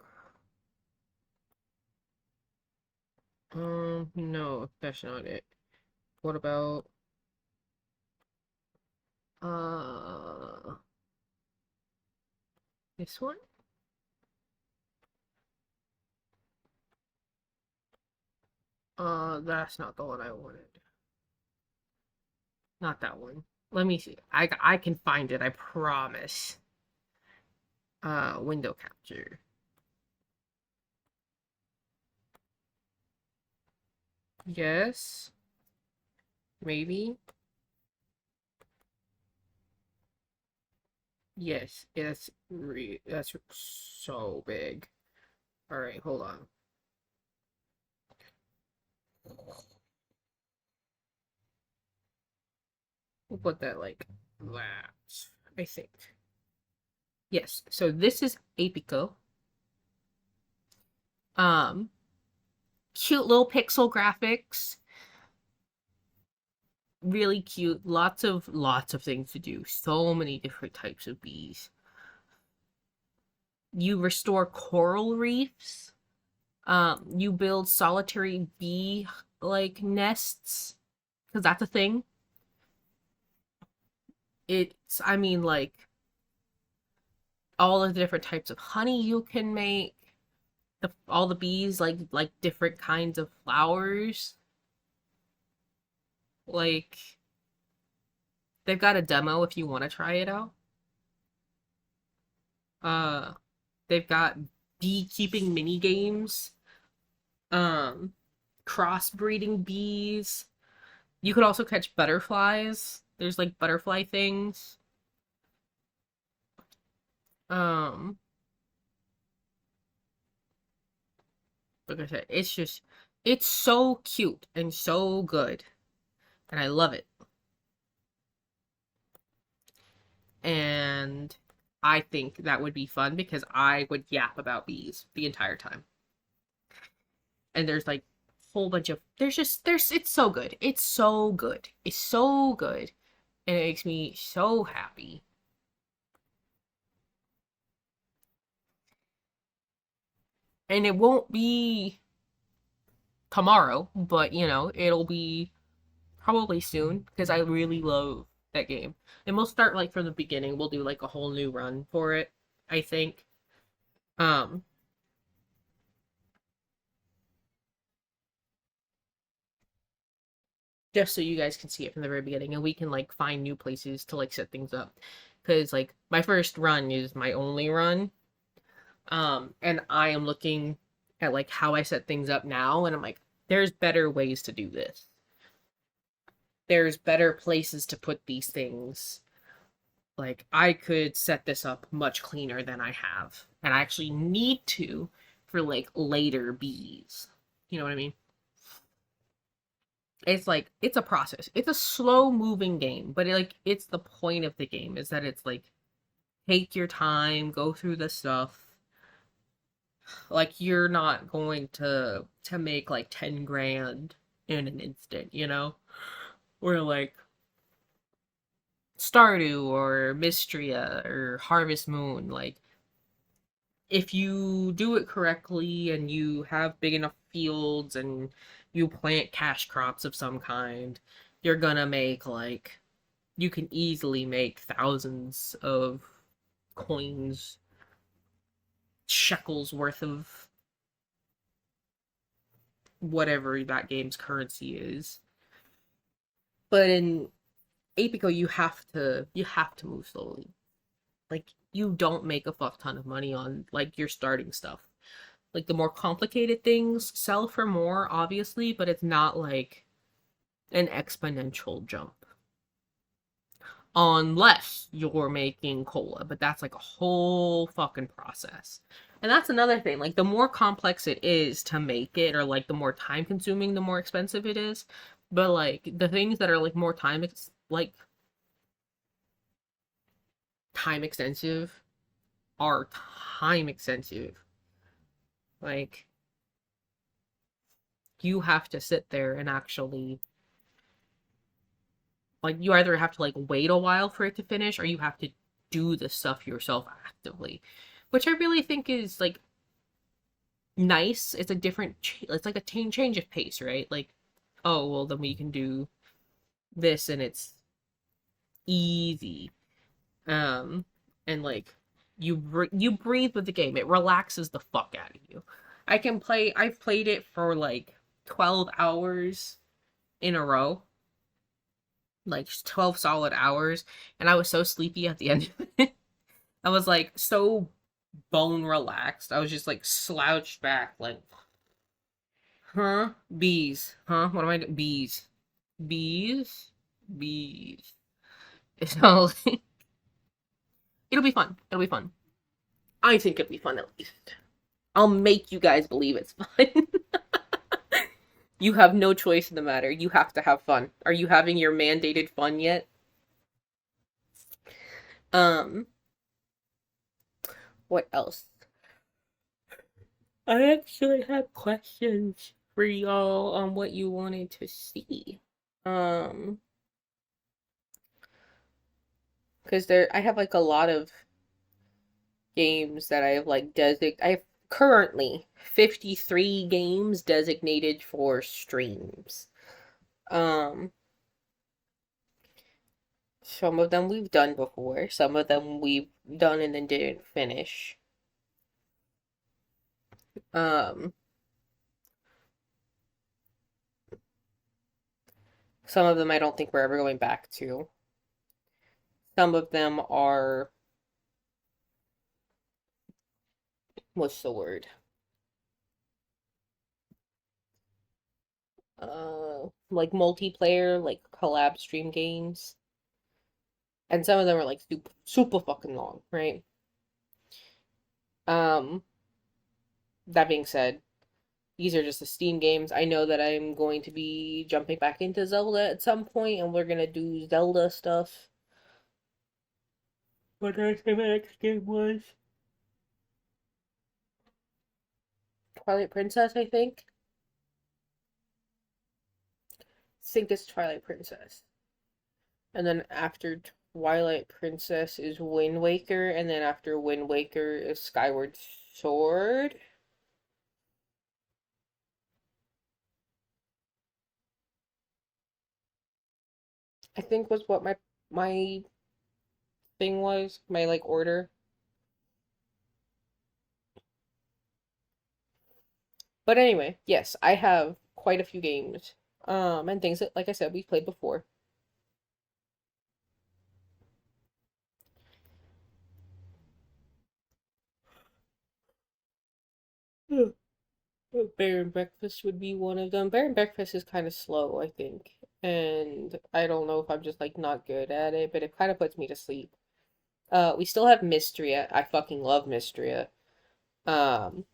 No, that's not it. What about this one? That's not the one I wanted. Not that one. Let me see. I can find it, I promise. Window capture. Yes. Maybe. Yes, that's so big. All right, hold on. We'll put that like that, I think. Yes, so this is Apico. Cute little pixel graphics. Really cute. Lots of things to do. So many different types of bees. You restore coral reefs. You build solitary bee like nests, because that's a thing. It's, I mean, like all of the different types of honey you can make. All the bees like different kinds of flowers. Like they've got a demo if you want to try it out. Uh, they've got beekeeping mini games. Um, Crossbreeding bees. You could also catch butterflies. There's like butterfly things. Um, like I said, it's so cute and so good. And I love it. And I think that would be fun because I would yap about bees the entire time. And there's like a whole bunch of it's so good. It's so good. It's so good. And it makes me so happy. And it won't be tomorrow, but you know, it'll be probably soon because I really love that game. And we'll start like from the beginning. We'll do like a whole new run for it, I think. Um just so you guys can see it from the very beginning, and we can like find new places to like set things up. Because like my first run is my only run, and I am looking at like how I set things up now, and I'm like, there's better ways to do this. There's better places to put these things. Like I could set this up much cleaner than I have, and I actually need to for like later bees. You know what I mean? It's like it's a process. It's a slow moving game, but it's the point of the game is that it's like take your time, go through the stuff. Like you're not going to make like 10 grand in an instant, you know? Or like Stardew or Mystria or Harvest Moon, like if you do it correctly and you have big enough fields and you plant cash crops of some kind, you're gonna make like you can easily make thousands of coins, shekels worth of whatever that game's currency is. But in Apico, you have to move slowly. Like you don't make a fuck ton of money on like your starting stuff. Like the more complicated things sell for more, obviously, but it's not like an exponential jump. Unless you're making cola, but that's like a whole fucking process. And that's another thing. Like the more complex it is to make it, or like the more time consuming, the more expensive it is. But like the things that are like more time extensive are time extensive. Like you have to sit there and actually like you either have to like wait a while for it to finish or you have to do the stuff yourself actively, which I really think is like nice. It's a different it's like a change of pace, right? Like oh well then we can do this and it's easy. And like you breathe with the game. It relaxes the fuck out of you. I've played it for like 12 hours in a row, like 12 solid hours, and I was so sleepy at the end of it. I was like so bone relaxed. I was just like slouched back like huh? Bees. Huh? What am I doing? Bees. Bees. Bees. So it'll be fun. It'll be fun. I think it'll be fun at least. I'll make you guys believe it's fun. You have no choice in the matter. You have to have fun. Are you having your mandated fun yet? Um, what else? I actually have questions for y'all on what you wanted to see. Um, because I have like a lot of games that I have like I have currently 53 games designated for streams. Um, some of them we've done before, some of them we've done and then didn't finish. Um, some of them I don't think we're ever going back to. Some of them are, what's the word? Like multiplayer, like collab stream games. And some of them are like super, super fucking long, right? Um, that being said, these are just the Steam games. I know that I'm going to be jumping back into Zelda at some point, and we're gonna do Zelda stuff. What did I say my next game was? Twilight Princess, I think. Think it's Twilight Princess. And then after Twilight Princess is Wind Waker, and then after Wind Waker is Skyward Sword. I think was what my thing was, my like order. But anyway, yes, I have quite a few games. And things that, like I said, we've played before. Bear and Breakfast would be one of them. Bear and Breakfast is kind of slow, I think. And I don't know if I'm just like not good at it, but it kind of puts me to sleep. We still have Mystria. I fucking love Mystria. Um,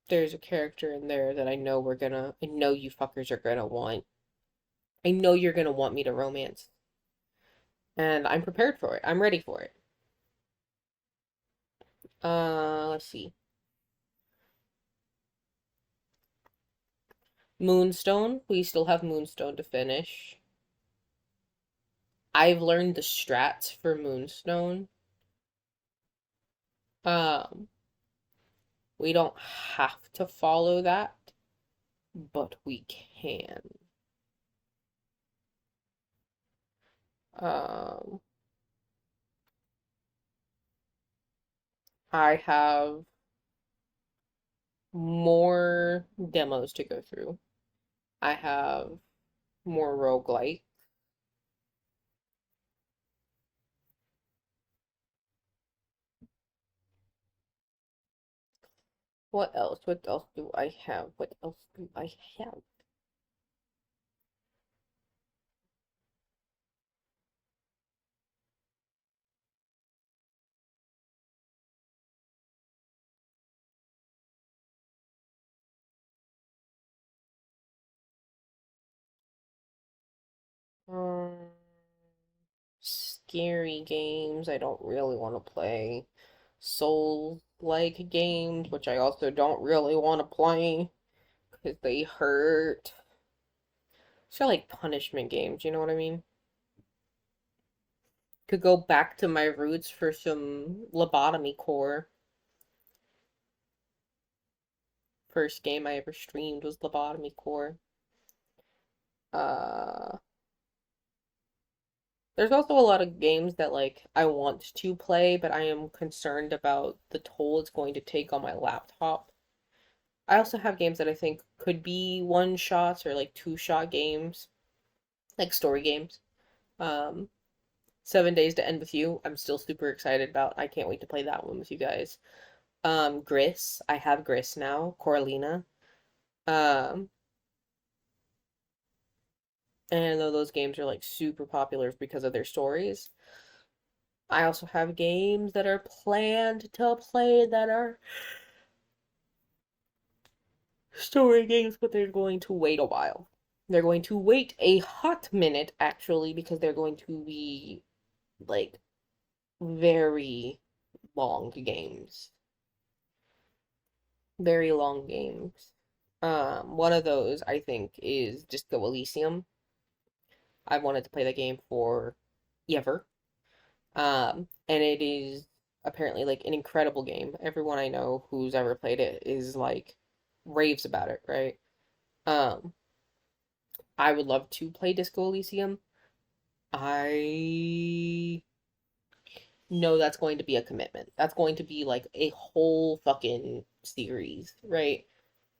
there's a character in there that I know you fuckers are gonna want. I know you're gonna want me to romance. And I'm prepared for it. I'm ready for it. Let's see. Moonstone. We still have Moonstone to finish. I've learned the strats for Moonstone. Um, we don't have to follow that, but we can. Um, I have more demos to go through. I have more roguelite. What else? What else do I have? What else do I have? Um, Scary games I don't really want to play. Soul-like games, which I also don't really want to play because they hurt. So like punishment games, you know what I mean? Could go back to my roots for some lobotomy core. First game I ever streamed was lobotomy core. Uh, there's also a lot of games that like I want to play, but I am concerned about the toll it's going to take on my laptop. I also have games that I think could be one shots or like two shot games, like story games. Um, 7 Days to End with You, I'm still super excited about. I can't wait to play that one with you guys. Gris, I have Gris now, Coralina. Um, and I know those games are like super popular because of their stories. I also have games that are planned to play that are story games, but they're going to wait a while. They're going to wait a hot minute, actually, because they're going to be like very long games. Very long games. One of those I think is Disco Elysium. I've wanted to play that game for ever. And it is apparently like an incredible game. Everyone I know who's ever played it is like raves about it, right? Um, I would love to play Disco Elysium. I know that's going to be a commitment. That's going to be like a whole fucking series, right?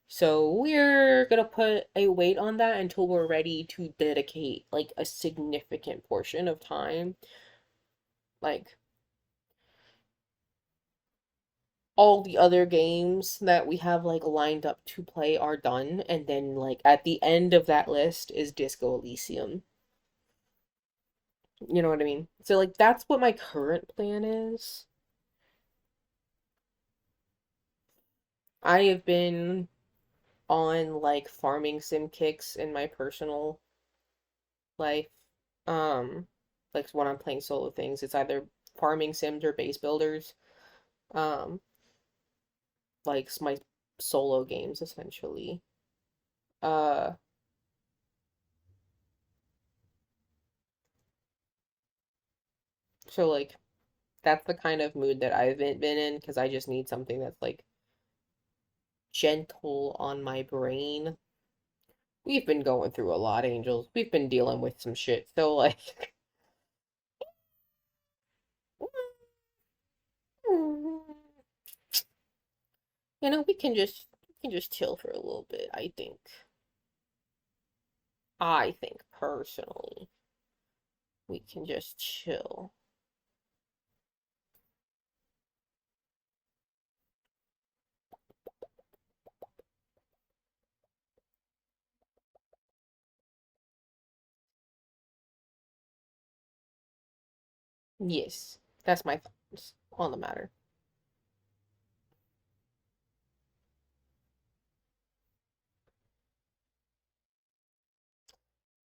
So we're gonna put a wait on that until we're ready to dedicate like a significant portion of time. Like all the other games that we have like lined up to play are done, and then like at the end of that list is Disco Elysium. You know what I mean? So like that's what my current plan is. I have been on like farming sim kicks in my personal life. Um, like when I'm playing solo things, it's either farming sims or base builders. Um, like my solo games essentially. Uh, so like that's the kind of mood that I've been in because I just need something that's like gentle on my brain. We've been going through a lot, Angels. We've been dealing with some shit. So like we can just can just chill for a little bit, I think. I think, personally, we can just chill. Yes, that's my thoughts on the matter.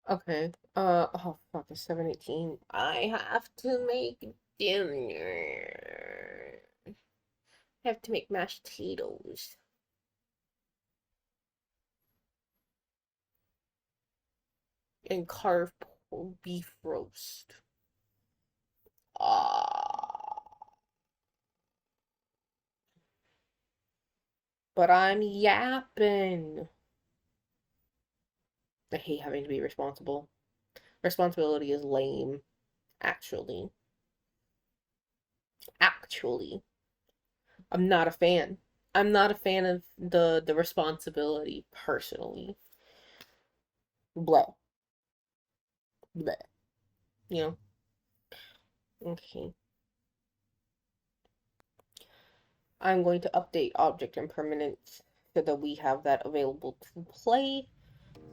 Okay. Oh fuck, it's 7:18. I have to make dinner. I have to make mashed potatoes. And carve beef roast. Ah. But I'm yapping. I hate having to be responsible. Responsibility is lame, actually. Actually. I'm not a fan. I'm not a fan of the responsibility personally. Blah. Blah. You know? Okay. I'm going to update object impermanence so that we have that available to play.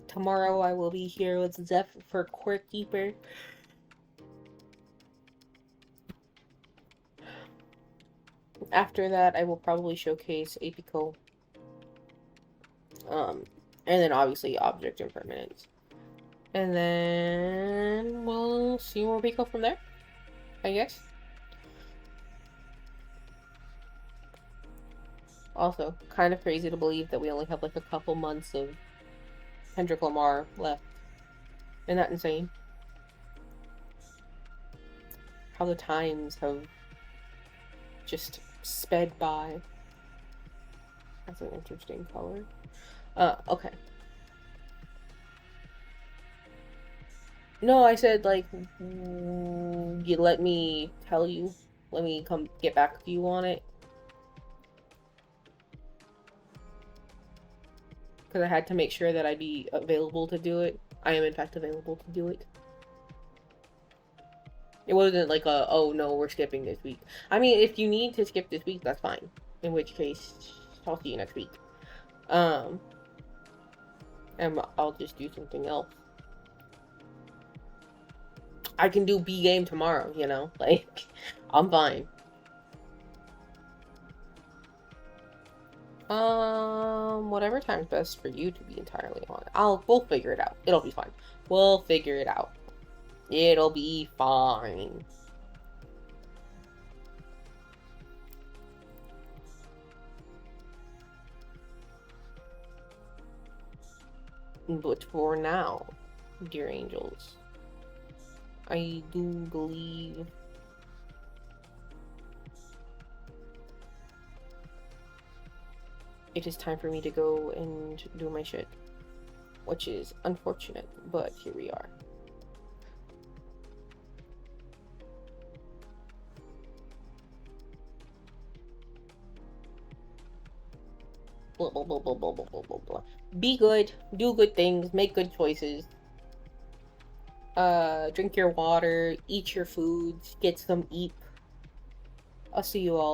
Tomorrow I will be here with Zeph for Quirk Keeper. After that, I will probably showcase Apico. And then obviously object impermanence. And then we'll see where we go from there, I guess. Also, kind of crazy to believe that we only have like a couple months of Kendrick Lamar left. Isn't that insane? How the times have just sped by. That's an interesting color. Okay. No, I said, like, you let me tell you. Let me come get back to you on it. Because I had to make sure that I'd be available to do it. I am, in fact, available to do it. It wasn't like a, oh no, we're skipping this week. I mean, if you need to skip this week, that's fine. In which case, I'll see you next week. And I'll just do something else. I can do B game tomorrow, you know? Like, I'm fine. Whatever time's best for you to be entirely on. We'll figure it out. It'll be fine. We'll figure it out. It'll be fine. But for now, dear angels, I do believe it is time for me to go and do my shit. Which is unfortunate, but here we are. Blah, blah, blah, blah, blah, blah, blah, blah, blah. Be good, do good things, make good choices. Drink your water, eat your foods, get some eat. I'll see you all.